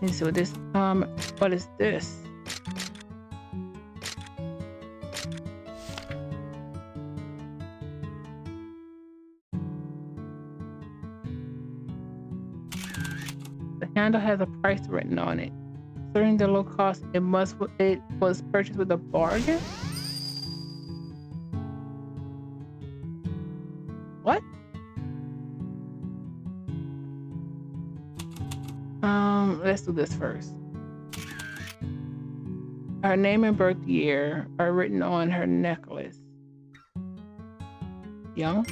Speaker 1: Let me see what this, what is this? The handle has a price written on it. Considering the low cost, it was purchased with a bargain? What? Let's do this first. Her name and birth year are written on her necklace. Young.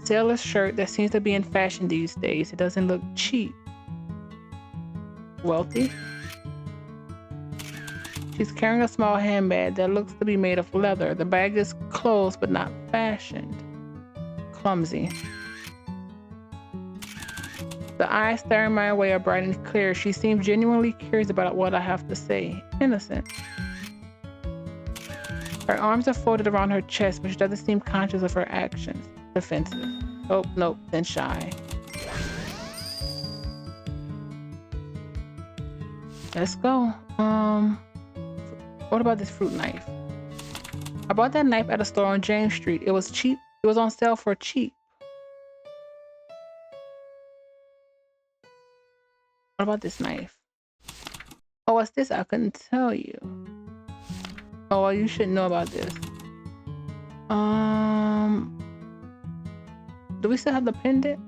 Speaker 1: Sailor shirt that seems to be in fashion these days. It doesn't look cheap. Wealthy. She's carrying a small handbag that looks to be made of leather. The bag is closed but not fashioned. Clumsy. The eyes staring my way are bright and clear. She seems genuinely curious about what I have to say. Innocent. Her arms are folded around her chest, but she doesn't seem conscious of her actions. Defensive. Oh, nope, then shy. Let's go. What about this fruit knife? I bought that knife at a store on James Street. It was cheap. It was on sale for cheap. What about this knife? Oh, what's this? I couldn't tell you. Oh, well, you should know about this. Do we still have the pendant?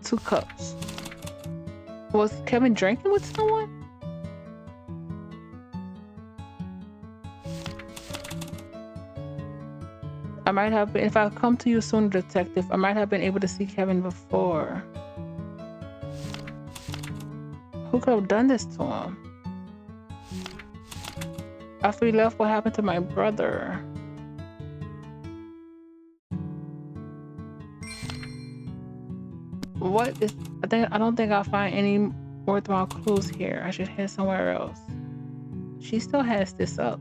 Speaker 1: Two cups. Was Kevin drinking with someone? I might have been, if I come to you soon, detective, I might have been able to see Kevin before. Who could have done this to him? After he left, what happened to my brother? What is, I don't think I'll find any worthwhile clues here. I should head somewhere else. She still has this up.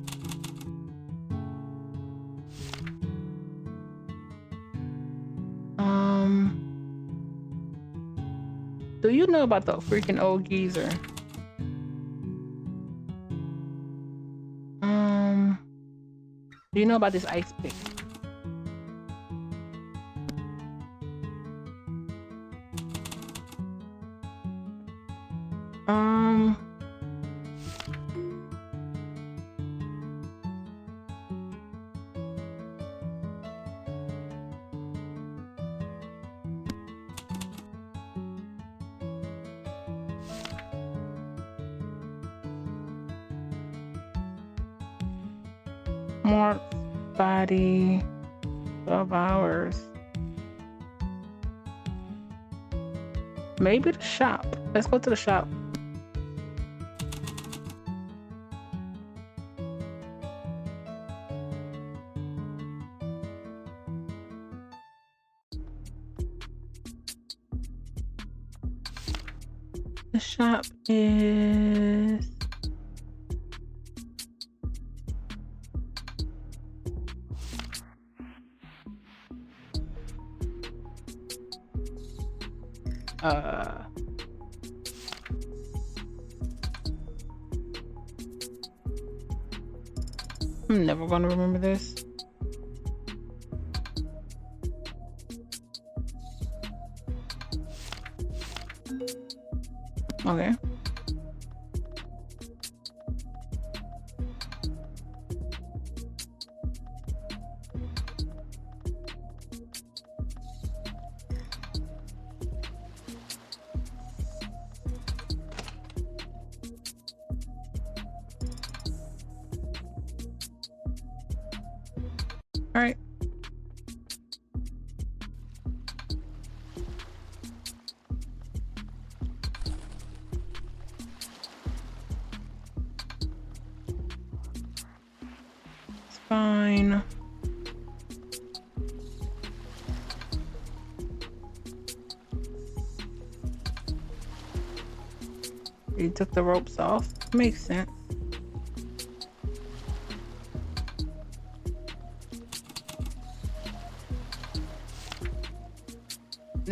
Speaker 1: Do you know about the freaking old geezer? Do you know about this ice pick? More body, 12 hours. Maybe the shop. Let's go to the shop. The shop is... I'm never gonna remember this. Okay. All right. It's fine. You took the ropes off. Makes sense.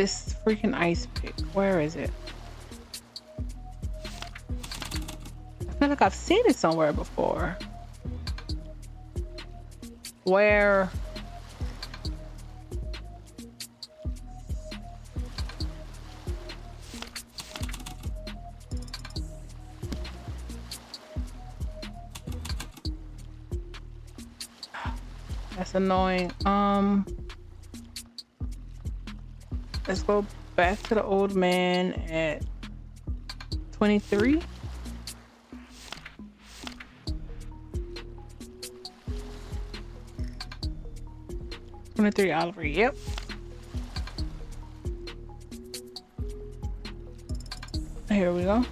Speaker 1: this freaking ice pick. Where is it? I feel like I've seen it somewhere before. Where? That's annoying. Let's go back to the old man at 23. Oliver, yep. Here we go.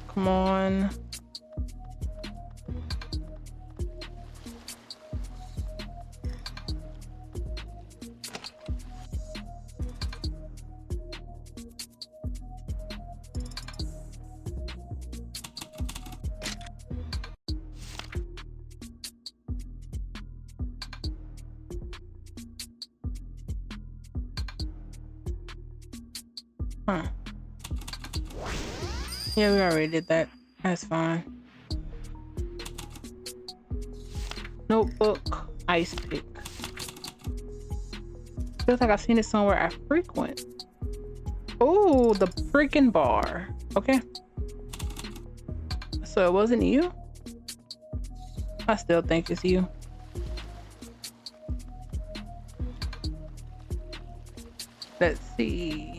Speaker 1: Come on. Huh. Yeah, we already did that. That's fine. Notebook, ice pick. Feels like I've seen it somewhere I frequent. Oh, the freaking bar. Okay. So it wasn't you? I still think it's you. Let's see.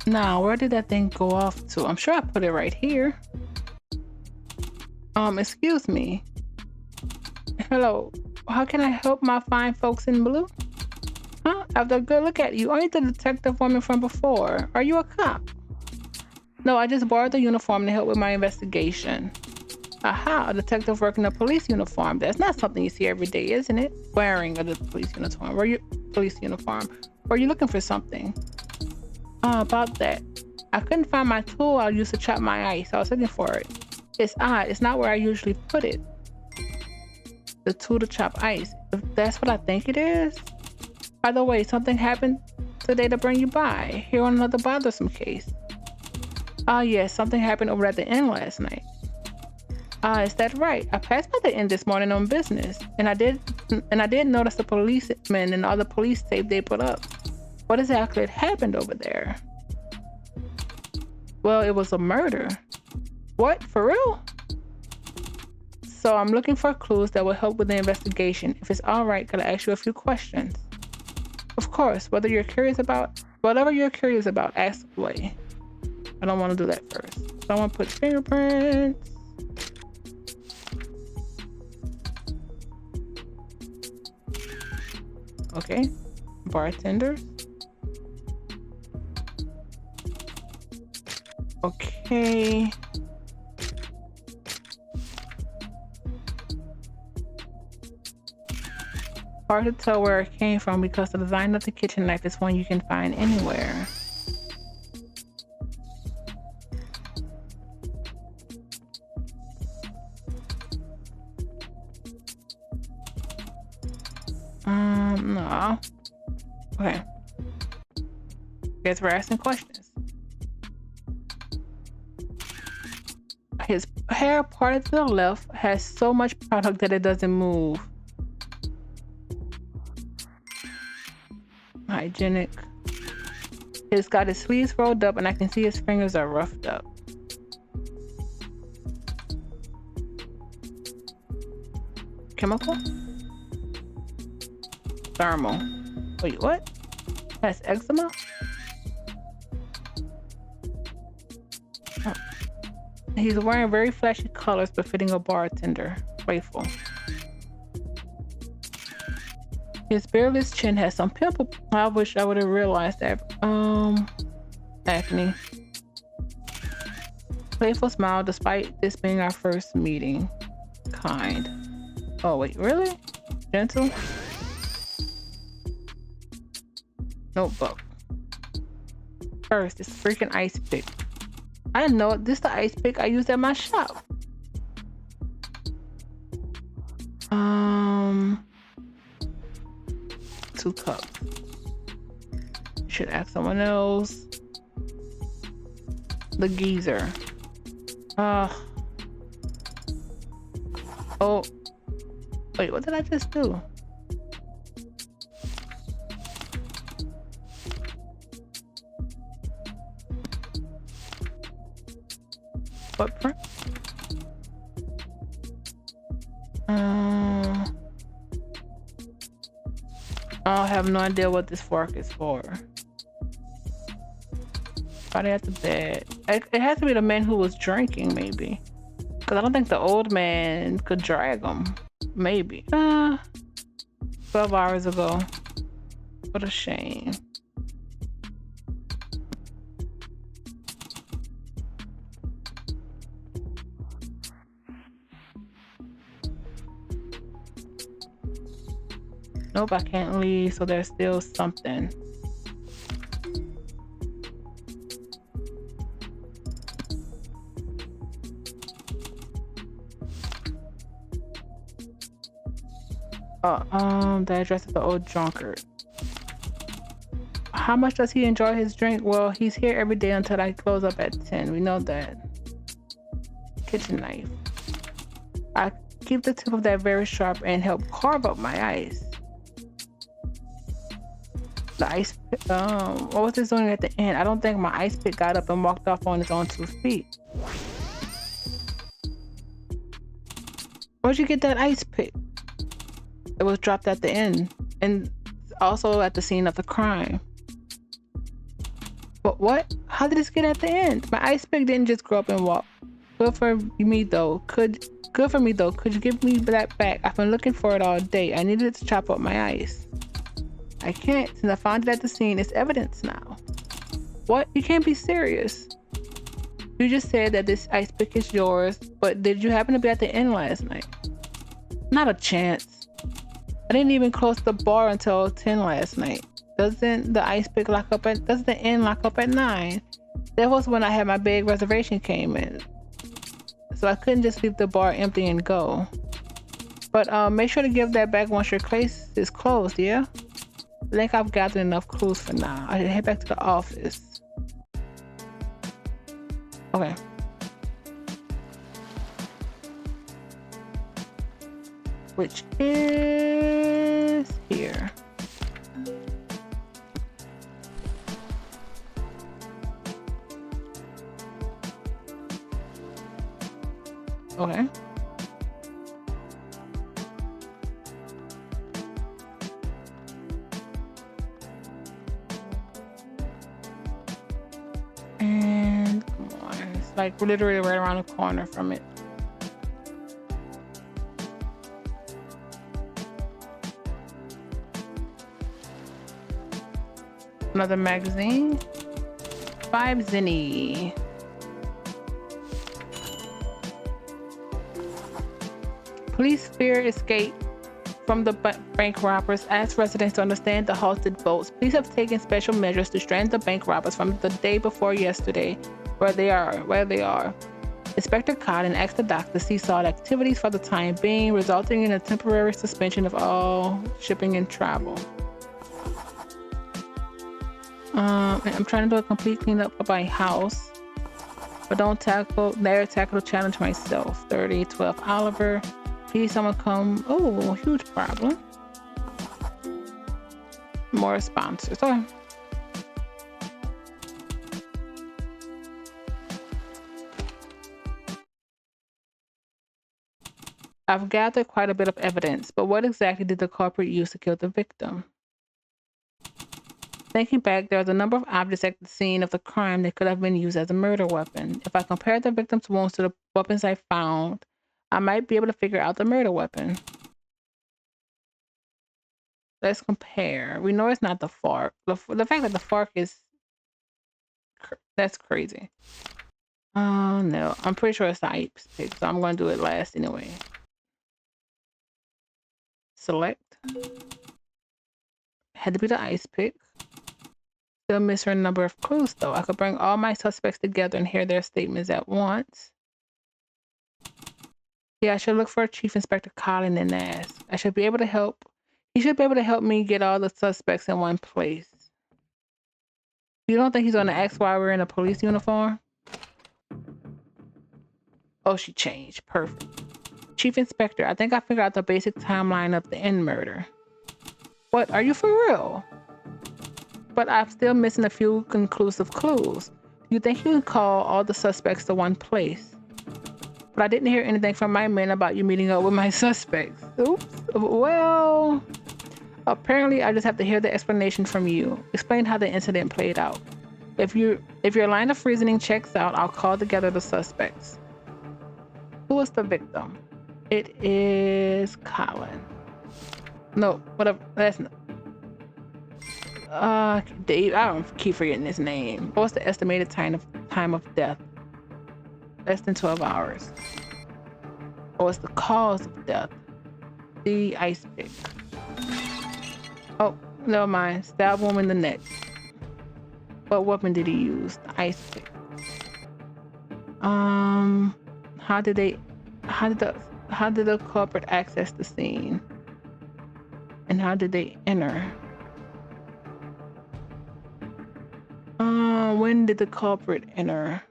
Speaker 1: Now, where did that thing go off to? I'm sure I put it right here. Excuse me. Hello. How can I help my fine folks in blue? Huh? After a good look at you, aren't you the detective woman from before? Are you a cop? No, I just borrowed the uniform to help with my investigation. Aha, a detective working a police uniform. That's not something you see every day, isn't it? Wearing a police uniform. Were you looking for something? About that. I couldn't find my tool I used to chop my ice. I was looking for it. It's odd. It's not where I usually put it. The tool to chop ice. If that's what I think it is. By the way, something happened today to bring you by. Here on another bothersome case. Yes, something happened over at the inn last night. Is that right? I passed by the inn this morning on business, and I did notice the policemen and all the police tape they put up. What exactly had happened over there? Well, it was a murder. What? For real? So I'm looking for clues that will help with the investigation. If it's all right, could I ask you a few questions? Of course. Whatever you're curious about, ask away. I don't want to do that first. So I want to put fingerprints. Okay. Bartender. Okay. Hard to tell where it came from because the design of the kitchen knife is one you can find anywhere. No. Okay. Guess we're asking questions. His hair parted to the left has so much product that it doesn't move. Hygienic. He's got his sleeves rolled up and I can see his fingers are roughed up. Chemical? Thermal. Wait, what? That's eczema? Oh. He's wearing very flashy colors befitting a bartender. Playful. His beardless chin has some pimple. I wish I would have realized that. Acne. playful smile despite this being our first meeting. Kind. Oh, wait, really? Gentle? Notebook. First, this freaking ice pick. I didn't know it. This is the ice pick I used at my shop. 2 cups. Should ask someone else. The geezer. Oh. Wait, what did I just do? Footprint? I have no idea what this fork is for. Probably at the bed. It has to be the man who was drinking, maybe. Because I don't think the old man could drag him. Maybe. 12 hours ago. What a shame. Nope, I can't leave, so there's still something. The address of the old drunkard. How much does he enjoy his drink? Well, he's here every day until I close up at 10. We know that. Kitchen knife. I keep the tip of that very sharp and help carve up my ice. The ice pick, what was this doing at the end? I don't think my ice pick got up and walked off on its own 2 feet. Where'd you get that ice pick? It was dropped at the end and also at the scene of the crime. But what? How did this get at the end? My ice pick didn't just grow up and walk. Good for me though. Could you give me that back? I've been looking for it all day. I needed to chop up my ice. I can't, since I found it at the scene. It's evidence now. What? You can't be serious. You just said that this ice pick is yours, but did you happen to be at the inn last night? Not a chance. I didn't even close the bar until 10 last night. Doesn't the inn lock up at 9? That was when I had my big reservation came in. So I couldn't just leave the bar empty and go. But make sure to give that back once your place is closed, yeah? I think I've gathered enough clues for now. I should head back to the office. Okay. Which is here. Okay. And come on, it's like literally right around the corner from it. Another magazine. 5 zenny. Police fear escape from the bank robbers. Ask residents to understand the halted boats. Police have taken special measures to strand the bank robbers from the day before yesterday, where they are. Inspector Cotton asked the dock to cease all activities for the time being, resulting in a temporary suspension of all shipping and travel. I'm trying to do a complete cleanup of my house, but don't tackle the challenge myself. 12 Oliver. Please someone come. Oh, huge problem. More sponsors. Okay. I've gathered quite a bit of evidence, but what exactly did the culprit use to kill the victim? Thinking back, there was a number of objects at the scene of the crime that could have been used as a murder weapon. If I compare the victim's wounds to the weapons I found, I might be able to figure out the murder weapon. Let's compare. We know it's not the fork. The fact that the fork is... that's crazy. No. I'm pretty sure it's the ice pick, so I'm going to do it last anyway. Select. Had to be the ice pick. Still missing a number of clues, though. I could bring all my suspects together and hear their statements at once. Yeah, I should look for Chief Inspector Collin and ask. I should be able to help. He should be able to help me get all the suspects in one place. You don't think he's going to ask why we're in a police uniform? Oh, she changed. Perfect. Chief Inspector, I think I figured out the basic timeline of the N murder. What? Are you for real? But I'm still missing a few conclusive clues. You think you can call all the suspects to one place? But I didn't hear anything from my men about you meeting up with my suspects. Oops. Well, apparently I just have to hear the explanation from you. Explain how the incident played out. If your line of reasoning checks out, I'll call together the suspects. Who is the victim? It is Colin. No, whatever. That's not. Dave. I don't keep forgetting his name. What's the estimated time of death? Less than 12 hours. What's the cause of death? The ice pick. Oh, never mind. Stab him in the neck. What weapon did he use? The ice pick. How did the culprit access the scene? And how did they enter? When did the culprit enter?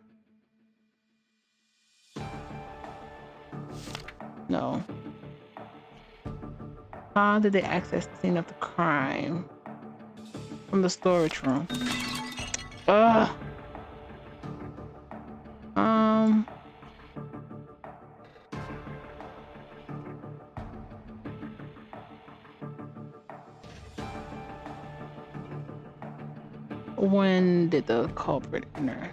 Speaker 1: No. How did they access the scene of the crime? From the storage room. Ugh. When did the culprit enter?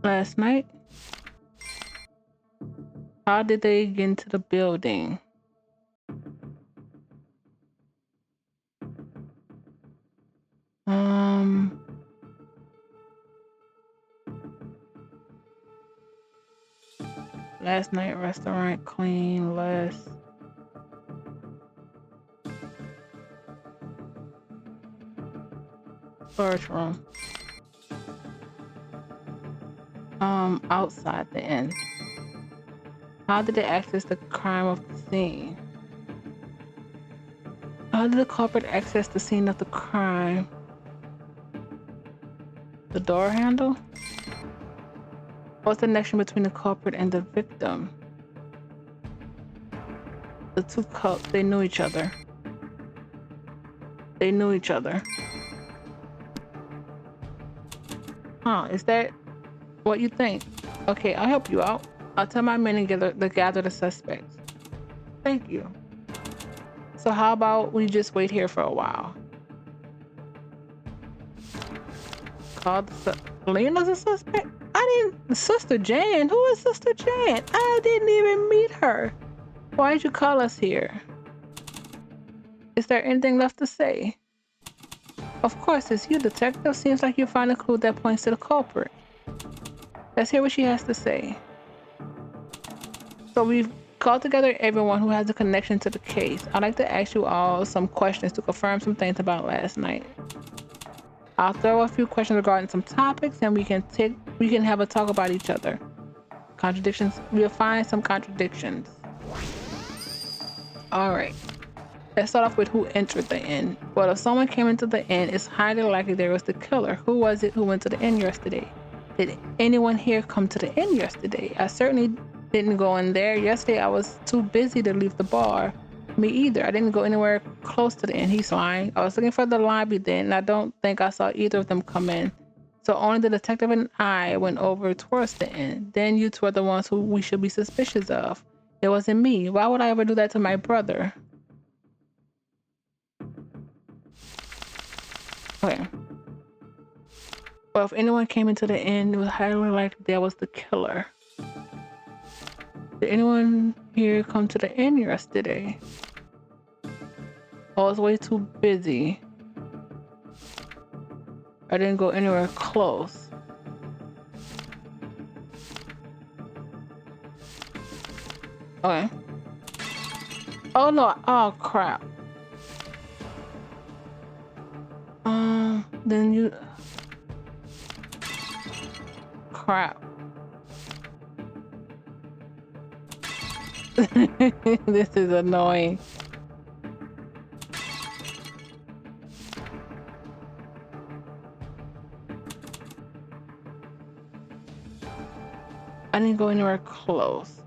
Speaker 1: Last night? How did they get into the building? Last night restaurant clean, less. Storage room. Outside the inn. How did they access the crime of the scene? How did the culprit access the scene of the crime? The door handle? What's the connection between the culprit and the victim? The two culprits, they knew each other. They knew each other. Huh, is that what you think? Okay, I'll help you out. I'll tell my men to gather the suspects. Thank you. So how about we just wait here for a while? Call Lena's a suspect? Sister Jan? Who is Sister Jan? I didn't even meet her. Why did you call us here? Is there anything left to say? Of course, it's you, detective. Seems like you found a clue that points to the culprit. Let's hear what she has to say. So we've called together everyone who has a connection to the case. I'd like to ask you all some questions to confirm some things about last night. I'll throw a few questions regarding some topics and we can have a talk about each other. Contradictions, we'll find some contradictions. All right. Let's start off with who entered the inn. Well, if someone came into the inn, it's highly likely there was the killer. Who was it who went to the inn yesterday? Did anyone here come to the inn yesterday? I certainly didn't go in there. Yesterday, I was too busy to leave the bar. Me either. I didn't go anywhere close to the inn. He's lying. I was looking for the lobby then, and I don't think I saw either of them come in. So only the detective and I went over towards the inn. Then you two are the ones who we should be suspicious of. It wasn't me. Why would I ever do that to my brother? Okay. Well, if anyone came into the inn, it was highly likely that was the killer. Did anyone here come to the inn yesterday? I was way too busy. I didn't go anywhere close. Okay. Oh no, oh crap. Then you... Crap. This is annoying. I didn't go anywhere close.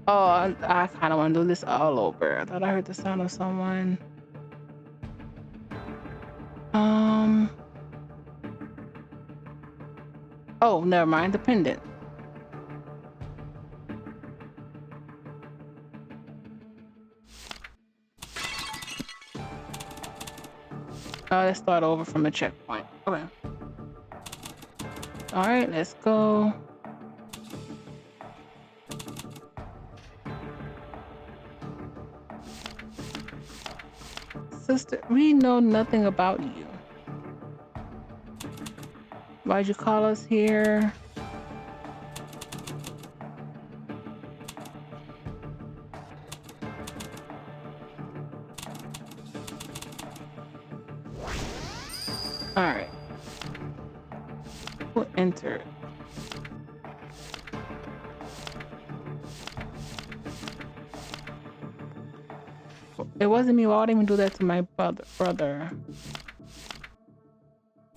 Speaker 1: Oh, I kind of want to do this all over. I thought I heard the sound of someone. Oh, never mind. The pendant. Let's start over from the checkpoint. Okay. All right, let's go. Sister, we know nothing about you. Why'd you call us here? All right. We'll enter. It wasn't me. Why would I even do that to my brother?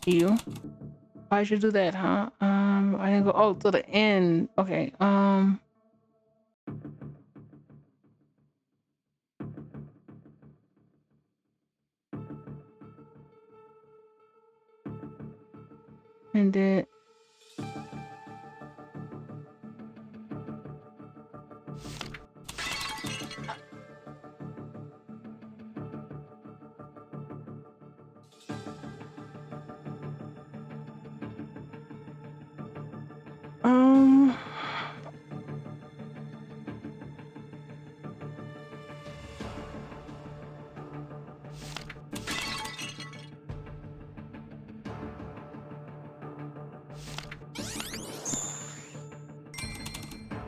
Speaker 1: You? Why'd you do that, huh? I didn't go. Oh, to the end. Okay. And then.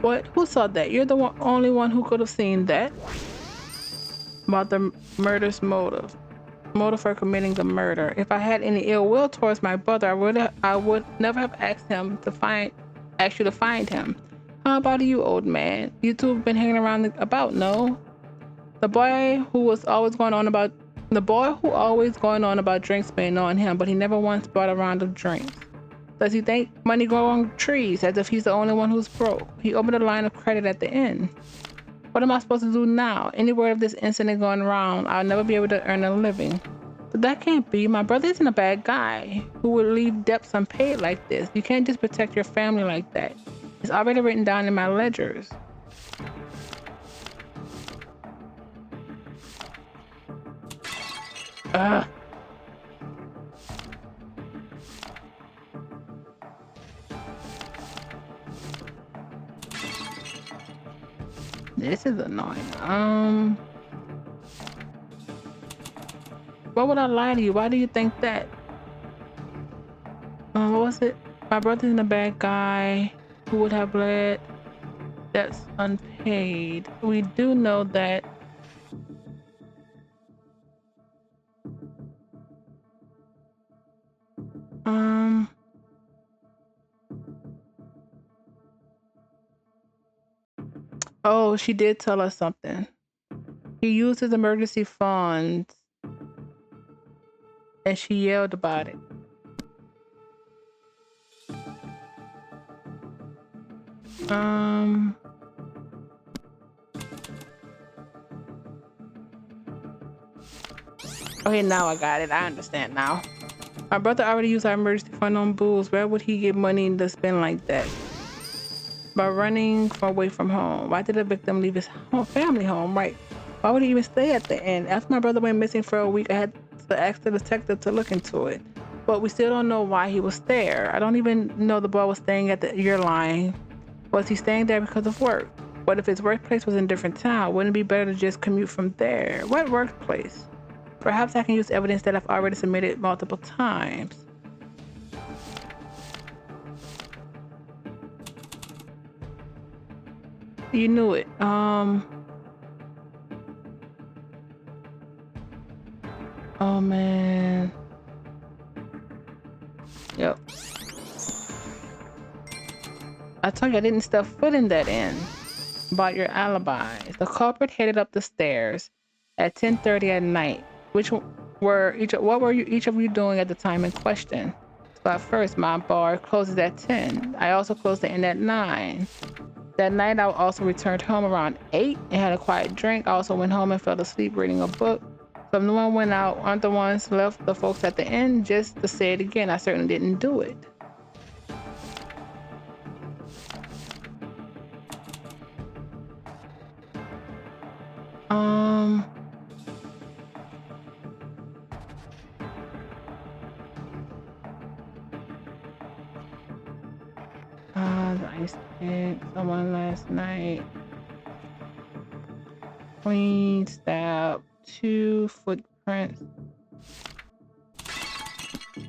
Speaker 1: What? Who saw that? You're the only one who could have seen that. About the murder's motive for committing the murder. If I had any ill will towards my brother, I would never have asked you to find him. How about you, old man? You two have been hanging around no? The boy who always going on about drinks being on him, but he never once brought a round of drinks. Does he think money grows on trees, as if he's the only one who's broke? He opened a line of credit at the end. What am I supposed to do now? Any word of this incident going around, I'll never be able to earn a living. But that can't be. My brother isn't a bad guy who would leave debts unpaid like this. You can't just protect your family like that. It's already written down in my ledgers. Ugh. This is annoying. Why would I lie to you? Why do you think that? What was it? My brother isn't a bad guy who would have let debts unpaid. We do know that. Oh, she did tell us something. He used his emergency funds and she yelled about it. Okay, now I got it. I understand now. My brother already used our emergency fund on booze. Where would he get money to spend like that? By running away from home. Why did the victim leave his family home? Right. Why would he even stay at the inn? After my brother went missing for a week, I had to ask the detective to look into it. But we still don't know why he was there. I don't even know the boy was staying at the airline. Was he staying there because of work? What if his workplace was in a different town? Wouldn't it be better to just commute from there? What workplace? Perhaps I can use evidence that I've already submitted multiple times. You knew it. Oh man. Yep. I told you I didn't step foot in that inn. About your alibis. The culprit headed up the stairs at 10:30 at night. What were each of you doing at the time in question? So at first, my bar closes at 10. I also closed the inn at 9. That night, I also returned home around 8 and had a quiet drink. I also went home and fell asleep reading a book. So if no one went out, aren't the ones left the folks at the inn? Just to say it again, I certainly didn't do it. The ice pick, someone last night. Clean stab, 2 footprints.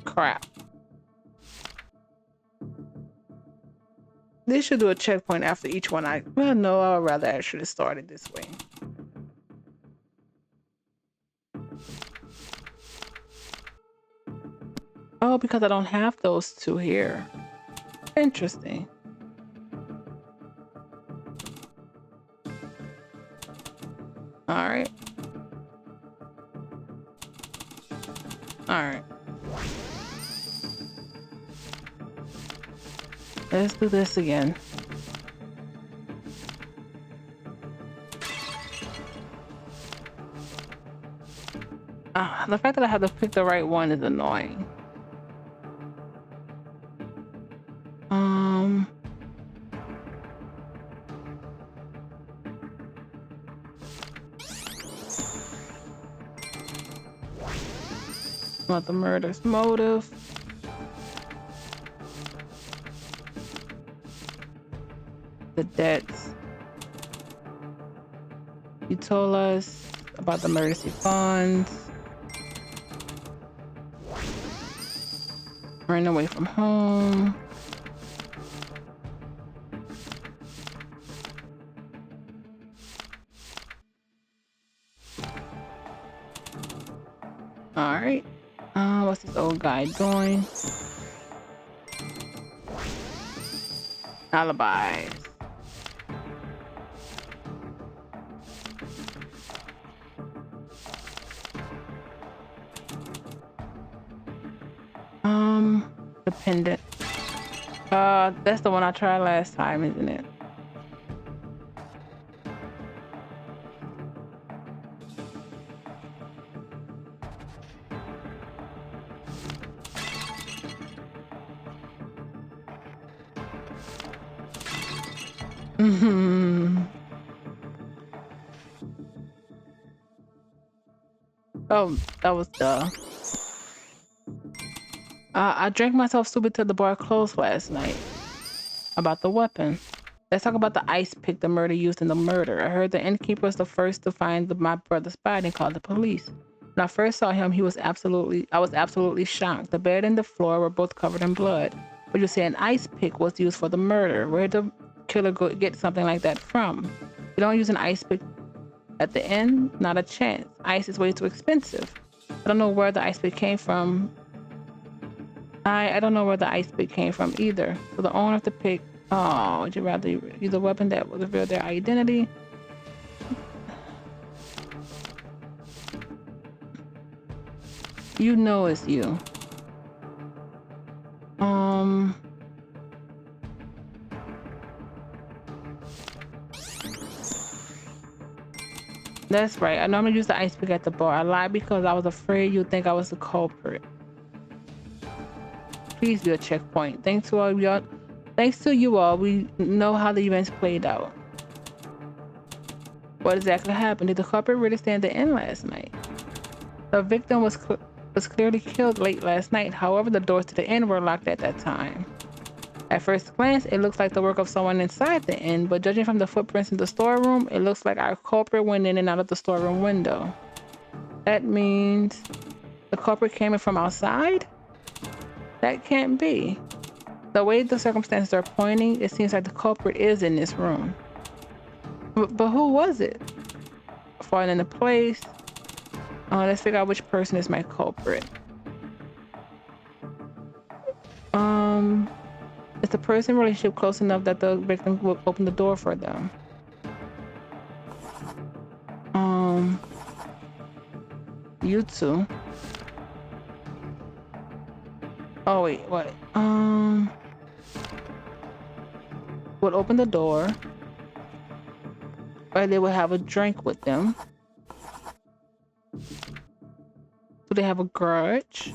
Speaker 1: Crap. They should do a checkpoint after each one. Well, no, I would rather actually start it this way. Oh, because I don't have those two here. Interesting. All right. All right. Let's do this again. The fact that I have to pick the right one is annoying. About the murder's motive. The debts. You told us about the emergency funds. Running away from home. All right. What's this old guy doing? Alibis. Dependent. That's the one I tried last time, isn't it? Oh, that was duh. I drank myself stupid till the bar closed last night. About the weapon. Let's talk about the ice pick the murder used in the murder. I heard the innkeeper was the first to find my brother's body and called the police. When I first saw him, I was absolutely shocked. The bed and the floor were both covered in blood. But you say an ice pick was used for the murder. Where did the killer get something like that from? You don't use an ice pick at the end? Not a chance. Ice is way too expensive. I don't know where the ice pick came from. I don't know where the ice pick came from either. So the owner of the pick, would you rather use a weapon that would reveal their identity? You know it's you. That's right. I normally use the ice pick at the bar. I lied because I was afraid you'd think I was the culprit. Please do a checkpoint. Thanks to you all, we know how the events played out. What exactly happened? Did the culprit really stay at the inn last night? The victim was was clearly killed late last night. However, the doors to the inn were locked at that time. At first glance, it looks like the work of someone inside the inn, but judging from the footprints in the storeroom, it looks like our culprit went in and out of the storeroom window. That means the culprit came in from outside? That can't be. The way the circumstances are pointing, it seems like the culprit is in this room. But who was it? Falling into place. Let's figure out which person is my culprit. Is the person in relationship close enough that the victim will open the door for them? You two. Oh wait, what? Would open the door, or they would have a drink with them. Do they have a grudge?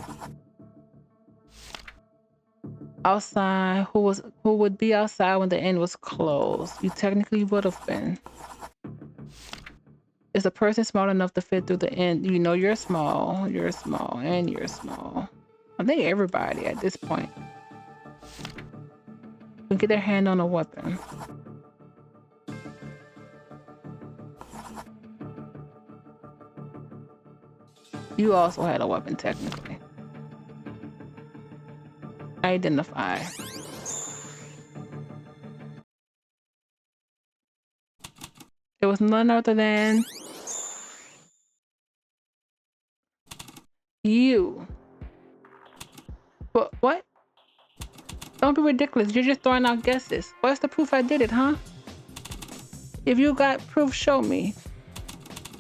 Speaker 1: Outside, who would be outside when the inn was closed? You technically would have been. Is a person small enough to fit through the inn? You know you're small, and you're small. I think everybody at this point can get their hand on a weapon. You also had a weapon technically. Identify. It was none other than you. But what? Don't be ridiculous. You're just throwing out guesses. What's the proof I did it, huh? If you got proof, show me.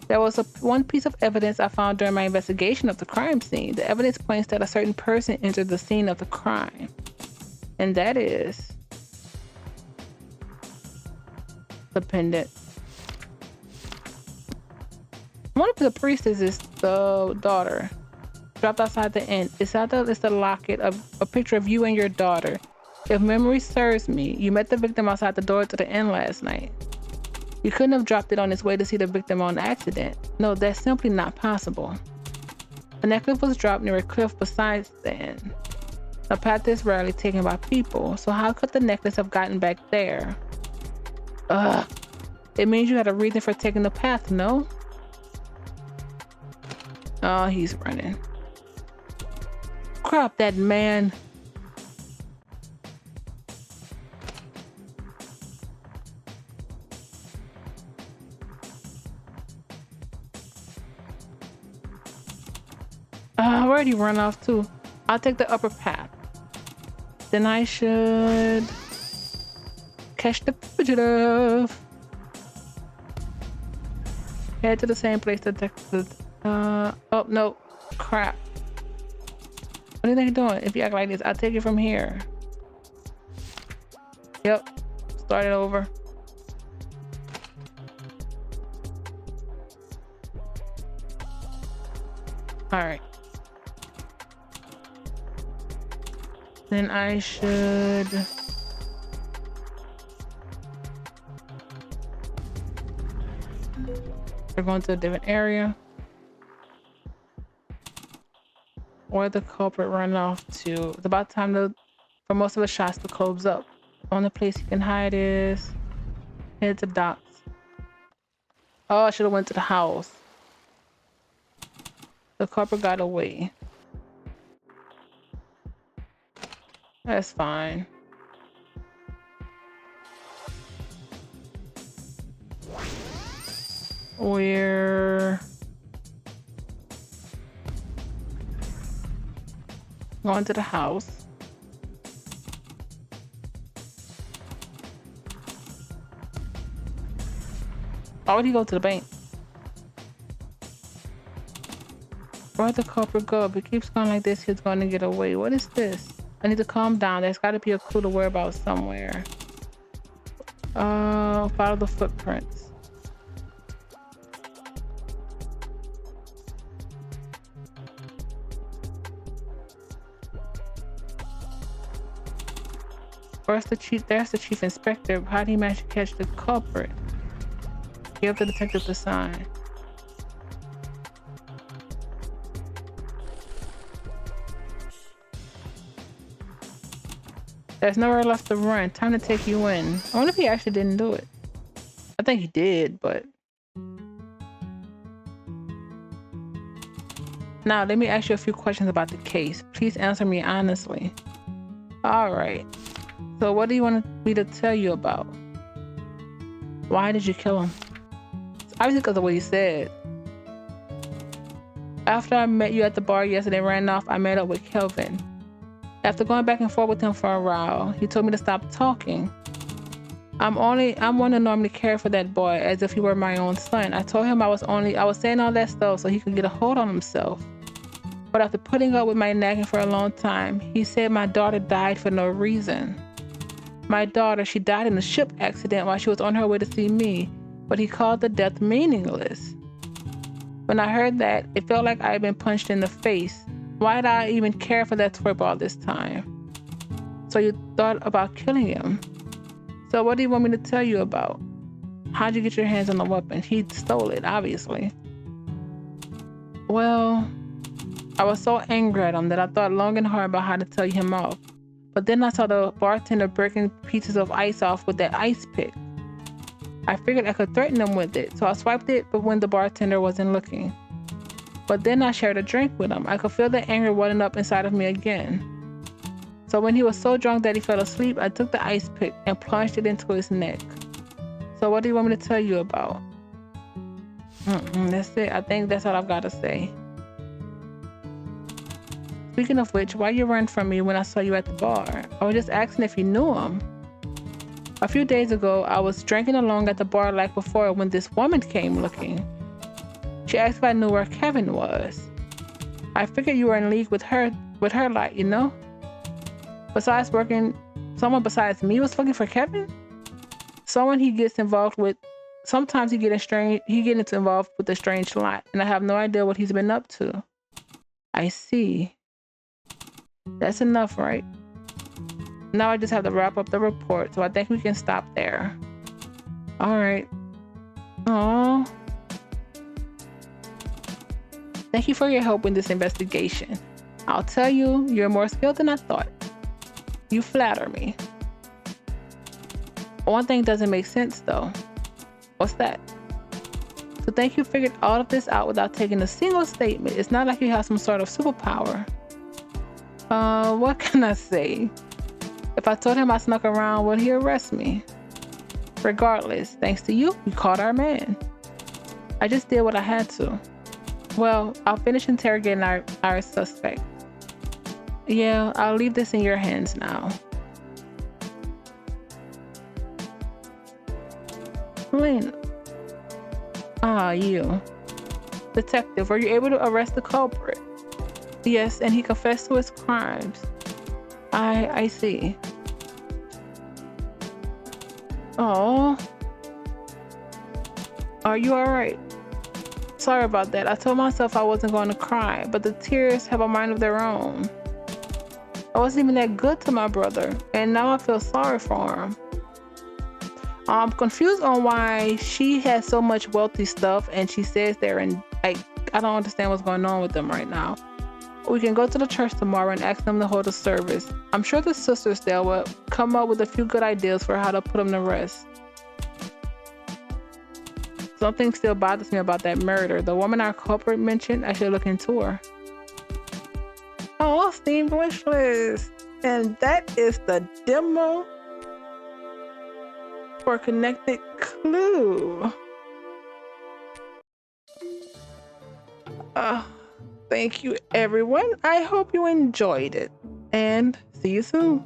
Speaker 1: There was one piece of evidence I found during my investigation of the crime scene. The evidence points that a certain person entered the scene of the crime. And that is the pendant. One of the priestess is the daughter. Dropped outside the inn. It's the locket of a picture of you and your daughter. If memory serves me, you met the victim outside the door to the inn last night. You couldn't have dropped it on his way to see the victim on accident. No, that's simply not possible. The necklace was dropped near a cliff beside the inn. A path is rarely taken by people, so how could the necklace have gotten back there? It means you had a reason for taking the path, no? Oh, he's running. Crap, that man. Where'd he run off to? I'll take the upper path. Then I should catch the fugitive. Head to the same place that oh no, crap. What do you think you're doing? If you act like this, I'll take it from here. Yep, start it over. All right. Then I should we're going to a different area. Where the culprit run off to. It's about time for most of the shots to close up. The only place you can hide is head to docks. Oh, I should have went to the house. The culprit got away. That's fine. We're going to the house. Why would he go to the bank? Where'd the culprit go? If it keeps going like this, he's going to get away. What is this? I need to calm down. There's got to be a clue to worry about somewhere. Follow the footprints. Where's the chief? There's the chief inspector. How did he manage to catch the culprit? Give the detective the sign. There's nowhere left to run. Time to take you in. I wonder if he actually didn't do it. I think he did, but... Now, let me ask you a few questions about the case. Please answer me honestly. Alright. So what do you want me to tell you about? Why did you kill him? It's obviously because of what he said. After I met you at the bar yesterday and ran off, I met up with Kelvin. After going back and forth with him for a while, he told me to stop talking. I'm one to normally care for that boy as if he were my own son. I told him I was saying all that stuff so he could get a hold on himself. But after putting up with my nagging for a long time, he said my daughter died for no reason. My daughter, she died in a ship accident while she was on her way to see me, but he called the death meaningless. When I heard that, it felt like I had been punched in the face. Why did I even care for that twerp all this time? So you thought about killing him. So what do you want me to tell you about? How'd you get your hands on the weapon? He stole it, obviously. Well, I was so angry at him that I thought long and hard about how to tell him off. But then I saw the bartender breaking pieces of ice off with that ice pick. I figured I could threaten him with it, so I swiped it, but when the bartender wasn't looking. But then I shared a drink with him. I could feel the anger welling up inside of me again. So when he was so drunk that he fell asleep, I took the ice pick and plunged it into his neck. So what do you want me to tell you about? That's it. I think that's all I've got to say. Speaking of which, why you run from me when I saw you at the bar? I was just asking if you knew him. A few days ago, I was drinking along at the bar like before when this woman came looking. She asked if I knew where Kevin was. I figured you were in league with her lot, you know? Someone besides me was looking for Kevin? Someone he gets involved with. Sometimes he gets involved with a strange lot, and I have no idea what he's been up to. I see. That's enough, right? Now I just have to wrap up the report, so I think we can stop there. All right. Aww. Thank you for your help in this investigation. I'll tell you, you're more skilled than I thought. You flatter me. One thing doesn't make sense, though. What's that? To think you figured all of this out without taking a single statement. It's not like you have some sort of superpower. What can I say? If I told him I snuck around, would he arrest me? Regardless, thanks to you, we caught our man. I just did what I had to. Well, I'll finish interrogating our suspect. Yeah, I'll leave this in your hands now. Lynn. You. Detective, were you able to arrest the culprit? Yes, and he confessed to his crimes. I see. Oh. Are you alright? Sorry about that. I told myself I wasn't going to cry, but the tears have a mind of their own. I wasn't even that good to my brother, and now I feel sorry for him. I'm confused on why she has so much wealthy stuff and she says they're in, I don't understand what's going on with them right now. We can go to the church tomorrow and ask them to hold a service. I'm sure the sisters there will come up with a few good ideas for how to put them to rest. Something still bothers me about that murder. The woman our culprit mentioned, I should look into her. Oh, Steam wish list. And that is the demo for Connected Clue. Thank you, everyone. I hope you enjoyed it, and see you soon.